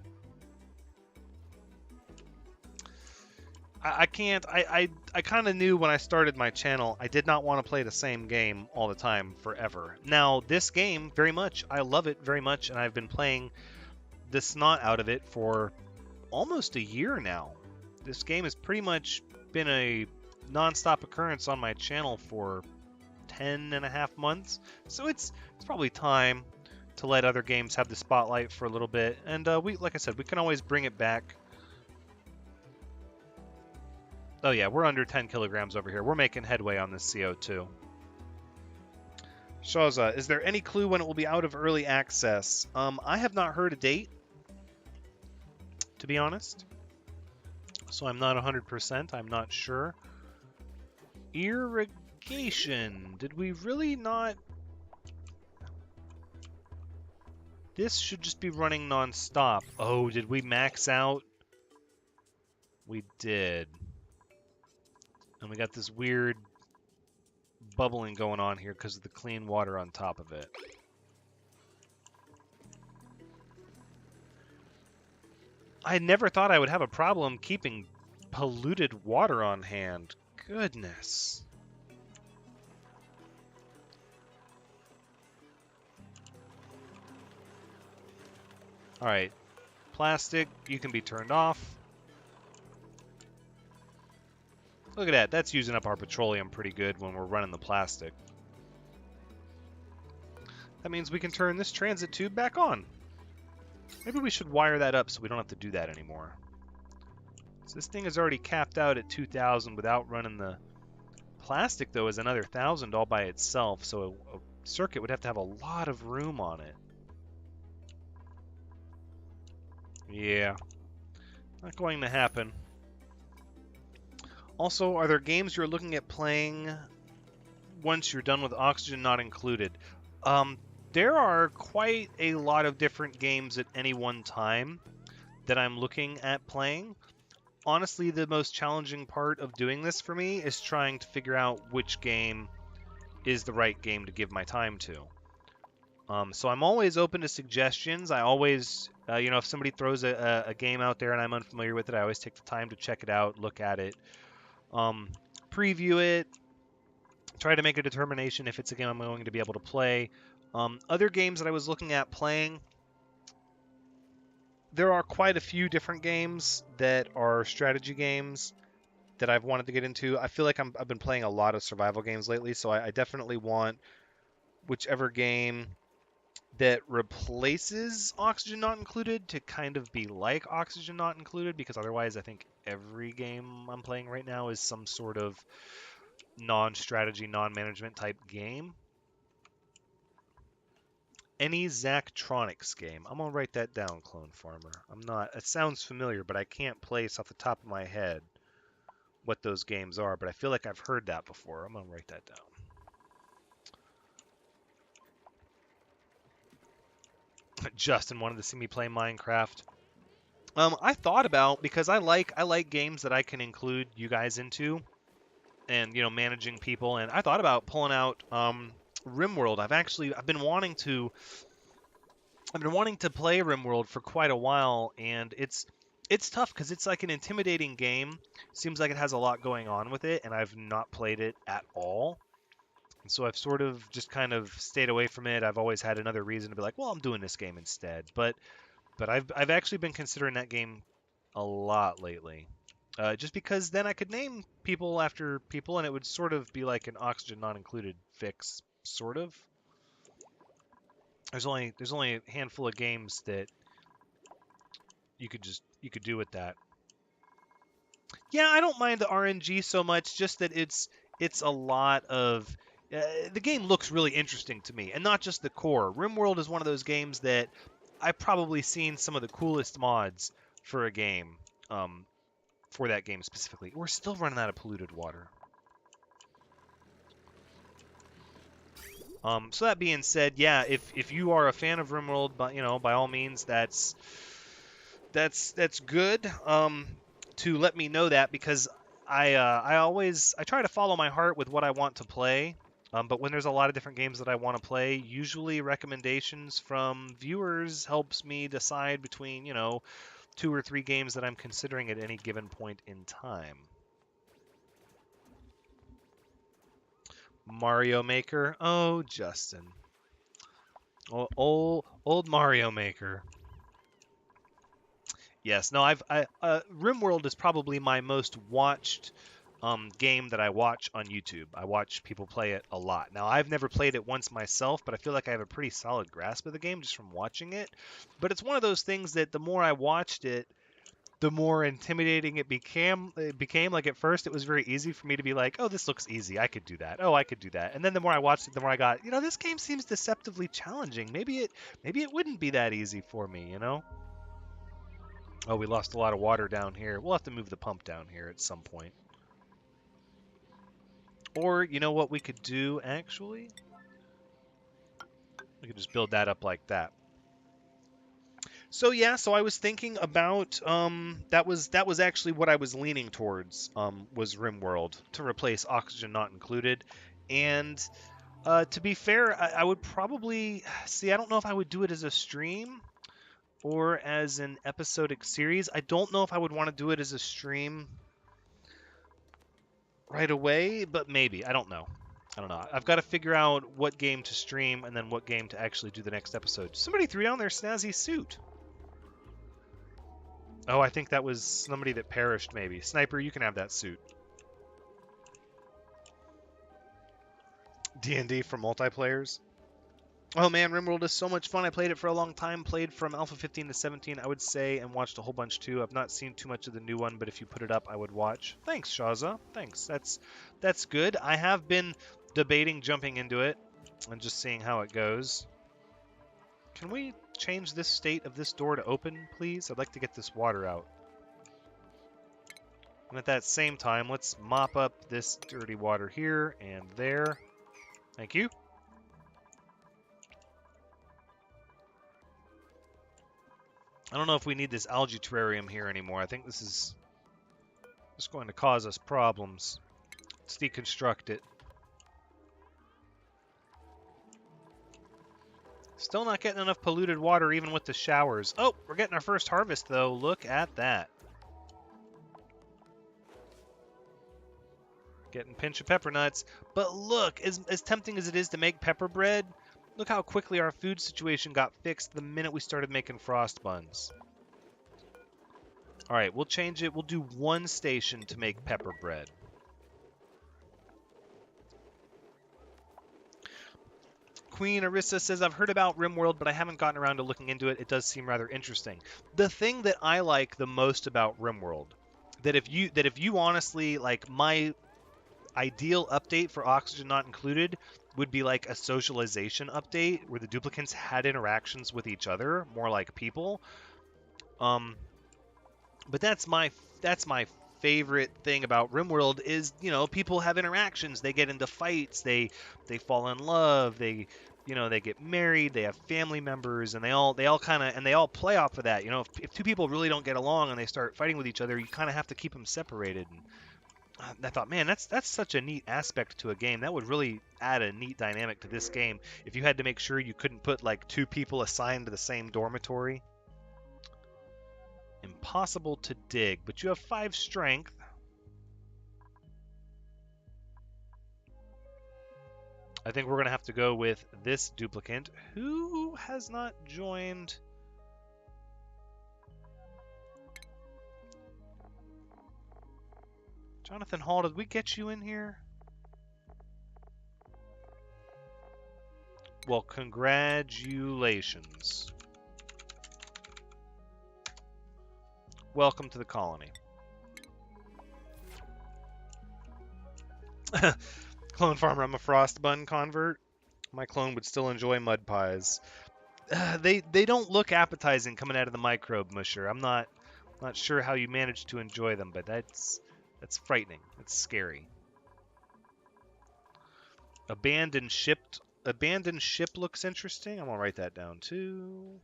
I can't. I kind of knew when I started my channel, I did not want to play the same game all the time forever. Now, this game, very much, I love it very much, and I've been playing the snot out of it for almost a year now. This game has pretty much been a non-stop occurrence on my channel for 10.5 months, so it's probably time to let other games have the spotlight for a little bit. And like I said, we can always bring it back. Oh yeah, we're under 10 kilograms over here. We're making headway on this CO2. Shaza, is there any clue when it will be out of early access? I have not heard a date, to be honest. So I'm not 100%. I'm not sure. Irrigation. Did we really not... This should just be running non-stop. Oh, did we max out? We did. And we got this weird bubbling going on here because of the clean water on top of it. I never thought I would have a problem keeping polluted water on hand. Goodness. Alright. Plastic, you can be turned off. Look at that. That's using up our petroleum pretty good when we're running the plastic. That means we can turn this transit tube back on. Maybe we should wire that up so we don't have to do that anymore. So this thing is already capped out at 2,000 without running the plastic, though, is another 1,000 all by itself. So a circuit would have to have a lot of room on it. Yeah. Not going to happen. Also, are there games you're looking at playing once you're done with Oxygen Not Included? There are quite a lot of different games at any one time that I'm looking at playing. Honestly, the most challenging part of doing this for me is trying to figure out which game is the right game to give my time to. So I'm always open to suggestions. I always, if somebody throws a game out there and I'm unfamiliar with it, I always take the time to check it out, look at it. Preview it, try to make a determination if it's a game I'm going to be able to play. Other games that I was looking at playing, there are quite a few different games that are strategy games that I've wanted to get into. I feel like I've been playing a lot of survival games lately, so I definitely want whichever game that replaces Oxygen Not Included to kind of be like Oxygen Not Included, because otherwise I think every game I'm playing right now is some sort of non-strategy, non-management type game. Any Zachtronics game. I'm going to write that down, Clone Farmer. It sounds familiar, but I can't place off the top of my head what those games are, but I feel like I've heard that before. I'm going to write that down. Justin wanted to see me play Minecraft. I thought about, because I like games that I can include you guys into, and managing people, and I thought about pulling out RimWorld. I've been wanting to play RimWorld for quite a while, and it's tough because it's like an intimidating game. Seems like it has a lot going on with it, and I've not played it at all. And so I've sort of just kind of stayed away from it. I've always had another reason to be like, well, I'm doing this game instead. But I've actually been considering that game a lot lately. Just because then I could name people after people, and it would sort of be like an Oxygen Not Included fix, sort of. There's only a handful of games that you could do with that. Yeah, I don't mind the RNG so much, just that it's a lot of the game looks really interesting to me, and not just the core. RimWorld is one of those games that I've probably seen some of the coolest mods for a game, for that game specifically. We're still running out of polluted water. So that being said, yeah, if you are a fan of RimWorld, but by all means, that's good. To let me know that, because I try to follow my heart with what I want to play. But when there's a lot of different games that I want to play, usually recommendations from viewers helps me decide between 2 or 3 games that I'm considering at any given point in time. Mario Maker. Oh, Justin. Old Mario Maker. Yes. No, RimWorld is probably my most watched game that I watch on YouTube. I watch people play it a lot. Now, I've never played it once myself, but I feel like I have a pretty solid grasp of the game just from watching it. But it's one of those things that the more I watched it, the more intimidating it became. Like, at first, it was very easy for me to be like, oh, this looks easy. I could do that. Oh, I could do that. And then the more I watched it, the more I got, this game seems deceptively challenging. Maybe it wouldn't be that easy for me, Oh, we lost a lot of water down here. We'll have to move the pump down here at some point. Or, you know what we could do, actually? We could just build that up like that. So yeah, so I was thinking about that was actually what I was leaning towards, was RimWorld to replace Oxygen Not Included. And to be fair, I would probably see. I don't know if I would do it as a stream or as an episodic series. I don't know if I would want to do it as a stream right away, but maybe. I don't know. I've got to figure out what game to stream and then what game to actually do the next episode. Somebody threw down their snazzy suit. Oh, I think that was somebody that perished, maybe. Sniper, you can have that suit. D&D for multiplayers. Oh man, RimWorld is so much fun. I played it for a long time. Played from Alpha 15 to 17, I would say, and watched a whole bunch too. I've not seen too much of the new one, but if you put it up, I would watch. Thanks, Shaza. Thanks. That's good. I have been debating jumping into it and just seeing how it goes. Can we change this state of this door to open, please? I'd like to get this water out. And at that same time, let's mop up this dirty water here and there. Thank you. I don't know if we need this algae terrarium here anymore. I think this is just going to cause us problems. Let's deconstruct it. Still not getting enough polluted water even with the showers. Oh, we're getting our first harvest, though. Look at that. Getting pinch of pepper nuts. But look, as tempting as it is to make pepper bread, look how quickly our food situation got fixed the minute we started making frost buns. All right, we'll change it. We'll do 1 station to make pepper bread. Queen Arissa says, I've heard about RimWorld, but I haven't gotten around to looking into it. It does seem rather interesting. The thing that I like the most about RimWorld, that if you honestly, like, my ideal update for Oxygen Not Included would be like a socialization update where the duplicants had interactions with each other, more like people. But that's my favorite thing about RimWorld is, people have interactions. They get into fights. They fall in love. They get married. They have family members, and they all play off of that. If 2 people really don't get along and they start fighting with each other, you kind of have to keep them separated. And I thought, man, that's such a neat aspect to a game. That would really add a neat dynamic to this game if you had to make sure you couldn't put like 2 people assigned to the same dormitory. Impossible to dig, but you have 5 strength. I think we're going to have to go with this duplicant, who has not joined. Jonathan Hall, did we get you in here? Well, congratulations. Welcome to the colony. Clone Farmer, I'm a frost bun convert. My clone would still enjoy mud pies. They don't look appetizing coming out of the microbe musher. I'm not sure how you manage to enjoy them, but that's frightening. It's scary. Abandoned ship looks interesting. I'm gonna write that down too.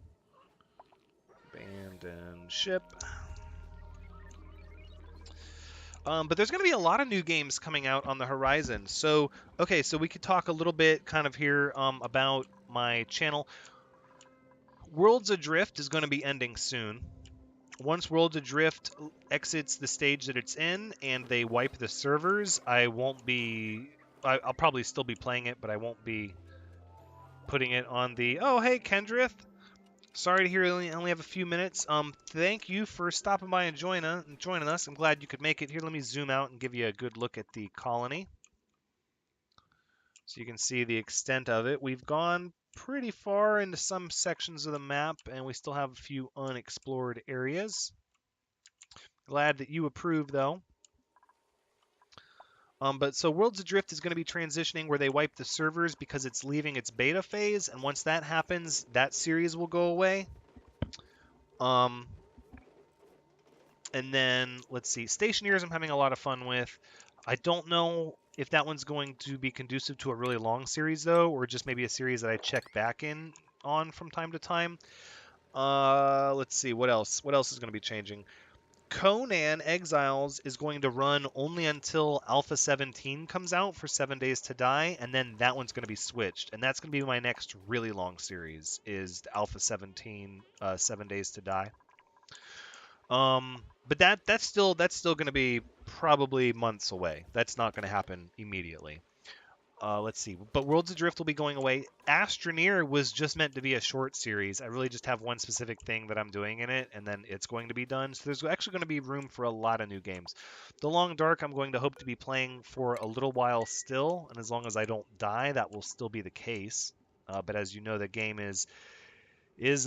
Abandoned ship. But there's going to be a lot of new games coming out on the horizon. So, okay, so we could talk a little bit kind of here about my channel. Worlds Adrift is going to be ending soon. Once Worlds Adrift exits the stage that it's in and they wipe the servers, I'll probably still be playing it, but I won't be putting it on the... Oh, hey, Kendrith. Sorry to hear you only have a few minutes. Thank you for stopping by and joining us. I'm glad you could make it. Here, let me zoom out and give you a good look at the colony. So you can see the extent of it. We've gone pretty far into some sections of the map, and we still have a few unexplored areas. Glad that you approve, though. But so Worlds Adrift is going to be transitioning where they wipe the servers because it's leaving its beta phase, and once that happens, that series will go away. And then, let's see, Stationeers I'm having a lot of fun with. I don't know if that one's going to be conducive to a really long series, though, or just maybe a series that I check back in on from time to time. Let's see, what else? What else is going to be changing? Conan Exiles is going to run only until Alpha 17 comes out for 7 Days to Die, and then that one's going to be switched. And that's going to be my next really long series, is Alpha 17, 7 Days to Die. But that's still going to be probably months away. That's not going to happen immediately. Let's see. But Worlds Adrift will be going away. Astroneer was just meant to be a short series. I really just have one specific thing that I'm doing in it, and then it's going to be done. So there's actually going to be room for a lot of new games. The Long Dark I'm going to hope to be playing for a little while still, and as long as I don't die, that will still be the case. But as you know, the game is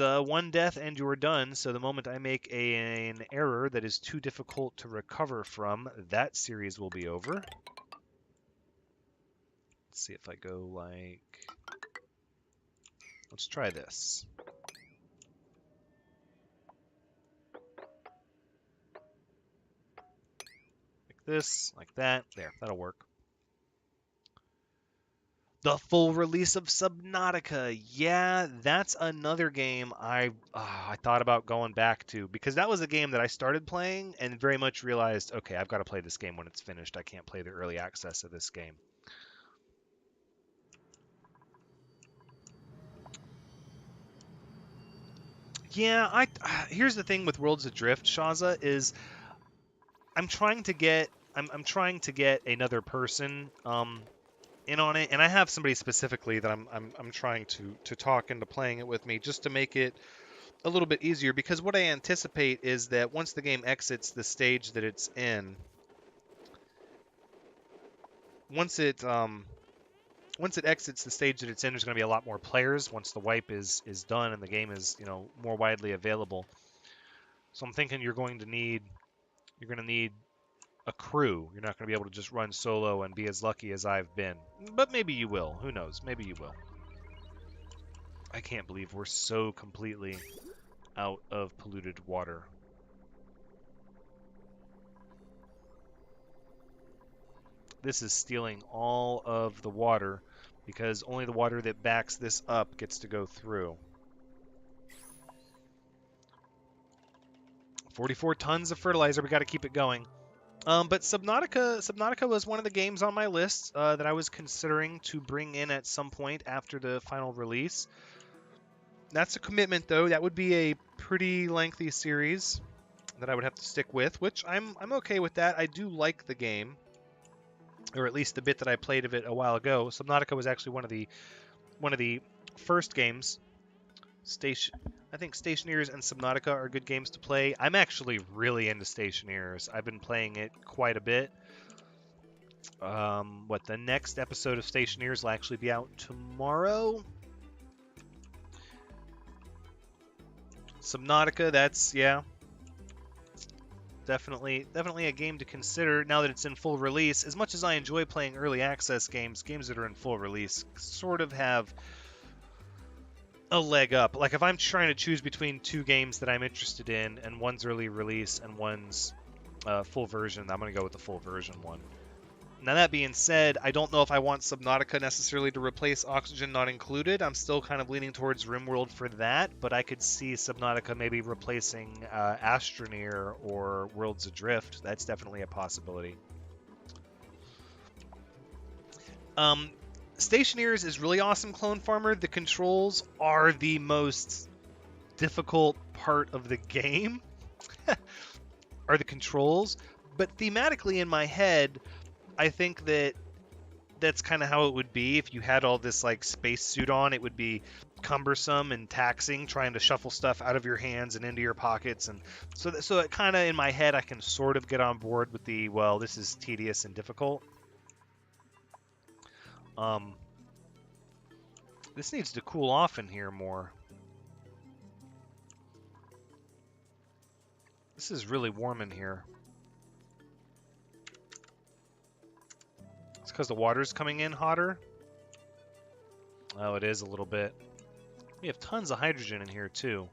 one death and you're done. So the moment I make an error that is too difficult to recover from, that series will be over. Let's see if I go like... Let's try this. Like this, like that. There, that'll work. The full release of Subnautica. Yeah, that's another game I thought about going back to, because that was a game that I started playing and very much realized, okay, I've got to play this game when it's finished. I can't play the early access of this game. Yeah, here's the thing with Worlds Adrift, Shaza, is I'm trying to get another person in on it, and I have somebody specifically that I'm trying to talk into playing it with me, just to make it a little bit easier, because what I anticipate is that once the game exits the stage that it's in, once it exits the stage that it's in, there's going to be a lot more players once the wipe is done and the game is, you know, more widely available. So I'm thinking you're going to need a crew. You're not going to be able to just run solo and be as lucky as I've been. But maybe you will. Who knows? Maybe you will. I can't believe we're so completely out of polluted water. This is stealing all of the water because only the water that backs this up gets to go through. 44 tons of fertilizer. We got to keep it going. But Subnautica was one of the games on my list that I was considering to bring in at some point after the final release. That's a commitment, though. That would be a pretty lengthy series that I would have to stick with, which I'm okay with that. I do like the game, or at least the bit that I played of it a while ago. Subnautica was actually one of the first games. I think Stationeers and Subnautica are good games to play. I'm actually really into Stationeers. I've been playing it quite a bit. The next episode of Stationeers will actually be out tomorrow. Subnautica, that's, yeah. Definitely a game to consider now that it's in full release. As much as I enjoy playing early access games, games that are in full release sort of have a leg up. Like if I'm trying to choose between two games that I'm interested in, and one's early release and one's full version, I'm going to go with the full version one. Now that being said, I don't know if I want Subnautica necessarily to replace Oxygen Not Included. I'm still kind of leaning towards RimWorld for that, but I could see Subnautica maybe replacing Astroneer or Worlds Adrift. That's definitely a possibility. Stationeers is really awesome, Clone Farmer. The controls are the most difficult part of the game, are the controls. But thematically in my head, I think that that's kind of how it would be if you had all this like spacesuit on. It would be cumbersome and taxing trying to shuffle stuff out of your hands and into your pockets, and so it kind of in my head I can sort of get on board with the, well, this is tedious and difficult. This needs to cool off in here more. This is really warm in here. It's because the water's coming in hotter? Oh, it is a little bit. We have tons of hydrogen in here, too.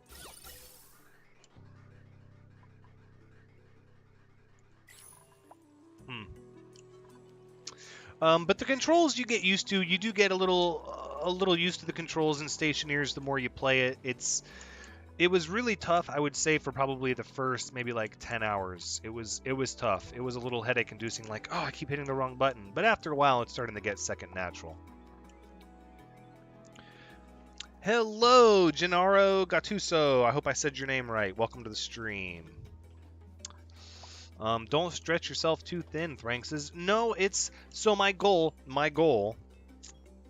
But the controls you get used to. You do get a little used to the controls in Stationeers the more you play it. It was really tough, I would say, for probably the first maybe like 10 hours. It was tough. It was a little headache inducing, like, oh, I keep hitting the wrong button. But after a while, it's starting to get second natural. Hello, Gennaro Gattuso. I hope I said your name right. Welcome to the stream. Don't stretch yourself too thin, Thranxes. No, so my goal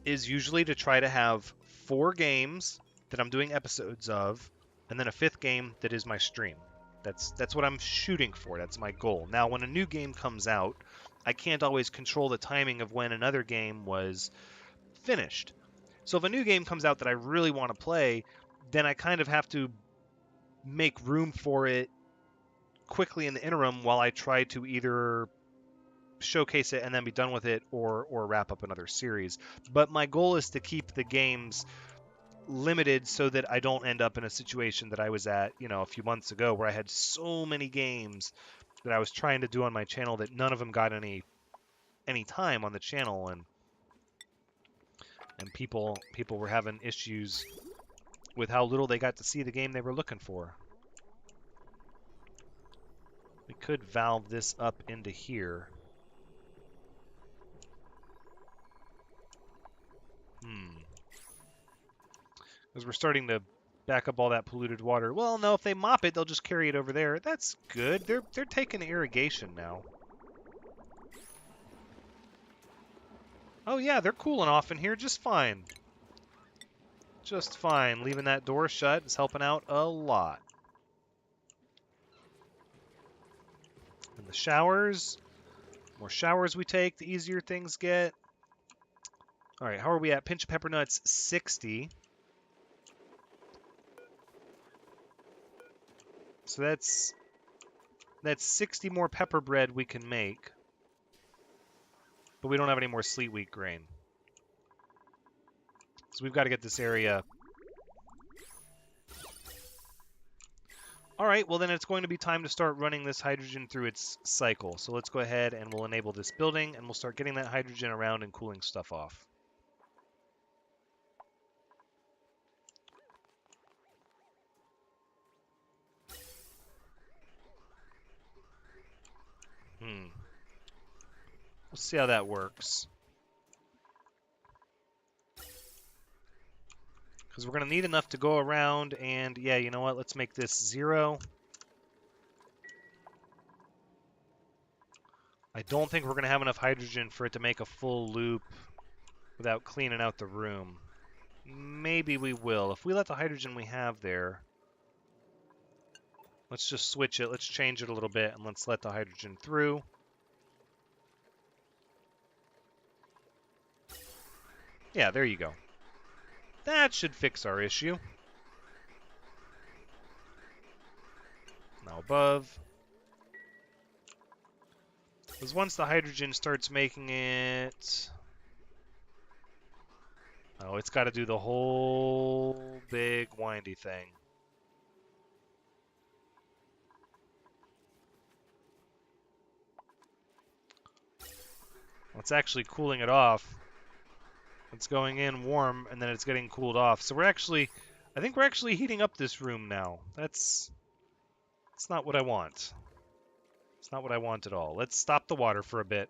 is usually to try to have 4 games that I'm doing episodes of, and then a 5th game that is my stream. That's what I'm shooting for. That's my goal. Now, when a new game comes out, I can't always control the timing of when another game was finished. So if a new game comes out that I really want to play, then I kind of have to make room for it quickly in the interim while I try to either showcase it and then be done with it, or wrap up another series. But my goal is to keep the games limited so that I don't end up in a situation that I was at, a few months ago, where I had so many games that I was trying to do on my channel that none of them got any time on the channel, and people were having issues with how little they got to see the game they were looking for. We could valve this up into here. Because we're starting to back up all that polluted water. Well, no, if they mop it, they'll just carry it over there. That's good. They're taking irrigation now. Oh yeah, they're cooling off in here just fine. Just fine. Leaving that door shut is helping out a lot. And the showers. The more showers we take, the easier things get. All right, how are we at? Pinch of pepper nuts, 60. So that's 60 more pepper bread we can make. But we don't have any more sleet wheat grain. So we've got to get this area. All right, well then it's going to be time to start running this hydrogen through its cycle. So let's go ahead and we'll enable this building, and we'll start getting that hydrogen around and cooling stuff off. We'll see how that works. Because we're going to need enough to go around, and yeah, you know what? Let's make this 0. I don't think we're going to have enough hydrogen for it to make a full loop without cleaning out the room. Maybe we will. If we let the hydrogen we have there... Let's just switch it. Let's change it a little bit, and let's let the hydrogen through. Yeah, there you go. That should fix our issue. Now above. Because once the hydrogen starts making it... Oh, it's got to do the whole big windy thing. Well, it's actually cooling it off. It's going in warm, and then it's getting cooled off. So we're actually... I think we're actually heating up this room now. That's not what I want. It's not what I want at all. Let's stop the water for a bit.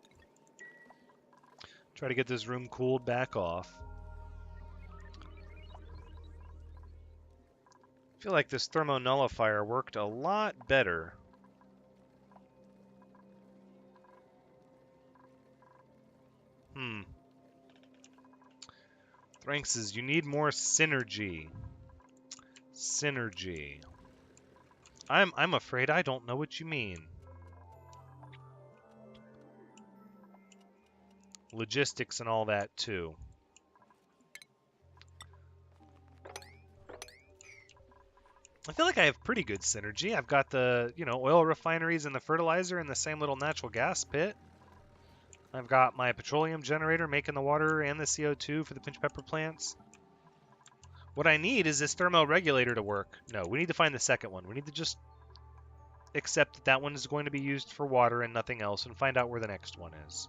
Try to get this room cooled back off. I feel like this thermonullifier worked a lot better. Thranxes, you need more synergy. Synergy. I'm afraid I don't know what you mean. Logistics and all that too. I feel like I have pretty good synergy. I've got the, oil refineries and the fertilizer in the same little natural gas pit. I've got my petroleum generator making the water and the CO2 for the pinch pepper plants. What I need is this thermoregulator to work. No, we need to find the second one. We need to just accept that that one is going to be used for water and nothing else and find out where the next one is.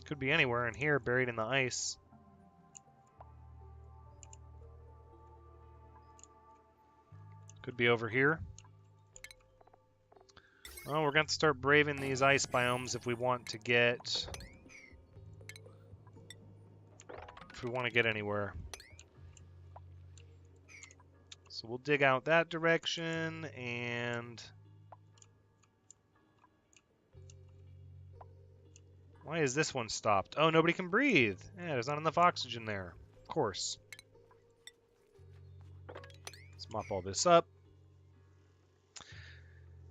Could be anywhere in here, buried in the ice. Could be over here. Well, we're going to start braving these ice biomes if we want to get... If we want to get anywhere. So we'll dig out that direction, and... Why is this one stopped? Oh, nobody can breathe. Yeah, there's not enough oxygen there. Of course. Let's mop all this up.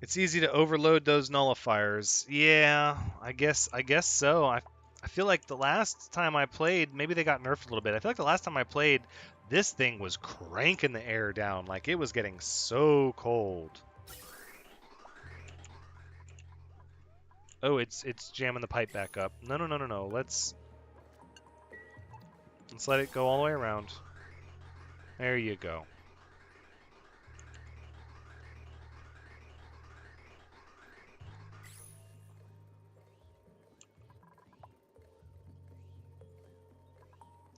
It's easy to overload those nullifiers. Yeah, I guess so. I feel like the last time I played, maybe they got nerfed a little bit. I feel like the last time I played, this thing was cranking the air down. Like, it was getting so cold. Oh, it's jamming the pipe back up. No. Let's let it go all the way around. There you go.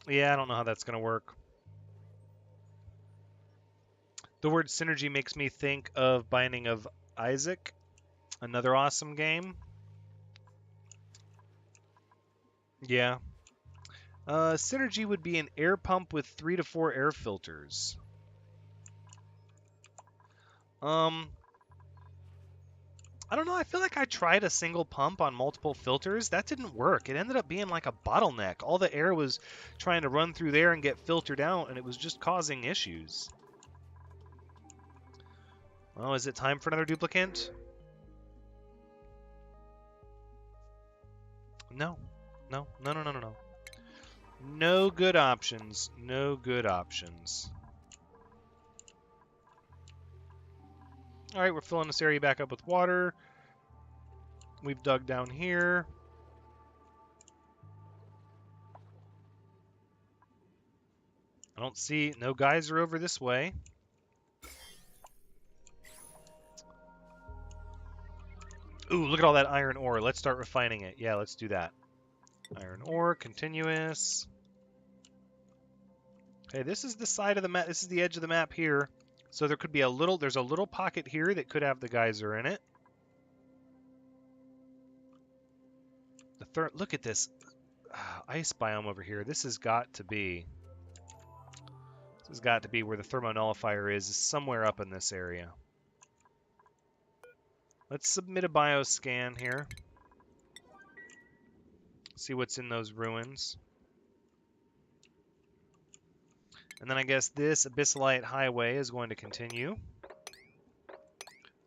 Yeah, I don't know how that's going to work. The word synergy makes me think of Binding of Isaac, another awesome game. Yeah. Synergy would be an air pump with 3 to 4 air filters. I don't know. I feel like I tried a single pump on multiple filters. That didn't work. It ended up being like a bottleneck. All the air was trying to run through there and get filtered out, and it was just causing issues. Well, is it time for another duplicant? No. No. No good options. No good options. All right, we're filling this area back up with water. We've dug down here. I don't see no geyser over this way. Ooh, look at all that iron ore. Let's start refining it. Yeah, let's do that. Iron ore, continuous. Okay, this is the side of the map. This is the edge of the map here. So there could be there's a little pocket here that could have the geyser in it. Look at this ice biome over here. This has got to be where the thermonullifier is somewhere up in this area. Let's submit a bioscan here. See what's in those ruins. And then I guess this abyssalite highway is going to continue.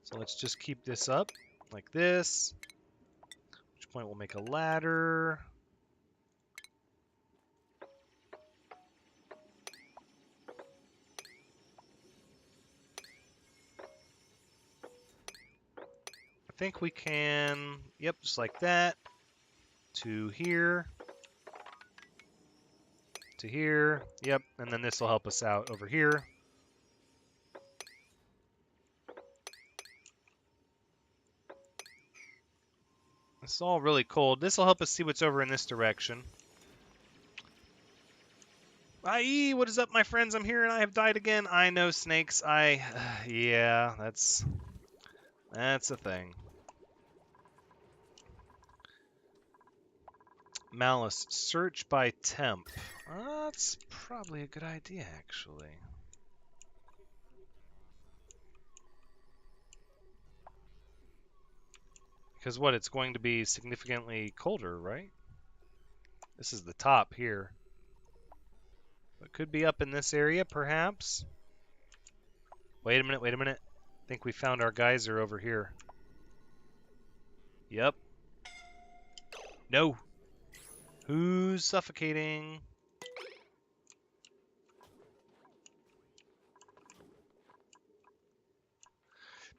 So let's just keep this up like this. At which point we'll make a ladder. think we can, yep, just like that. To here. To here. Yep, and then this will help us out over here. It's all really cold. This will help us see what's over in this direction. I.e., what is up, my friends? I'm here and I have died again. I know, snakes. Yeah, that's a thing. Malice, search by temp. That's probably a good idea, actually. Because what, it's going to be significantly colder, right? This is the top here. It could be up in this area, perhaps. Wait a minute, wait a minute. I think we found our geyser over here. Yep. No. Who's suffocating?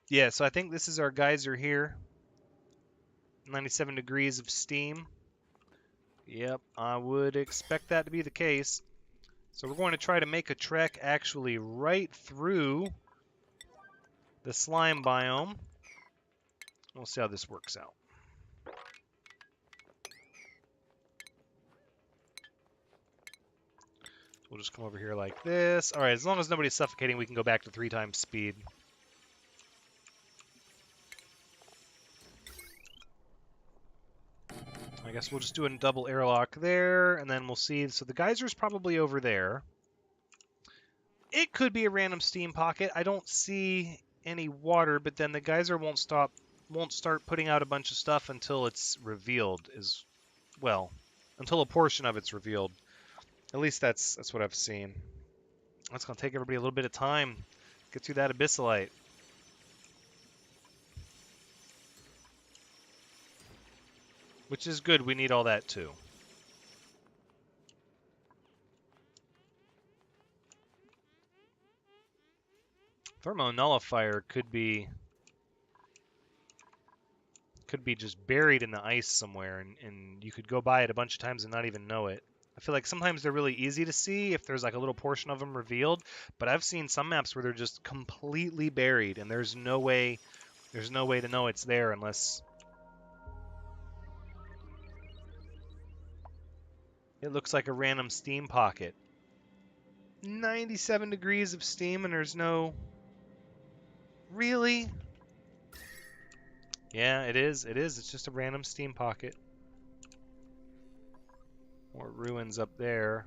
Yeah, so I think this is our geyser here. 97 degrees of steam. Yep, I would expect that to be the case. So we're going to try to make a trek actually right through the slime biome. We'll see how this works out. We'll just come over here like this. All right, as long as nobody's suffocating, we can go back to 3 times speed. I guess we'll just do a double airlock there, and then we'll see. So the geyser's probably over there. It could be a random steam pocket. I don't see any water, but then the geyser won't start putting out a bunch of stuff until it's revealed. Until a portion of it's revealed. At least that's what I've seen. That's gonna take everybody a little bit of time. Get through that abyssalite. Which is good, we need all that too. Thermo nullifier could be just buried in the ice somewhere, and you could go by it a bunch of times and not even know it. I feel like sometimes they're really easy to see if there's like a little portion of them revealed, but I've seen some maps where they're just completely buried and there's no way to know it's there unless it looks like a random steam pocket. 97 degrees of steam and there's no... Really? Yeah, it is. It's just a random steam pocket. More ruins up there.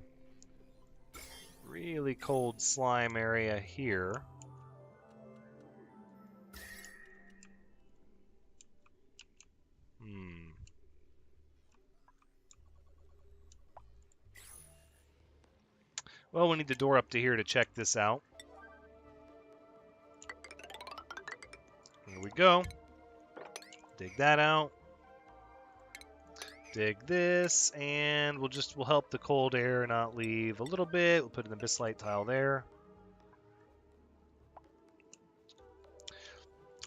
Really cold slime area here. Well, we need the door up to here to check this out. Here we go. Dig that out. Dig this, and we'll help the cold air not leave a little bit. We'll put an abyssalite tile there.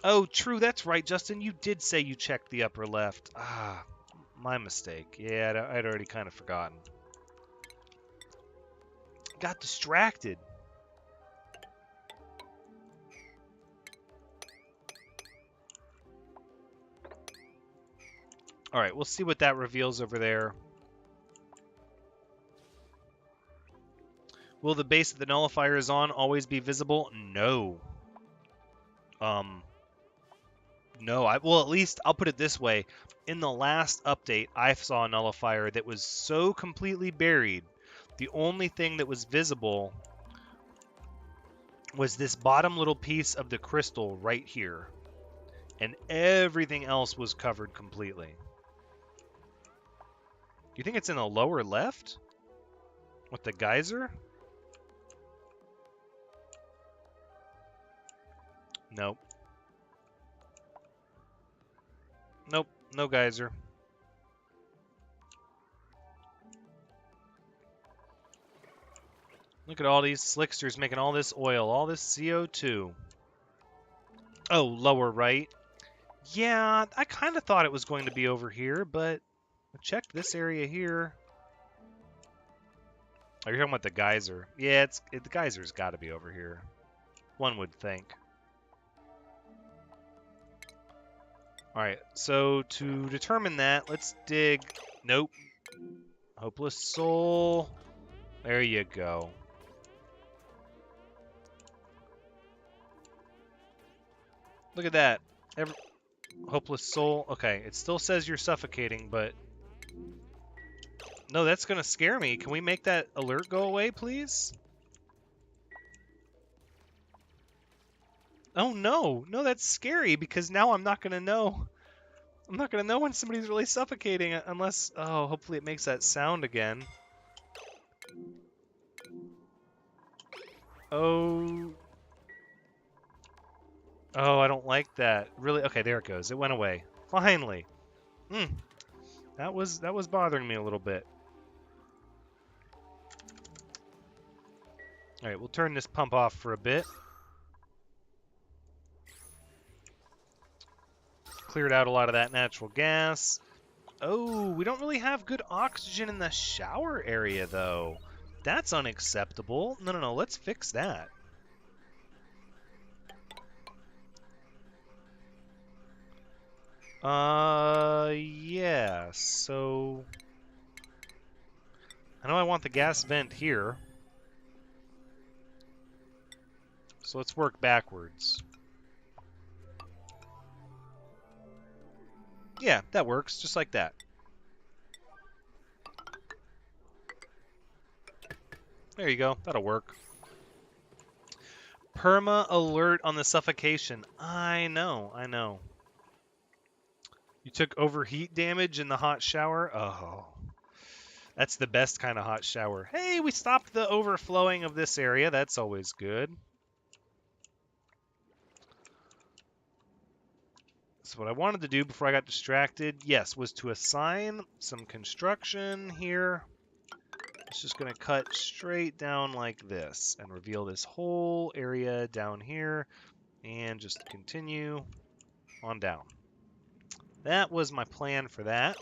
Oh, true, that's right, Justin. You did say you checked the upper left. Ah, my mistake. Yeah, I'd already kind of forgotten. Got distracted. All right, we'll see what that reveals over there. Will the base that the nullifier is on always be visible? No. No, well, at least I'll put it this way. In the last update, I saw a nullifier that was so completely buried. The only thing that was visible was this bottom little piece of the crystal right here. And everything else was covered completely. Do you think it's in the lower left? With the geyser? Nope. Nope, no geyser. Look at all these slicksters making all this oil, all this CO2. Oh, lower right. Yeah, I kind of thought it was going to be over here, but I checked this area here. Oh, you're talking about the geyser. Yeah, the geyser's got to be over here. One would think. All right, so to determine that, let's dig. Nope. Hopeless soul. There you go. Look at that. Hopeless soul. Okay, it still says you're suffocating, but... No, that's going to scare me. Can we make that alert go away, please? Oh, no. No, that's scary, because now I'm not going to know. I'm not going to know when somebody's really suffocating unless... Oh, hopefully it makes that sound again. Oh... Oh, I don't like that. Really? Okay, there it goes. It went away. Finally. That was bothering me a little bit. All right, we'll turn this pump off for a bit. Cleared out a lot of that natural gas. Oh, we don't really have good oxygen in the shower area, though. That's unacceptable. No, let's fix that. Yeah, so... I know I want the gas vent here. So let's work backwards. Yeah, that works, just like that. There you go, that'll work. Perma alert on the suffocation. I know. You took overheat damage in the hot shower? Oh. That's the best kind of hot shower. Hey, we stopped the overflowing of this area. That's always good. So what I wanted to do before I got distracted, yes, was to assign some construction here. It's just going to cut straight down like this and reveal this whole area down here and just continue on down. That was my plan for that.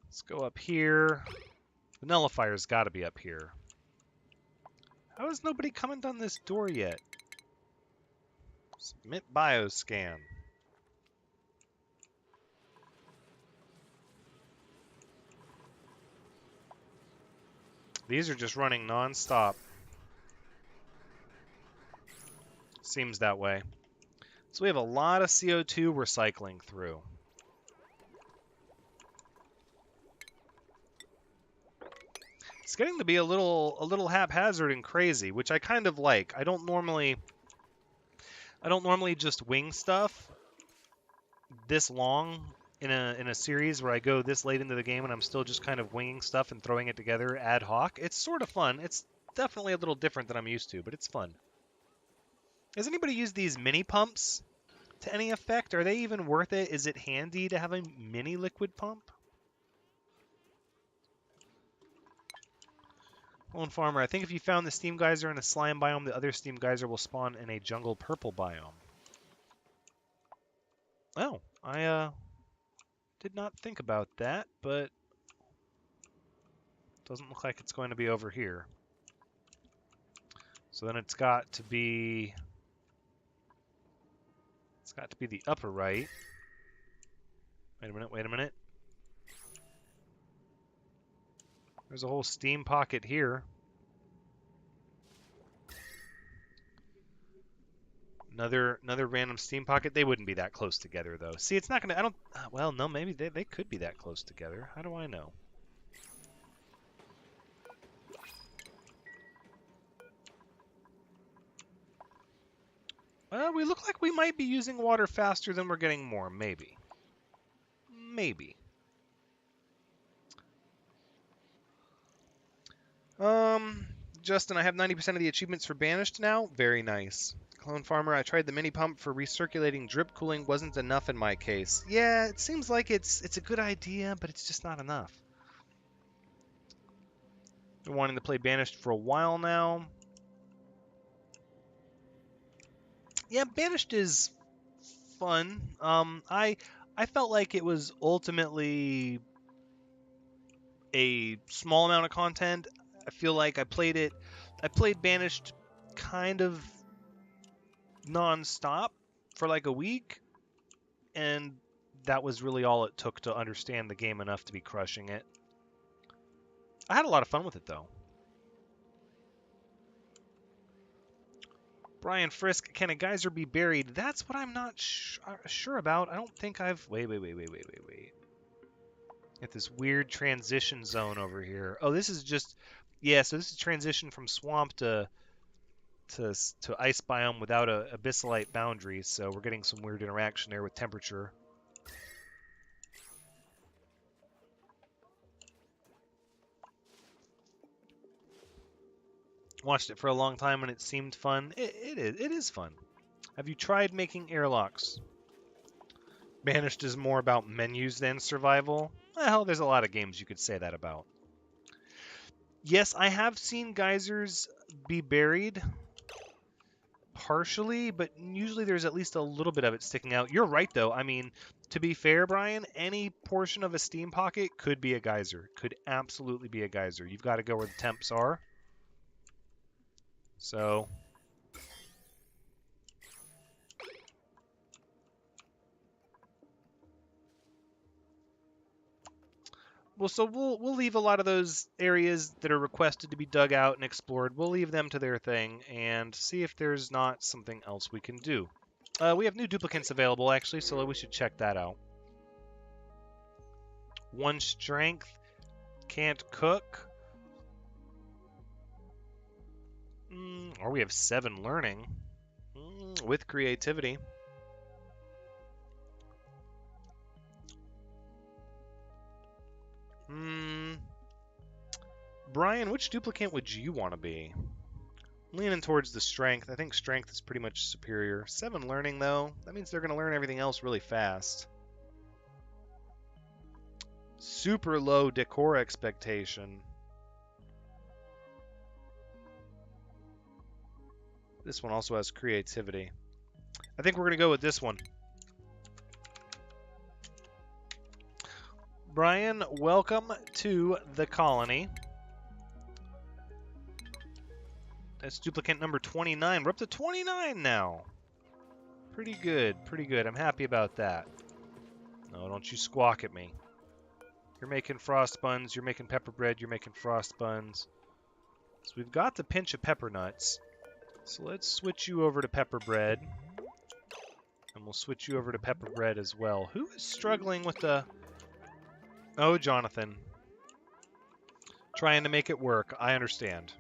Let's go up here. The nullifier's got to be up here. How has nobody come on this door yet? Submit bioscan. These are just running non-stop. Seems that way. So we have a lot of CO2 we're cycling through. It's getting to be a little haphazard and crazy, which I kind of like. I don't normally just wing stuff this long in a series where I go this late into the game and I'm still just kind of winging stuff and throwing it together ad hoc. It's sort of fun. It's definitely a little different than I'm used to, but it's fun. Has anybody used these mini pumps to any effect? Are they even worth it? Is it handy to have a mini liquid pump? Lone Farmer, I think if you found the steam geyser in a slime biome, the other steam geyser will spawn in a jungle purple biome. Oh, I did not think about that, but doesn't look like it's going to be over here. So then it's got to be the upper right. Wait a minute. There's a whole steam pocket here. Another random steam pocket. They wouldn't be that close together, though. See, it's not going to... well, no, maybe they could be that close together. How do I know? Well, we look like we might be using water faster than we're getting more. Maybe. Justin, I have 90% of the achievements for Banished now. Very nice. Clone Farmer, I tried the mini pump for recirculating drip cooling. Wasn't enough in my case. Yeah, it seems like it's a good idea, but it's just not enough. Been wanting to play Banished for a while now. Yeah, Banished is fun. I felt like it was ultimately a small amount of content. I feel like I played Banished kind of non-stop for like a week, and that was really all it took to understand the game enough to be crushing it. I had a lot of fun with it, though. Brian Frisk, can a geyser be buried? That's what I'm not sure about. I don't think I've... Wait. At this weird transition zone over here. Oh, this is just... Yeah, so this is transition from swamp to ice biome without a abyssalite boundary, so we're getting some weird interaction there with temperature. Watched it for a long time and it seemed fun. It is fun. Have you tried making airlocks? Banished is more about menus than survival. Well, there's a lot of games you could say that about. Yes, I have seen geysers be buried partially, but usually there's at least a little bit of it sticking out. You're right, though. I mean, to be fair, Brian, any portion of a steam pocket could be a geyser. Could absolutely be a geyser. You've got to go where the temps are. So... Well, so we'll leave a lot of those areas that are requested to be dug out and explored. We'll leave them to their thing and see if there's not something else we can do. We have new duplicates available, actually, so we should check that out. 1 strength, can't cook. Or we have 7 learning with creativity. Brian, which duplicate would you want to be? I'm leaning towards the strength. I think strength is pretty much superior. 7 learning, though. That means they're going to learn everything else really fast. Super low decor expectation. This one also has creativity. I think we're going to go with this one. Brian, welcome to the colony. That's duplicate number 29. We're up to 29 now. Pretty good, pretty good. I'm happy about that. No, don't you squawk at me. You're making frost buns, you're making pepper bread, you're making frost buns. So we've got the pinch of pepper nuts. So let's switch you over to pepper bread. And we'll switch you over to pepper bread as well. Who is struggling with the... Oh, Jonathan. Trying to make it work. I understand.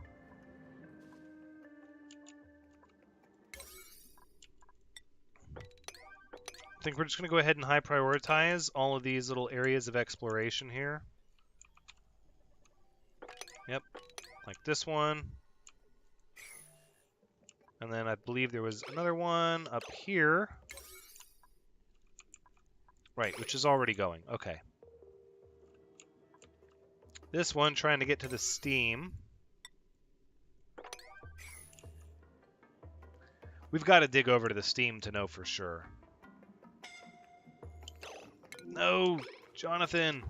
I think we're just going to go ahead and high prioritize all of these little areas of exploration here. Yep. Like this one. And then I believe there was another one up here. Right, which is already going. Okay. This one trying to get to the steam. We've got to dig over to the steam to know for sure. No, Jonathan.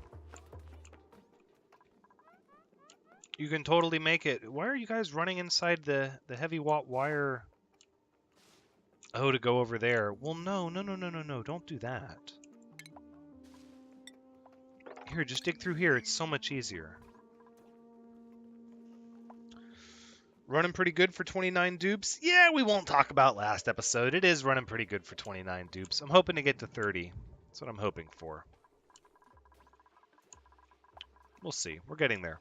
You can totally make it. Why are you guys running inside the heavy watt wire? Oh, to go over there. Well, no. Don't do that. Here, just dig through here. It's so much easier. Running pretty good for 29 dupes? Yeah, we won't talk about last episode. It is running pretty good for 29 dupes. I'm hoping to get to 30. That's what I'm hoping for. We'll see. We're getting there.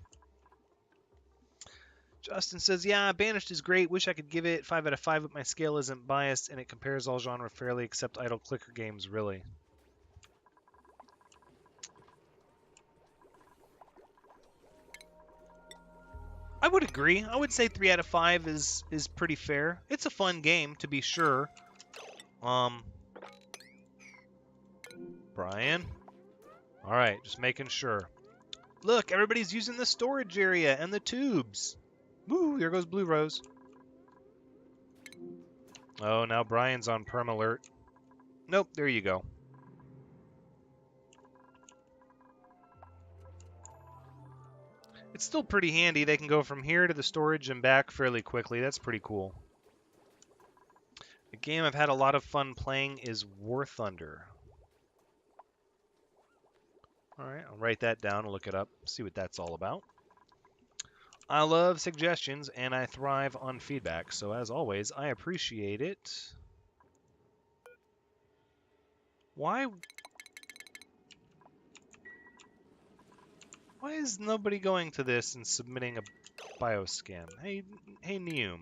Justin says, yeah, Banished is great. Wish I could give it 5 out of 5, but my scale isn't biased, and it compares all genre fairly except idle clicker games, really. I would agree. I would say 3 out of 5 is pretty fair. It's a fun game, to be sure. Brian? Alright, just making sure. Look, everybody's using the storage area and the tubes. Woo, there goes Blue Rose. Oh, now Brian's on permalert. Nope, there you go. It's still pretty handy. They can go from here to the storage and back fairly quickly. That's pretty cool. A game I've had a lot of fun playing is War Thunder. Alright, I'll write that down and look it up, see what that's all about. I love suggestions, and I thrive on feedback, so as always, I appreciate it. Why is nobody going to this and submitting a bioscan? Hey, Neum,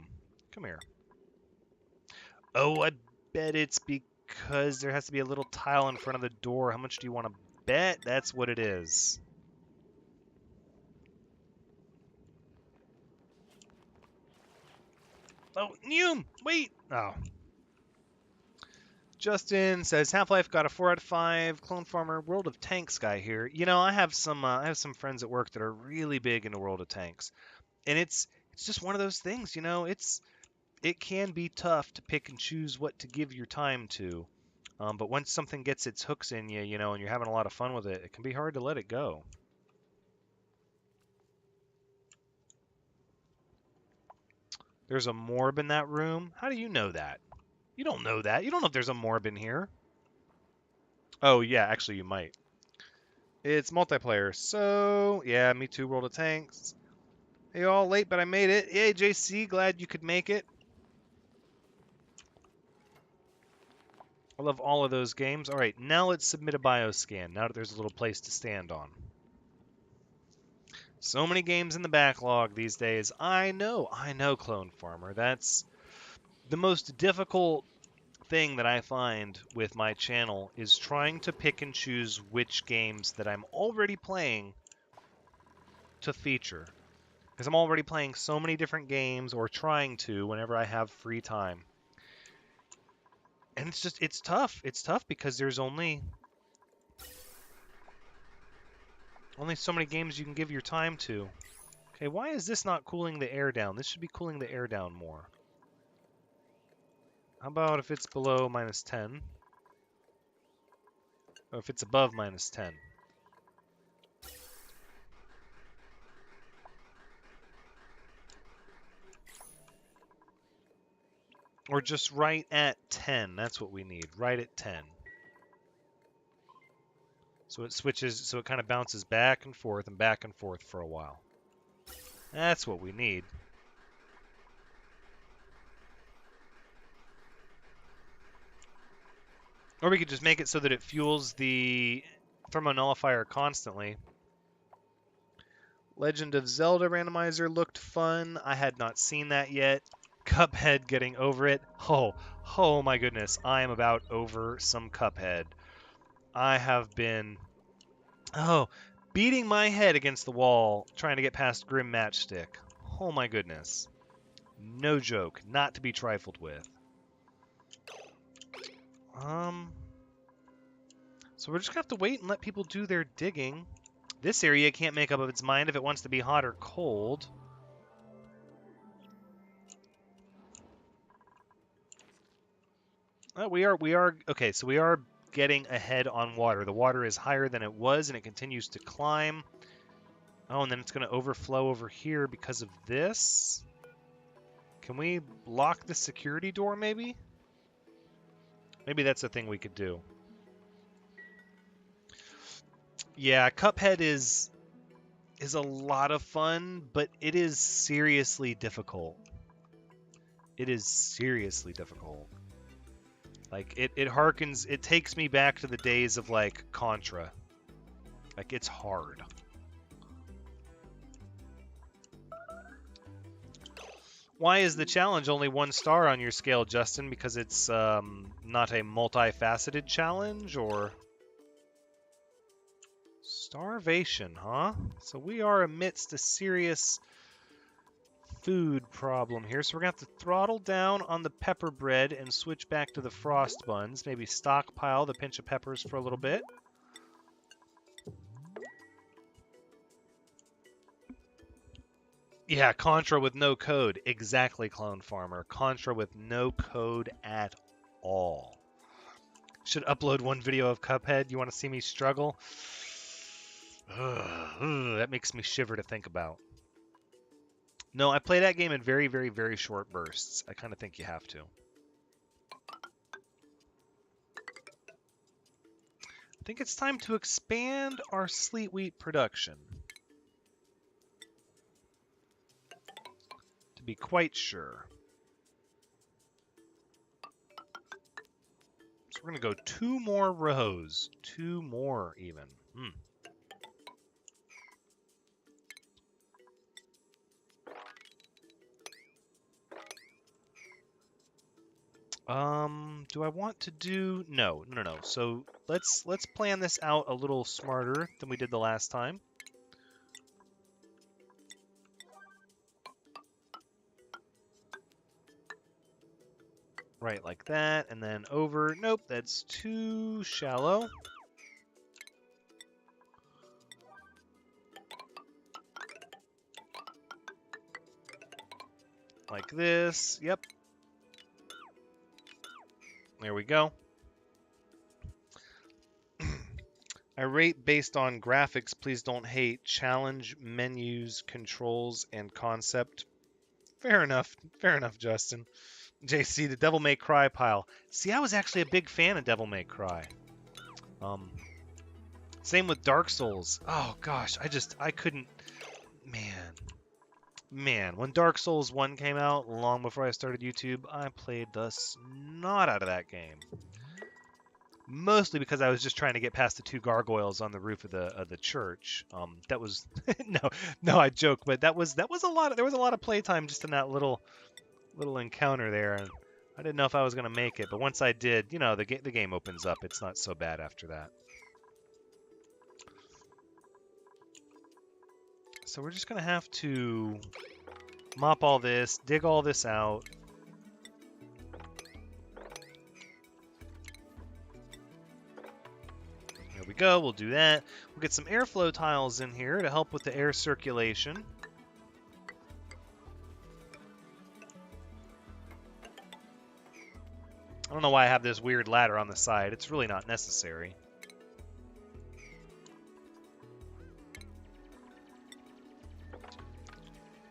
come here. Oh, I bet it's because there has to be a little tile in front of the door. How much do you want to bet? That's what it is. Oh, Neum, wait! Oh. Justin says Half-Life got a 4 out of 5. Clone Farmer, World of Tanks guy here. You know, I have some friends at work that are really big into World of Tanks, and it's just one of those things. You know, it can be tough to pick and choose what to give your time to, but once something gets its hooks in you, you know, and you're having a lot of fun with it, it can be hard to let it go. There's a morb in that room. How do you know that? You don't know that. You don't know if there's a morb in here. Oh, yeah, actually, you might. It's multiplayer, so yeah, me too, World of Tanks. Hey, all late, but I made it. Yay, JC, glad you could make it. I love all of those games. All right, now let's submit a bioscan, now that there's a little place to stand on. So many games in the backlog these days. I know, Clone Farmer. That's the most difficult thing that I find with my channel is trying to pick and choose which games that I'm already playing to feature. Because I'm already playing so many different games, or trying to, whenever I have free time. And it's tough. It's tough because there's only so many games you can give your time to. Okay, why is this not cooling the air down? This should be cooling the air down more. How about if it's below -10? Or if it's above -10? Or just right at 10. That's what we need. Right at 10. So it switches, so it kind of bounces back and forth for a while. That's what we need. Or we could just make it so that it fuels the thermonullifier constantly. Legend of Zelda randomizer looked fun. I had not seen that yet. Cuphead, getting over it. Oh my goodness. I am about over some Cuphead. I have been, beating my head against the wall trying to get past Grim Matchstick. Oh my goodness. No joke. Not to be trifled with. So we're just gonna have to wait and let people do their digging. This area can't make up of its mind if it wants to be hot or cold. We are okay, so we are getting ahead on water. The water is higher than it was, and it continues to climb. Oh, and then it's going to overflow over here because of this. Can we lock the security door, maybe? Maybe that's a thing we could do. Yeah, Cuphead is a lot of fun, but it is seriously difficult. It is seriously difficult. Like, it takes me back to the days of, like, Contra. Like, it's hard. Why is the challenge only 1 star on your scale, Justin? Because it's not a multifaceted challenge, or? Starvation, huh? So we are amidst a serious food problem here. So we're going to have to throttle down on the pepper bread and switch back to the frost buns. Maybe stockpile the pinch of peppers for a little bit. Yeah, Contra with no code. Exactly, Clone Farmer. Contra with no code at all. Should upload one video of Cuphead. You want to see me struggle? That makes me shiver to think about. No, I play that game in very, very, very short bursts. I kind of think you have to. I think it's time to expand our sleet wheat production. To be quite sure. So we're going to go 2 more rows. 2 more even. Do I want to do... No. So let's plan this out a little smarter than we did the last time. Right, like that, and then over. Nope, that's too shallow. Like this. Yep. There we go. I rate based on graphics. Please don't hate. Challenge, menus, controls, and concept. Fair enough. Fair enough, Justin. JC, the Devil May Cry pile. See, I was actually a big fan of Devil May Cry. Same with Dark Souls. Oh, gosh. I couldn't... Man, when Dark Souls 1 came out, long before I started YouTube, I played the snot out of that game. Mostly because I was just trying to get past the 2 gargoyles on the roof of the church. That was no, I joke, but that was a lot. There was a lot of playtime just in that little encounter there, and I didn't know if I was gonna make it. But once I did, you know, the game opens up. It's not so bad after that. So we're just gonna have to mop all this, dig all this out. There we go, we'll do that. We'll get some airflow tiles in here to help with the air circulation. I don't know why I have this weird ladder on the side. It's really not necessary.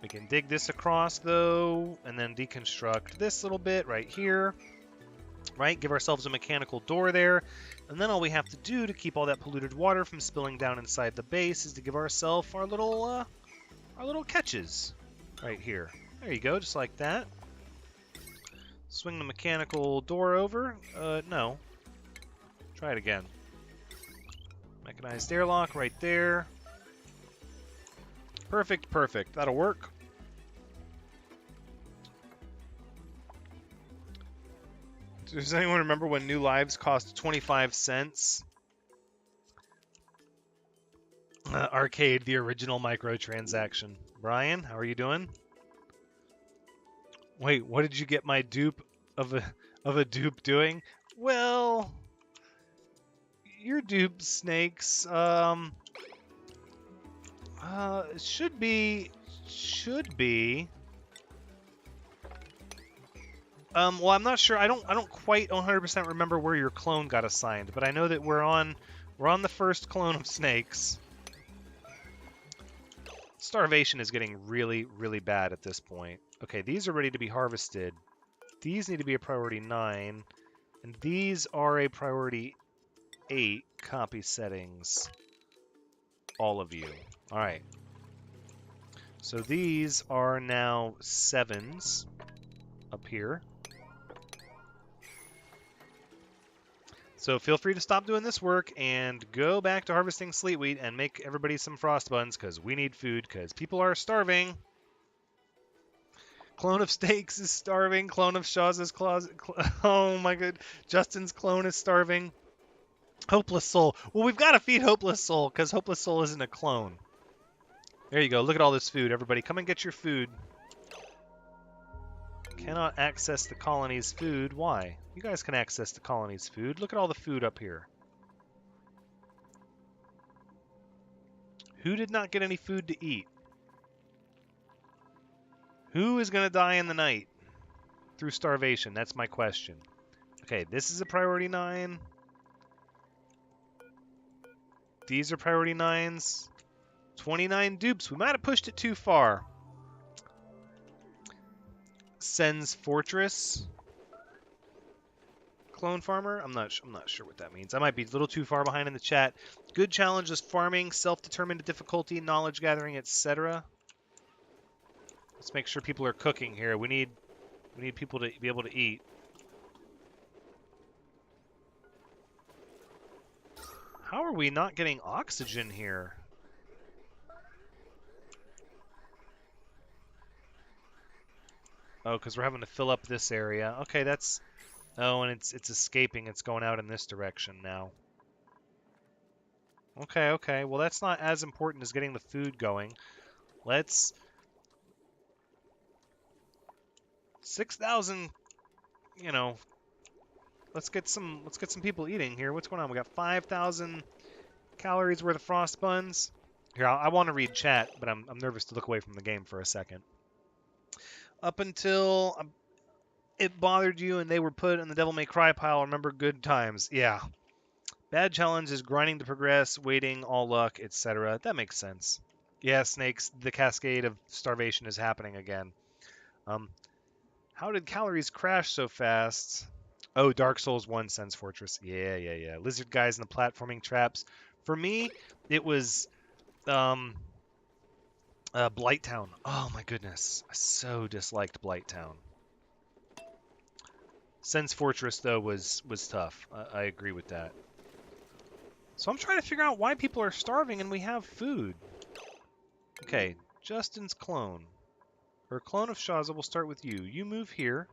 We can dig this across, though, and then deconstruct this little bit right here. Right? Give ourselves a mechanical door there. And then all we have to do to keep all that polluted water from spilling down inside the base is to give ourselves our little catches right here. There you go, just like that. Swing the mechanical door over. No. Try it again. Mechanized airlock right there. Perfect, perfect. That'll work. Does anyone remember when new lives cost 25 cents? Arcade, the original microtransaction. Brian, how are you doing? Wait, what did you get my dupe of a dupe doing? Well, your dupe snakes should be well, I'm not sure. I don't quite 100% remember where your clone got assigned, but I know that we're on the first clone of snakes. Starvation is getting really, really bad at this point. Okay, these are ready to be harvested. These need to be a priority 9, and these are a priority 8. Copy settings. All of you. All right. So these are now 7s up here. So feel free to stop doing this work and go back to harvesting sleet wheat and make everybody some frost buns because we need food because people are starving. Clone of Steaks is starving. Clone of Shaw's closet. Oh my god. Justin's clone is starving. Hopeless Soul. Well, we've got to feed Hopeless Soul because Hopeless Soul isn't a clone. There you go. Look at all this food. Everybody, come and get your food. Cannot access the colony's food. Why? You guys can access the colony's food. Look at all the food up here. Who did not get any food to eat? Who is going to die in the night through starvation? That's my question. Okay, this is a priority 9. These are priority 9s. 29 dupes. We might have pushed it too far. Sends Fortress. Clone farmer? I'm not sure what that means. I might be a little too far behind in the chat. Good challenge is farming, self-determined difficulty, knowledge gathering, etc. Let's make sure people are cooking here. We need people to be able to eat. How are we not getting oxygen here? Oh, because we're having to fill up this area. Okay, that's... Oh, and it's escaping. It's going out in this direction now. Okay, okay. Well, that's not as important as getting the food going. Let's... 6,000, you know... Let's get some people eating here. What's going on? We got 5,000 calories worth of frost buns. Here, I want to read chat, but I'm nervous to look away from the game for a second. Up until it bothered you and they were put in the Devil May Cry pile, remember good times. Yeah. Bad challenge is grinding to progress, waiting, all luck, etc. That makes sense. Yeah, Snakes, the cascade of starvation is happening again. How did calories crash so fast? Oh, Dark Souls 1 Sense Fortress. Yeah. Lizard guys in the platforming traps. For me, it was Blight Town. Oh my goodness. I so disliked Blight Town. Sense Fortress, though, was tough. I agree with that. So I'm trying to figure out why people are starving and we have food. Okay, Justin's clone. Or clone of Shaza will start with you. You move here.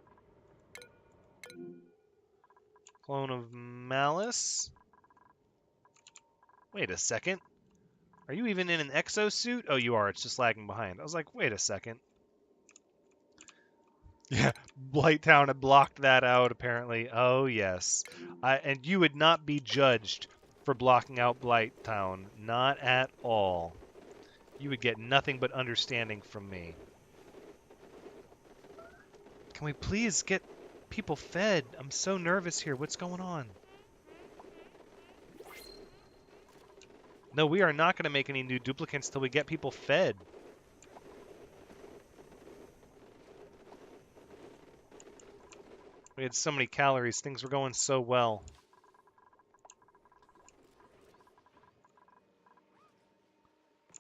Clone of Malice. Wait a second. Are you even in an exosuit? Oh, you are. It's just lagging behind. I was like, wait a second. Yeah, Blight Town had blocked that out, apparently. Oh, yes. And you would not be judged for blocking out Blight Town. Not at all. You would get nothing but understanding from me. Can we please get people fed? I'm so nervous here. What's going on? No, we are not going to make any new duplicates till we get people fed. We had so many calories. Things were going so well.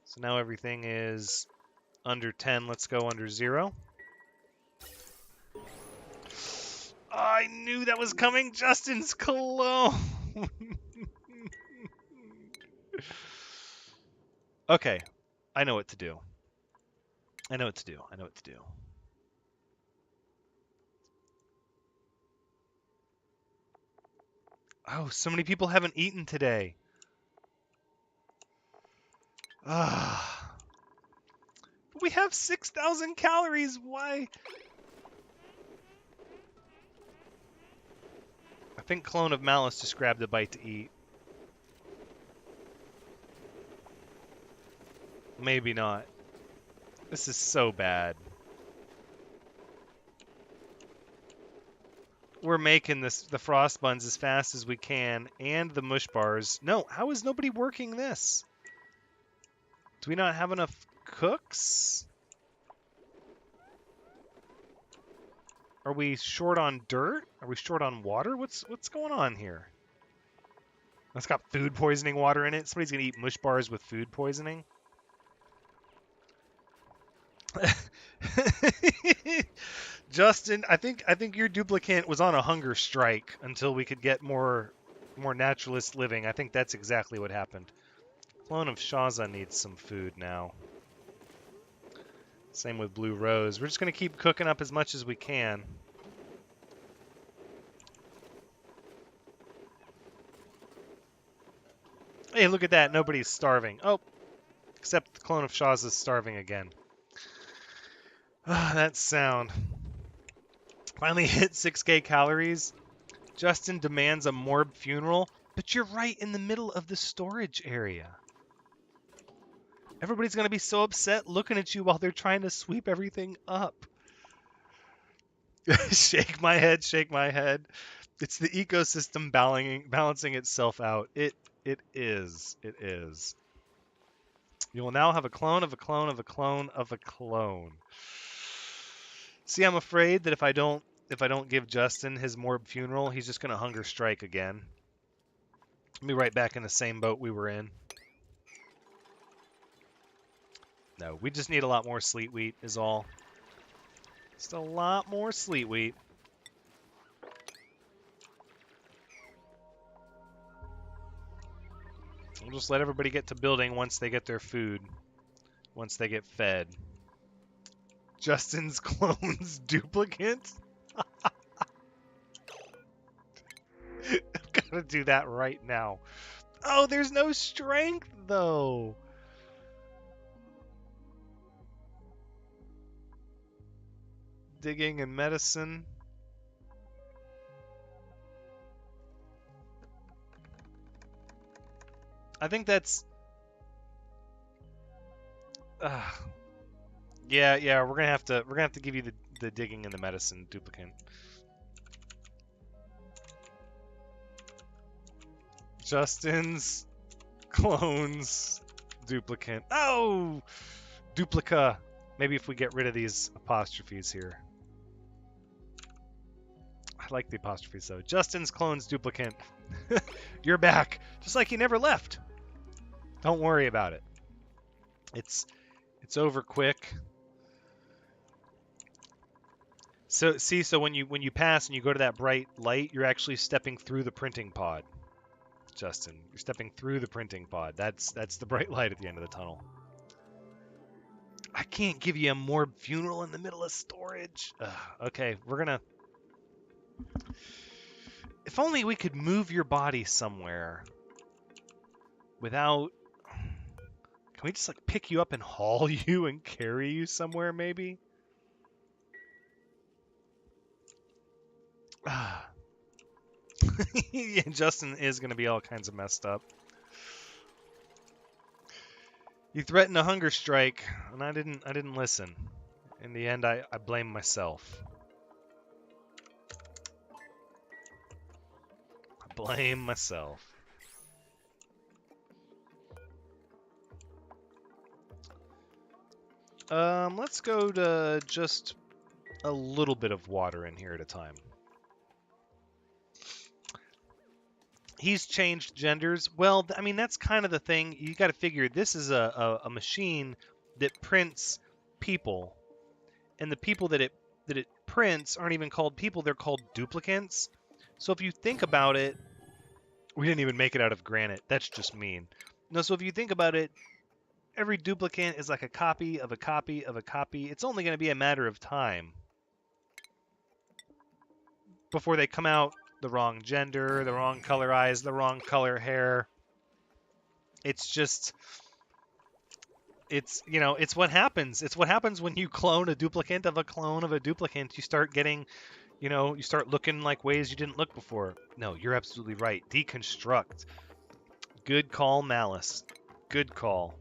So now everything is under 10. Let's go under 0. I knew that was coming. Justin's clone. Okay. I know what to do. I know what to do. Oh, so many people haven't eaten today. Ah. We have 6,000 calories. Why? I think Clone of Malice just grabbed a bite to eat. Maybe not. This is so bad. We're making the frost buns as fast as we can, and the mush bars. No, how is nobody working this? Do we not have enough cooks? Are we short on dirt? Are we short on water? What's going on here? It's got food poisoning water in it. Somebody's gonna eat mush bars with food poisoning. Justin, I think your duplicate was on a hunger strike until we could get more naturalist living. I think that's exactly what happened. Clone of Shaza needs some food now. Same with Blue Rose. We're just going to keep cooking up as much as we can. Hey, look at that. Nobody's starving. Oh, except the Clone of Shaza's starving again. Ah, that sound. Finally hit 6K calories. Justin demands a Morb funeral, but you're right in the middle of the storage area. Everybody's going to be so upset looking at you while they're trying to sweep everything up. Shake my head, shake my head. It's the ecosystem balancing itself out. It is. It is. You will now have a clone of a clone of a clone of a clone. See, I'm afraid that if I don't give Justin his Morb funeral, he's just gonna hunger strike again. I'll be right back in the same boat we were in. No, we just need a lot more sleet wheat is all. Just a lot more sleet wheat. We'll just let everybody get to building once they get their food. Once they get fed. Justin's clone's duplicate? I've got to do that right now. Oh, there's no strength, though. Digging and medicine. I think that's... yeah, we're gonna have to give you the digging and the medicine duplicate. Justin's clones duplicate. Oh, duplica. Maybe if we get rid of these apostrophes here. I like the apostrophes though. Justin's clones duplicate. You're back, just like you never left. Don't worry about it. It's over quick. So see, so when you pass and you go to that bright light, you're actually stepping through the printing pod. Justin, you're stepping through the printing pod. That's the bright light at the end of the tunnel. I can't give you a Morb funeral in the middle of storage. Okay, we're gonna... If only we could move your body somewhere without... Can we just like pick you up and haul you and carry you somewhere maybe? Yeah, Justin is going to be all kinds of messed up. You threatened a hunger strike, and I didn't listen. In the end, I blame myself. I blame myself. Let's go to just a little bit of water in here at a time. He's changed genders. Well, I mean, that's kind of the thing. You got to figure this is a machine that prints people, and the people that it prints aren't even called people; they're called duplicates. So if you think about it, we didn't even make it out of granite. That's just mean. No, so if you think about it, every duplicate is like a copy of a copy of a copy. It's only going to be a matter of time before they come out the wrong gender, the wrong color eyes, the wrong color hair. It's just, it's, you know, it's what happens. It's what happens when you clone a duplicate of a clone of a duplicate. You start getting, you know, you start looking like ways you didn't look before. No, you're absolutely right. Deconstruct. Good call, Malice. Good call.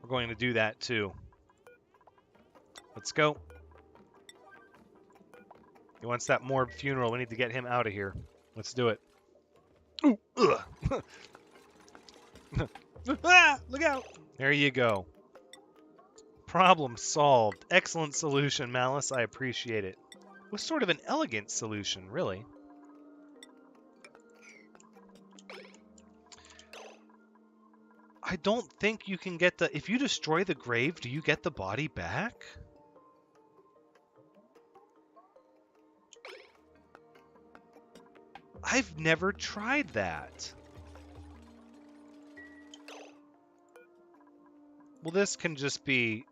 We're going to do that too. Let's go. He wants that Morb funeral. We need to get him out of here. Let's do it. Ooh, ugh. Ah, look out. There you go. Problem solved. Excellent solution, Malice. I appreciate it. It was sort of an elegant solution, really. I don't think you can get the... If you destroy the grave, do you get the body back? I've never tried that. Well, this can just be...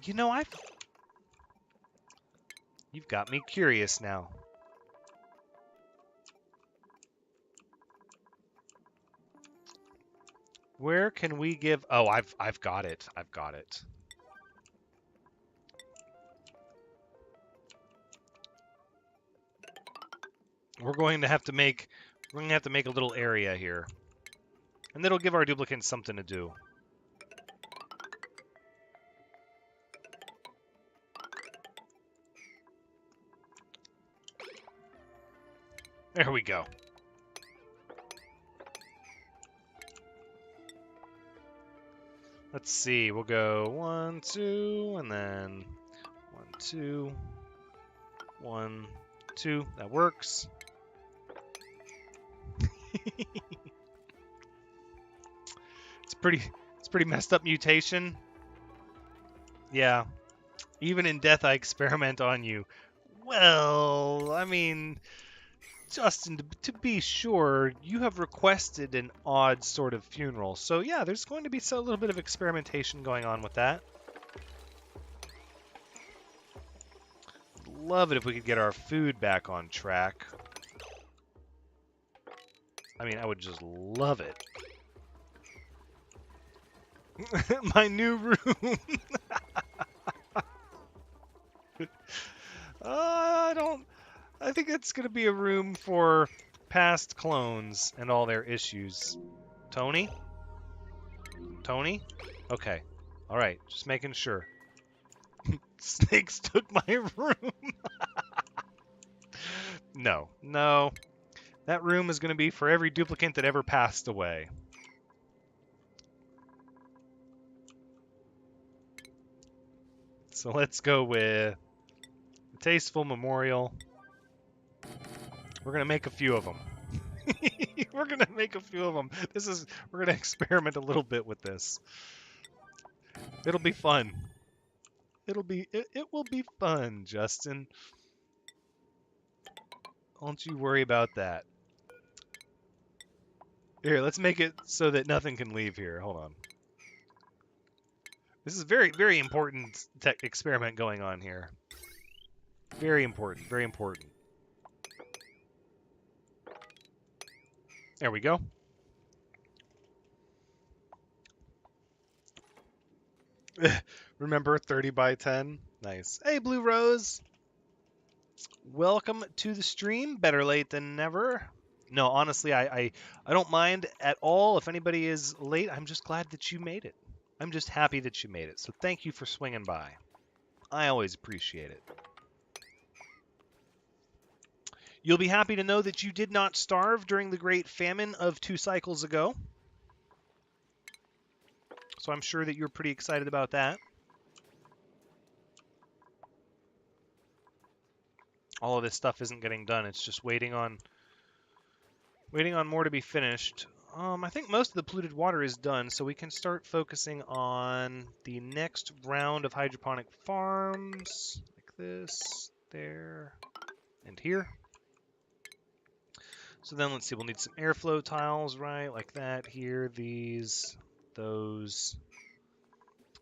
You know, You've got me curious now. Where can we give... Oh, I've got it. I've got it. We're going to have to make a little area here. And that'll give our duplicates something to do. There we go. Let's see. We'll go 1, 2, and then 1, 2, 1, 2. That works. It's pretty messed up mutation. Yeah. Even in death, I experiment on you. Well, I mean, Justin, to be sure, you have requested an odd sort of funeral. So yeah, there's going to be a little bit of experimentation going on with that. Love it if we could get our food back on track. I mean, I would just love it. My new room. I think it's going to be a room for past clones and all their issues. Tony? Tony? Okay. All right. Just making sure. Snakes took my room. No. No. That room is going to be for every duplicant that ever passed away. So let's go with a tasteful memorial. We're going to make a few of them. We're going to make a few of them. We're going to experiment a little bit with this. It'll be fun. It will be fun, Justin. Don't you worry about that. Here, let's make it so that nothing can leave here. Hold on. This is very, very important experiment going on here. Very important, very important. There we go. Remember 30 by 10? Nice. Hey, Blue Rose. Welcome to the stream. Better late than never. No, honestly, I don't mind at all if anybody is late. I'm just glad that you made it. I'm just happy that you made it. So thank you for swinging by. I always appreciate it. You'll be happy to know that you did not starve during the Great Famine of 2 cycles ago. So I'm sure that you're pretty excited about that. All of this stuff isn't getting done. It's just waiting on more to be finished. I think most of the polluted water is done, so we can start focusing on the next round of hydroponic farms, like this, there, and here. So then let's see, we'll need some airflow tiles, right, like that, here, these, those,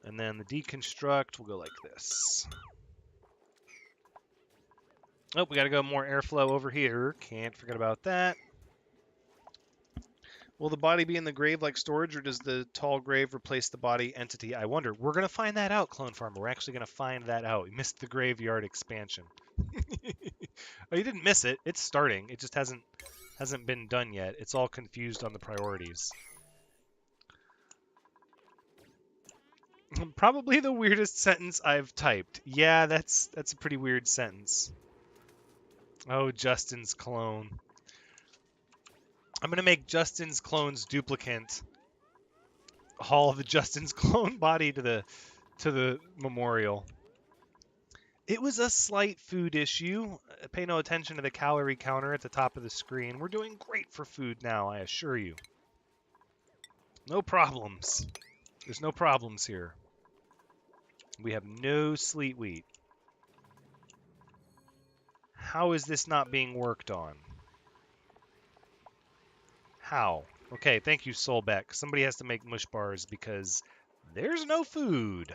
and then the deconstruct will go like this. Oh, we got to go more airflow over here. Can't forget about that. Will the body be in the grave like storage, or does the tall grave replace the body entity? I wonder. We're going to find that out, Clone Farmer. We're actually going to find that out. We missed the graveyard expansion. Oh, you didn't miss it. It's starting. It just hasn't been done yet. It's all confused on the priorities. Probably the weirdest sentence I've typed. Yeah, that's a pretty weird sentence. Oh, Justin's clone. I'm going to make Justin's clone's duplicant haul the Justin's clone body to the memorial. It was a slight food issue. Pay no attention to the calorie counter at the top of the screen. We're doing great for food now, I assure you. No problems. There's no problems here. We have no sleet wheat. How is this not being worked on? How? Okay, thank you, Soulbeck. Somebody has to make mush bars because there's no food.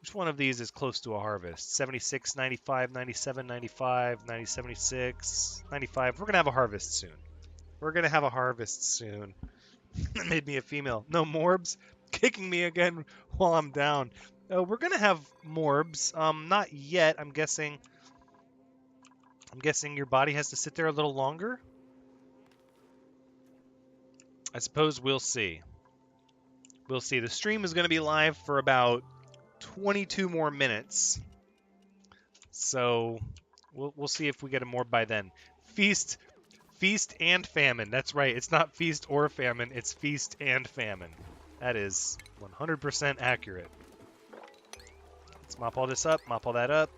Which one of these is close to a harvest? 76, 95, 97, 95, 90, 76, 95. We're going to have a harvest soon. We're going to have a harvest soon. That made me a female. No morbs kicking me again while I'm down. We're going to have morbs. Not yet. I'm guessing your body has to sit there a little longer. I suppose we'll see. We'll see. The stream is going to be live for about 22 more minutes. So we'll see if we get a morb by then. Feast and famine. That's right. It's not feast or famine. It's feast and famine. That is 100% accurate. Let's mop all this up. Mop all that up.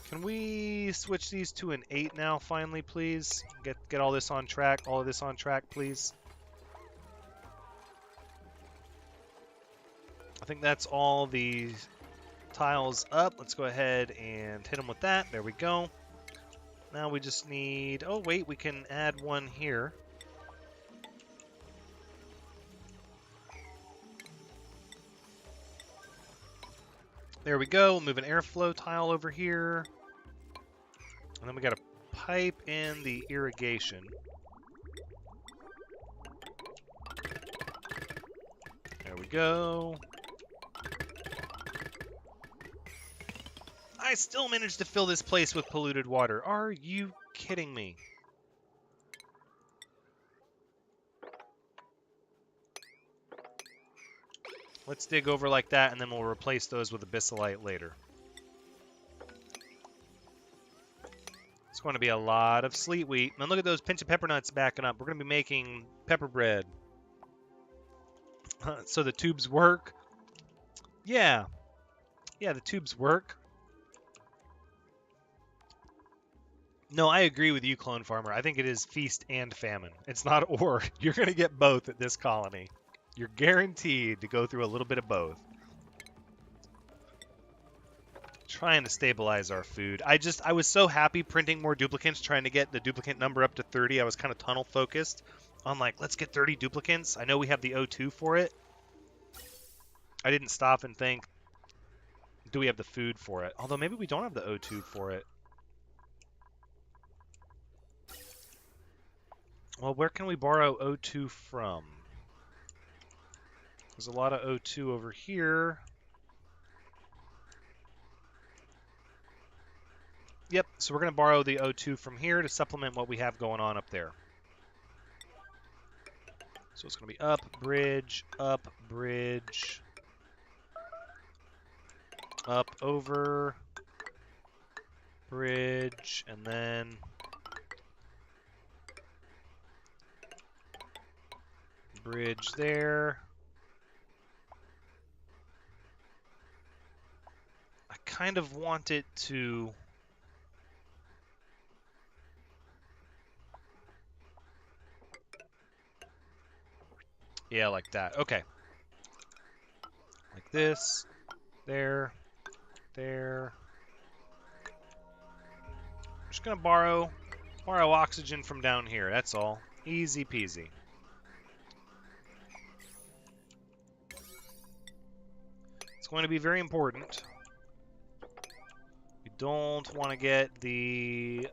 Can we switch these to an 8 now, finally, please? Get all this on track. All of this on track, please. I think that's all the tiles up. Let's go ahead and hit them with that. There we go. Now we just need... Oh, wait, we can add one here. There we go. We'll move an airflow tile over here. And then we got a pipe in the irrigation. There we go. I still managed to fill this place with polluted water. Are you kidding me? Let's dig over like that, and then we'll replace those with abyssalite later. It's going to be a lot of sleet wheat. And look at those pinch of pepper nuts backing up. We're going to be making pepper bread. So the tubes work. Yeah. Yeah, the tubes work. No, I agree with you, Clone Farmer. I think it is feast and famine. It's not or. You're going to get both at this colony. You're guaranteed to go through a little bit of both. Trying to stabilize our food. I was so happy printing more duplicates, trying to get the duplicate number up to 30. I was kind of tunnel focused on like, let's get 30 duplicates. I know we have the O2 for it. I didn't stop and think, do we have the food for it? Although maybe we don't have the O2 for it. Well, where can we borrow O2 from? There's a lot of O2 over here. Yep, so we're going to borrow the O2 from here to supplement what we have going on up there. So it's going to be up, bridge, up, over, bridge, and then bridge there. I kind of want it to... Yeah, like that. Okay. Like this. There. There. I'm just going to borrow oxygen from down here. That's all. Easy peasy. It's going to be very important. We don't want to get the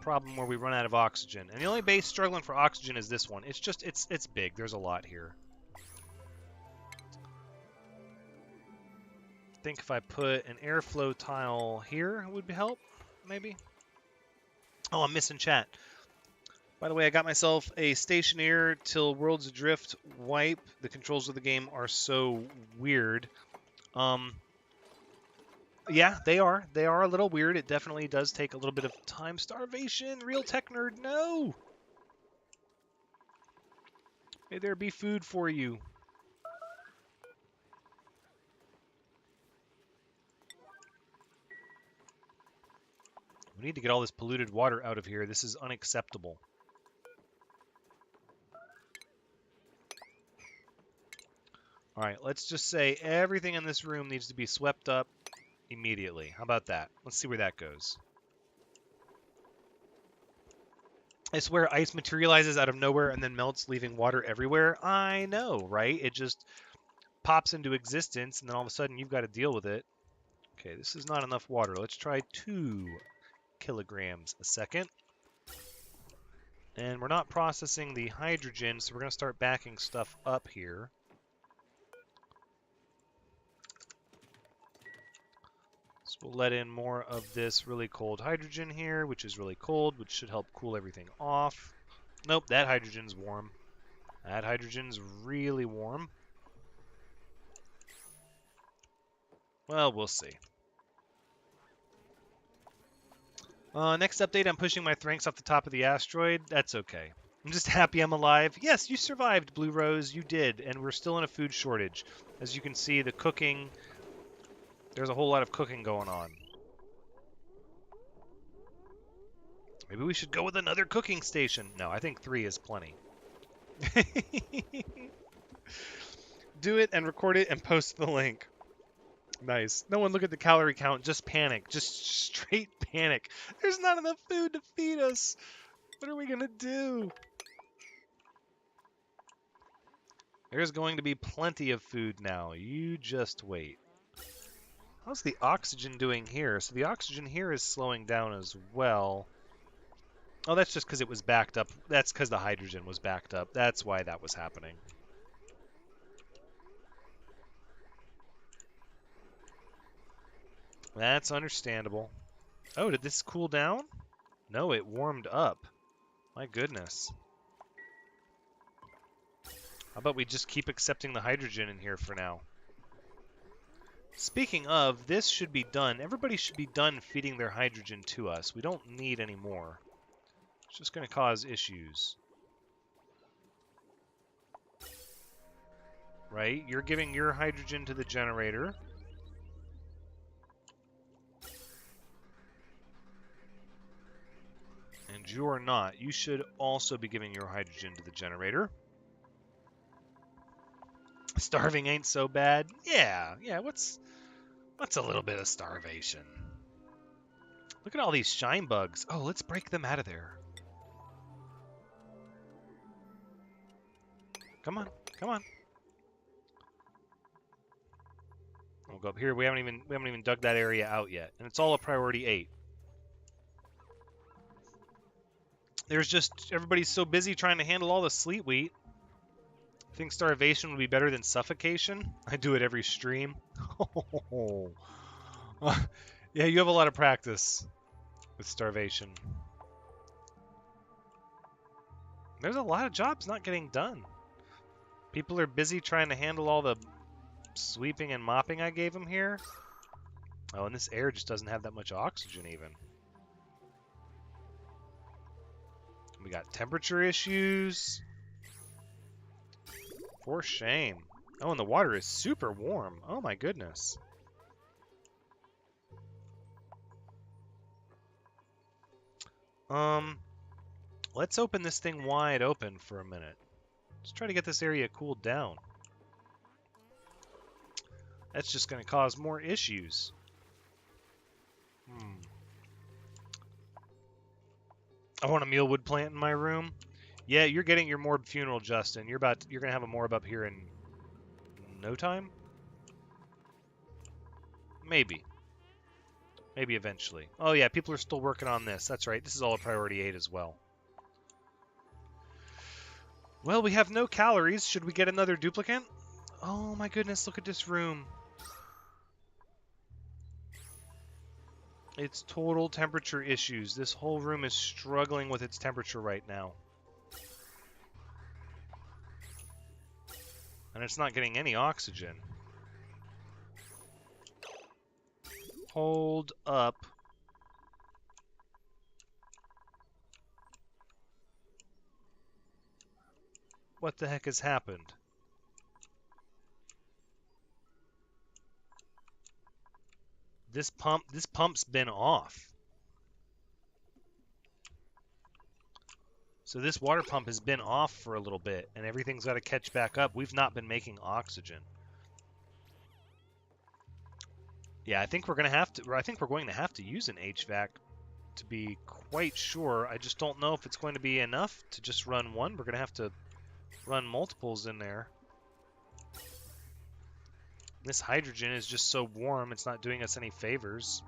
problem where we run out of oxygen. And the only base struggling for oxygen is this one. It's just, it's big. There's a lot here. I think if I put an airflow tile here, it would help, maybe. Oh, I'm missing chat. By the way, I got myself a Stationeer Till Worlds Adrift wipe. The controls of the game are so weird. Yeah, they are. They are a little weird. It definitely does take a little bit of time. Starvation! Real tech nerd, no! May there be food for you. We need to get all this polluted water out of here. This is unacceptable. Alright, let's just say everything in this room needs to be swept up immediately. How about that? Let's see where that goes. I swear ice materializes out of nowhere and then melts, leaving water everywhere. I know, right? It just pops into existence, and then all of a sudden you've got to deal with it. Okay, this is not enough water. Let's try 2 kilograms a second. And we're not processing the hydrogen, so we're going to start backing stuff up here. So we'll let in more of this really cold hydrogen here, which is really cold, which should help cool everything off. Nope, that hydrogen's warm. That hydrogen's really warm. Well, we'll see. Next update, I'm pushing my Thranxes off the top of the asteroid. That's okay. I'm just happy I'm alive. Yes, you survived, Blue Rose. You did, and we're still in a food shortage. As you can see, the cooking... There's a whole lot of cooking going on. Maybe we should go with another cooking station. No, I think 3 is plenty. Do it and record it and post the link. Nice. No one look at the calorie count. Just panic. Just straight panic. There's not enough food to feed us. What are we going to do? There's going to be plenty of food now. You just wait. How's the oxygen doing here? So the oxygen here is slowing down as well. Oh, that's just because it was backed up. That's because the hydrogen was backed up. That's why that was happening. That's understandable. Oh, did this cool down? No, it warmed up. My goodness. How about we just keep accepting the hydrogen in here for now? Speaking of, this should be done. Everybody should be done feeding their hydrogen to us. We don't need any more. It's just going to cause issues. Right? You're giving your hydrogen to the generator. And you are not. You should also be giving your hydrogen to the generator. Starving ain't so bad. Yeah, what's a little bit of starvation? Look at all these shine bugs. Oh, let's break them out of there. Come on, come on. We'll go up here. We haven't even dug that area out yet, and it's all a priority 8. There's just everybody's so busy trying to handle all the sleet wheat. I think starvation would be better than suffocation. I do it every stream. Yeah, you have a lot of practice with starvation. There's a lot of jobs not getting done. People are busy trying to handle all the sweeping and mopping I gave them here. Oh, and this air just doesn't have that much oxygen even. We got temperature issues. For shame. Oh, and the water is super warm. Oh my goodness. Let's open this thing wide open for a minute. Let's try to get this area cooled down. That's just going to cause more issues. I want a mealwood plant in my room. Yeah, you're getting your Morb funeral, Justin. You're gonna have a Morb up here in no time? Maybe. Maybe eventually. Oh yeah, people are still working on this. That's right. This is all a priority 8 as well. Well, we have no calories. Should we get another duplicate? Oh my goodness, look at this room. It's total temperature issues. This whole room is struggling with its temperature right now. And it's not getting any oxygen. Hold up. What the heck has happened? This pump's been off. So this water pump has been off for a little bit, and everything's got to catch back up. We've not been making oxygen. Yeah, I think we're going to have to use an HVAC to be quite sure. I just don't know if it's going to be enough to just run one. We're going to have to run multiples in there. This hydrogen is just so warm, it's not doing us any favors.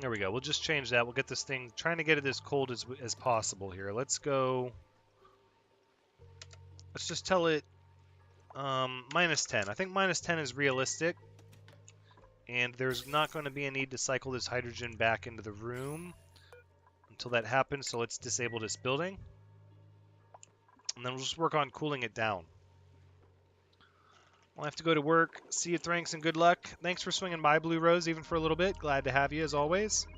There we go. We'll just change that. We'll get this thing, trying to get it as cold as possible here. Let's go. Let's just tell it -10. I think -10 is realistic. And there's not going to be a need to cycle this hydrogen back into the room until that happens. So let's disable this building. And then we'll just work on cooling it down. I'll have to go to work. See you, Thranxes, and good luck. Thanks for swinging by, Blue Rose, even for a little bit. Glad to have you, as always.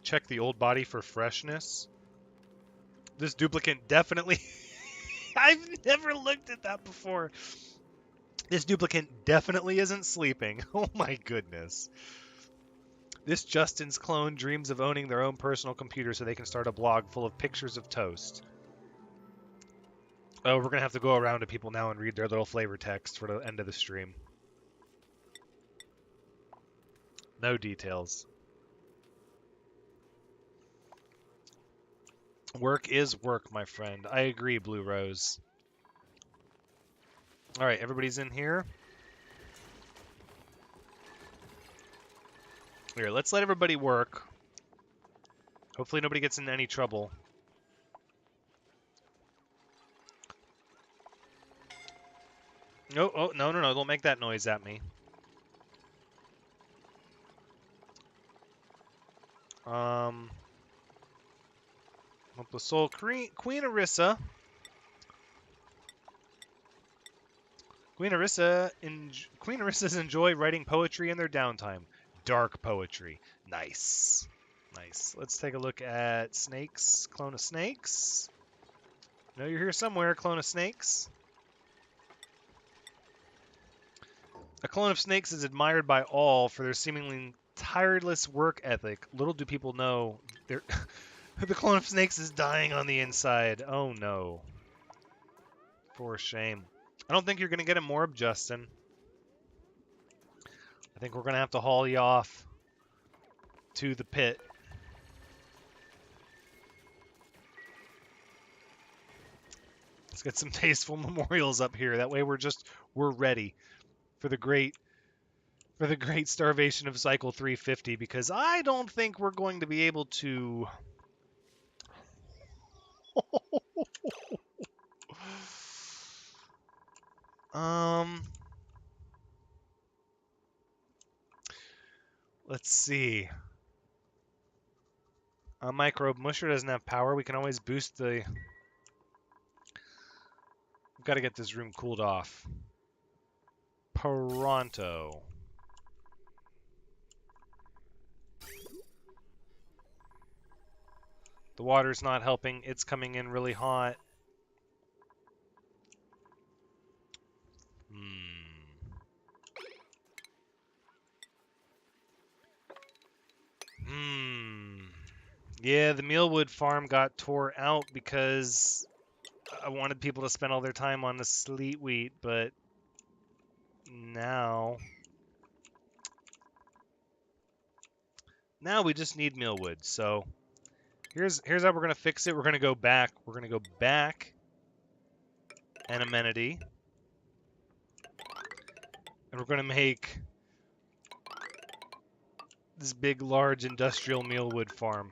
Check the old body for freshness. This duplicate definitely... I've never looked at that before. This duplicate definitely isn't sleeping. Oh my goodness. This Justin's clone dreams of owning their own personal computer so they can start a blog full of pictures of toast. Oh, we're going to have to go around to people now and read their little flavor text for the end of the stream. No details. Work is work, my friend. I agree, Blue Rose. All right, everybody's in here. Here, let's let everybody work. Hopefully nobody gets in any trouble. Oh, no, don't make that noise at me. With the soul, Queen Orisa. Queen Orisas enjoy writing poetry in their downtime. Dark poetry. Nice. Nice. Let's take a look at snakes. Clone of snakes. No, you're here somewhere, clone of snakes. A clone of snakes is admired by all for their seemingly tireless work ethic. Little do people know the clone of snakes is dying on the inside. Oh no. For shame. I don't think you're going to get a morb, Justin. I think we're going to have to haul you off to the pit. Let's get some tasteful memorials up here. That way we're ready for the great starvation of cycle 350, because I don't think we're going to be able to let's see. Microbe Musher doesn't have power. We can always boost the... We've got to get this room cooled off. Pronto. The water's not helping. It's coming in really hot. Yeah, the mealwood farm got tore out because I wanted people to spend all their time on the sleet wheat, but now we just need mealwood. So here's how we're gonna fix it. We're gonna go back. We're gonna go back an amenity, and we're gonna make this big, large industrial mealwood farm.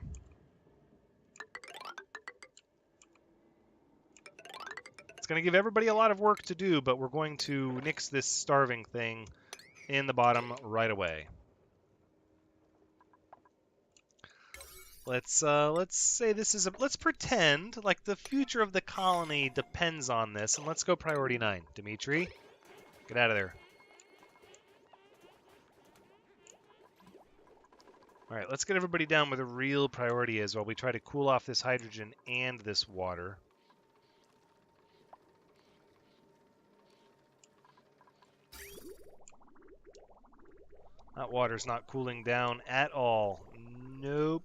It's going to give everybody a lot of work to do, but we're going to nix this starving thing in the bottom right away. Let's say this is let's pretend like the future of the colony depends on this, and let's go priority 9. Dimitri, get out of there. All right, let's get everybody down where the real priority is while we try to cool off this hydrogen and this water. That water's not cooling down at all. Nope.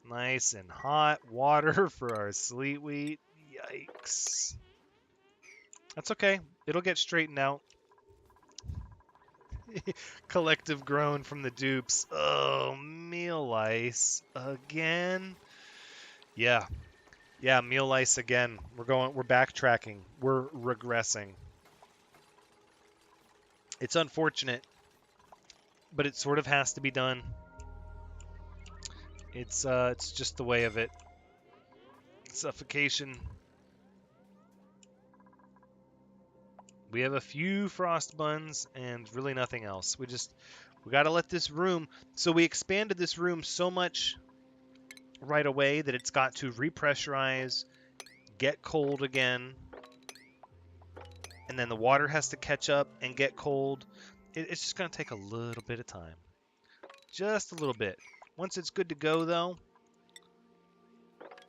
Nice and hot water for our sleet wheat. Yikes. That's okay. It'll get straightened out. Collective groan from the dupes. Oh, meal lice again. Yeah, meal lice again. We're backtracking. We're regressing. It's unfortunate, but it sort of has to be done. It's just the way of it. Suffocation. We have a few frost buns and really nothing else. We got to let this room. So we expanded this room so much right away that it's got to repressurize, get cold again, and then the water has to catch up and get cold. It's just going to take a little bit of time. Just a little bit. Once it's good to go, though,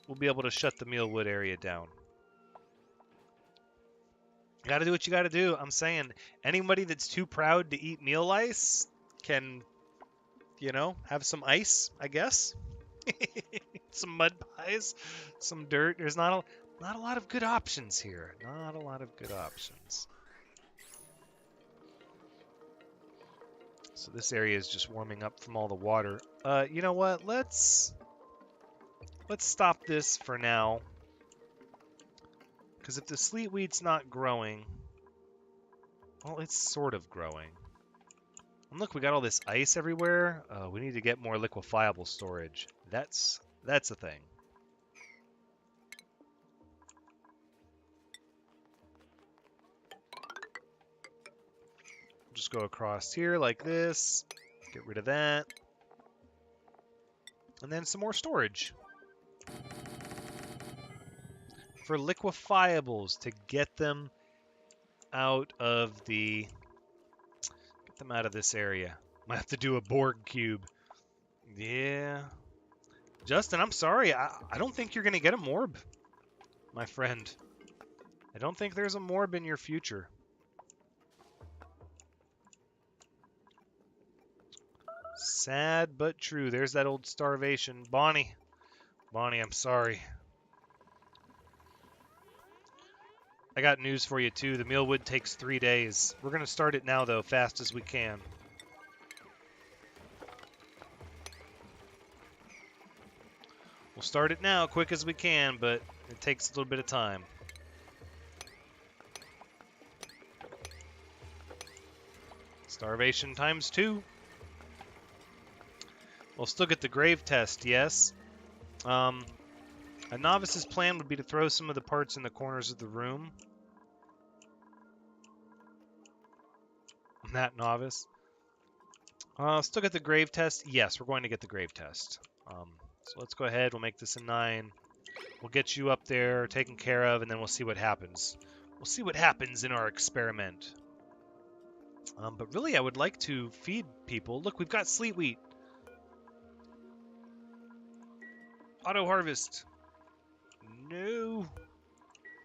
we'll be able to shut the mealwood area down. You got to do what you got to do. I'm saying anybody that's too proud to eat meal ice can, you know, have some ice, I guess. Some mud pies, some dirt. There's not a lot of good options here. Not a lot of good options. So this area is just warming up from all the water. You know what? Let's stop this for now. Because if the sleet wheat's not growing, well, it's sort of growing. And look, we got all this ice everywhere. We need to get more liquefiable storage. That's a thing. Just go across here like this. Get rid of that. And then some more storage. For liquefiables, to get them out of the... Get them out of this area. Might have to do a Borg cube. Yeah. Justin, I'm sorry. I don't think you're going to get a morb, my friend. I don't think there's a morb in your future. Sad but true. There's that old starvation. Bonnie, I'm sorry. I got news for you, too. The mealwood takes 3 days. We're going to start it now, though, fast as we can. We'll start it now, quick as we can, but it takes a little bit of time. Starvation times 2. We'll still get the grave test, yes. A novice's plan would be to throw some of the parts in the corners of the room. That novice. Still get the grave test. Yes, we're going to get the grave test. So let's go ahead. We'll make this a 9. We'll get you up there, taken care of, and then we'll see what happens. We'll see what happens in our experiment. But really, I would like to feed people. Look, we've got sleet wheat. Auto harvest. No.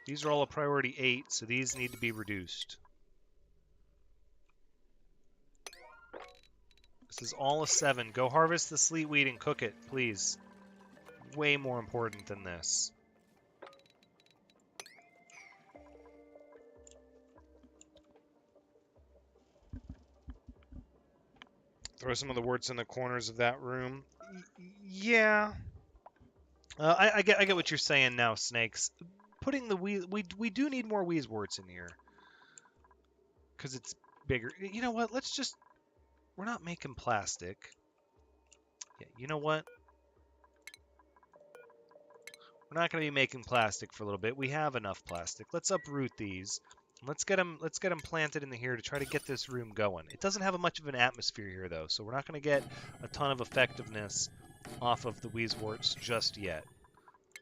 These are all a priority 8, so these need to be reduced. This is all a 7. Go harvest the sleet wheat and cook it, please. Way more important than this. Throw some of the worts in the corners of that room. Yeah. I get what you're saying now, Snakes. Putting the we do need more wheezeworts in here. Because it's bigger. You know what? Let's just... We're not making plastic. Yeah, you know what? We're not going to be making plastic for a little bit. We have enough plastic. Let's uproot these. Let's get them planted in here to try to get this room going. It doesn't have much of an atmosphere here, though, so we're not going to get a ton of effectiveness off of the wheezeworts just yet.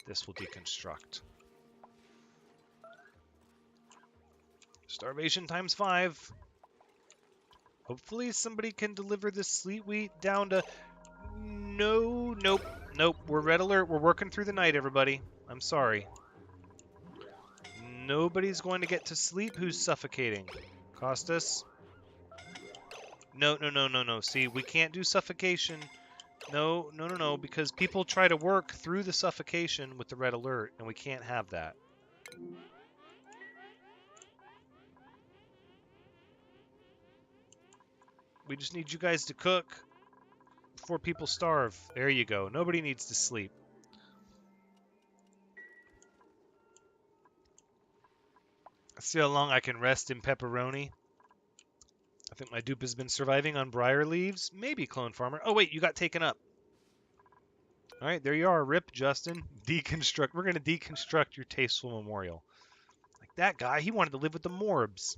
This will deconstruct. Starvation times 5. Hopefully somebody can deliver this sleet wheat down to... No, nope. We're red alert. We're working through the night, everybody. I'm sorry. Nobody's going to get to sleep who's suffocating. Costas? No. See, we can't do suffocation. No, because people try to work through the suffocation with the red alert, and we can't have that. We just need you guys to cook before people starve. There you go. Nobody needs to sleep. Let's see how long I can rest in pepperoni. I think my dupe has been surviving on briar leaves. Maybe Clone Farmer. Oh, wait, you got taken up. All right, there you are. Rip, Justin. Deconstruct. We're going to deconstruct your tasteful memorial. Like that guy, he wanted to live with the Morbs.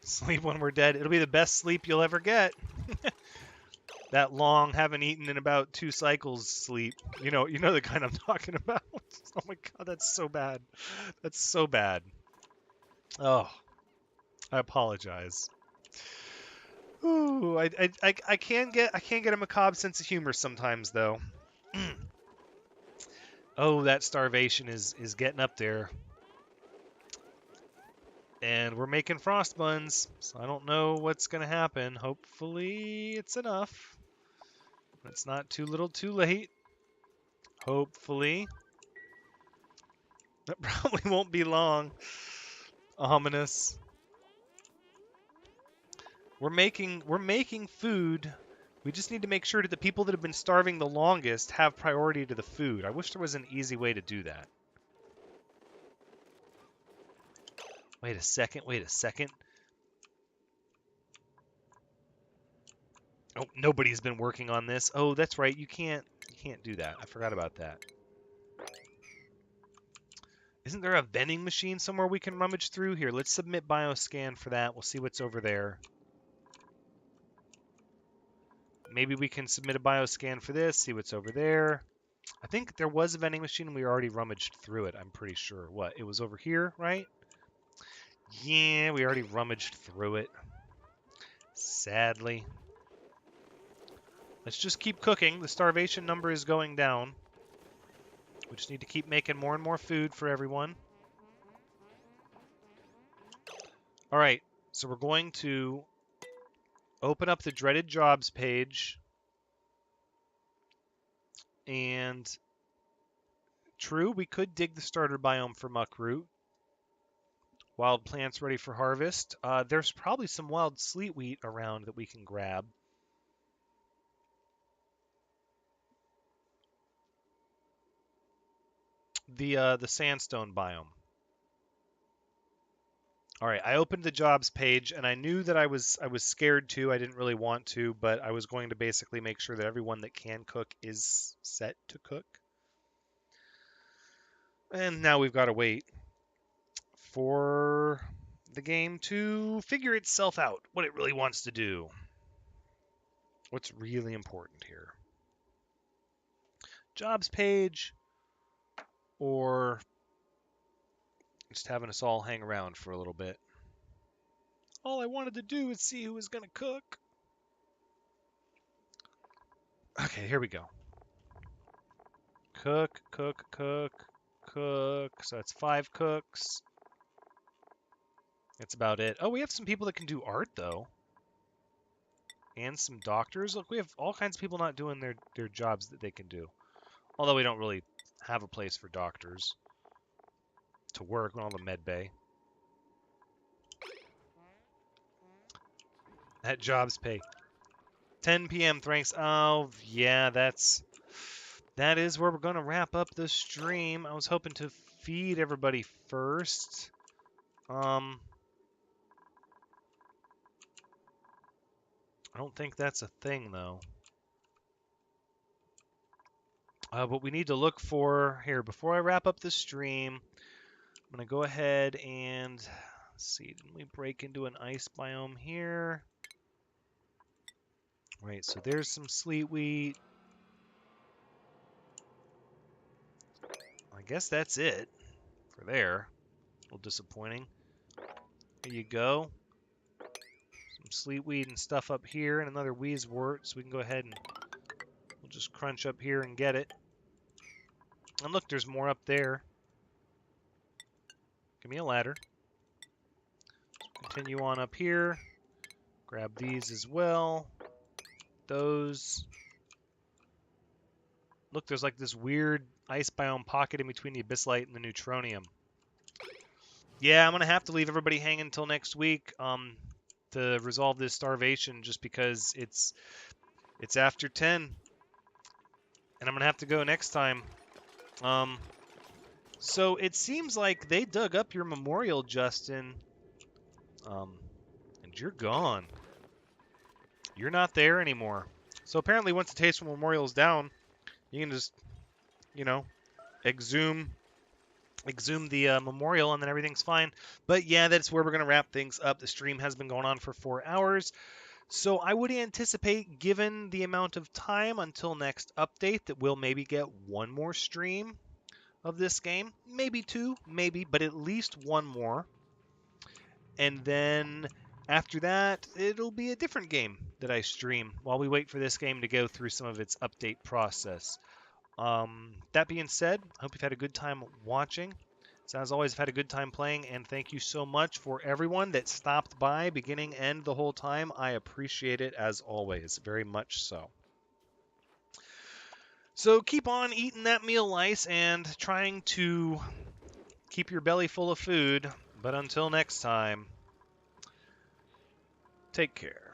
Sleep when we're dead. It'll be the best sleep you'll ever get. That long, haven't eaten in about 2 cycles sleep. You know the kind I'm talking about. Oh my god, that's so bad. That's so bad. Oh, I apologize. Ooh, I can't get a macabre sense of humor sometimes though. Oh, that starvation is getting up there. And we're making frost buns, so I don't know what's gonna happen. Hopefully it's enough. It's not too little too late. Hopefully. That probably won't be long. Ominous. We're making food. We just need to make sure that the people that have been starving the longest have priority to the food. I wish there was an easy way to do that. Wait a second. Oh, nobody's been working on this. Oh, that's right. You can't do that. I forgot about that. Isn't there a vending machine somewhere we can rummage through? Here, let's submit bioscan for that. We'll see what's over there. Maybe we can submit a bioscan for this, see what's over there. I think there was a vending machine and we already rummaged through it, I'm pretty sure. What, it was over here, right? Yeah, we already rummaged through it. Sadly. Let's just keep cooking. The starvation number is going down. We just need to keep making more and more food for everyone. Alright, so we're going to open up the dreaded jobs page. And true, we could dig the starter biome for muckroot. Wild plants ready for harvest. There's probably some wild sleet wheat around that we can grab. The sandstone biome. All right, I opened the jobs page and I knew that I was scared to. I didn't really want to, but I was going to basically make sure that everyone that can cook is set to cook. And now we've got to wait for the game to figure itself out, what it really wants to do. What's really important here? Jobs page or just having us all hang around for a little bit. All I wanted to do is see who was going to cook. Okay, here we go. Cook. So that's 5 cooks. That's about it. Oh, we have some people that can do art, though. And some doctors. Look, we have all kinds of people not doing their jobs that they can do. Although we don't really have a place for doctors to work on all the med bay. That jobs pay. 10 p.m. Thranxes. Oh, yeah, that is where we're going to wrap up the stream. I was hoping to feed everybody first. I don't think that's a thing, though. But we need to look for... Here, before I wrap up the stream, I'm going to go ahead and... Let's see, didn't we break into an ice biome here? Right, so there's some sleet wheat. I guess that's it for there. A little disappointing. There you go. Some sleet weed and stuff up here, and another wheezewort, so we can go ahead and we'll just crunch up here and get it. And look, there's more up there. Give me a ladder. Continue on up here. Grab these as well. Those. Look, there's like this weird ice biome pocket in between the abyssite and the neutronium. Yeah, I'm going to have to leave everybody hanging until next week to resolve this starvation just because it's after 10. And I'm going to have to go next time. So it seems like they dug up your memorial, Justin. And you're gone. You're not there anymore. So apparently once the Tasteful Memorial is down, you can just, you know, exhume exhumed the memorial, and then everything's fine. But yeah, that's where we're going to wrap things up. The stream has been going on for 4 hours. So I would anticipate, given the amount of time until next update, that we'll maybe get one more stream of this game. Maybe two, maybe, but at least one more. And then after that, it'll be a different game that I stream while we wait for this game to go through some of its update process. That being said, I hope you've had a good time watching. So as always, I've had a good time playing, and thank you so much for everyone that stopped by, beginning, end, the whole time. I appreciate it as always, very much so. So keep on eating that meal lice and trying to keep your belly full of food. But until next time, take care.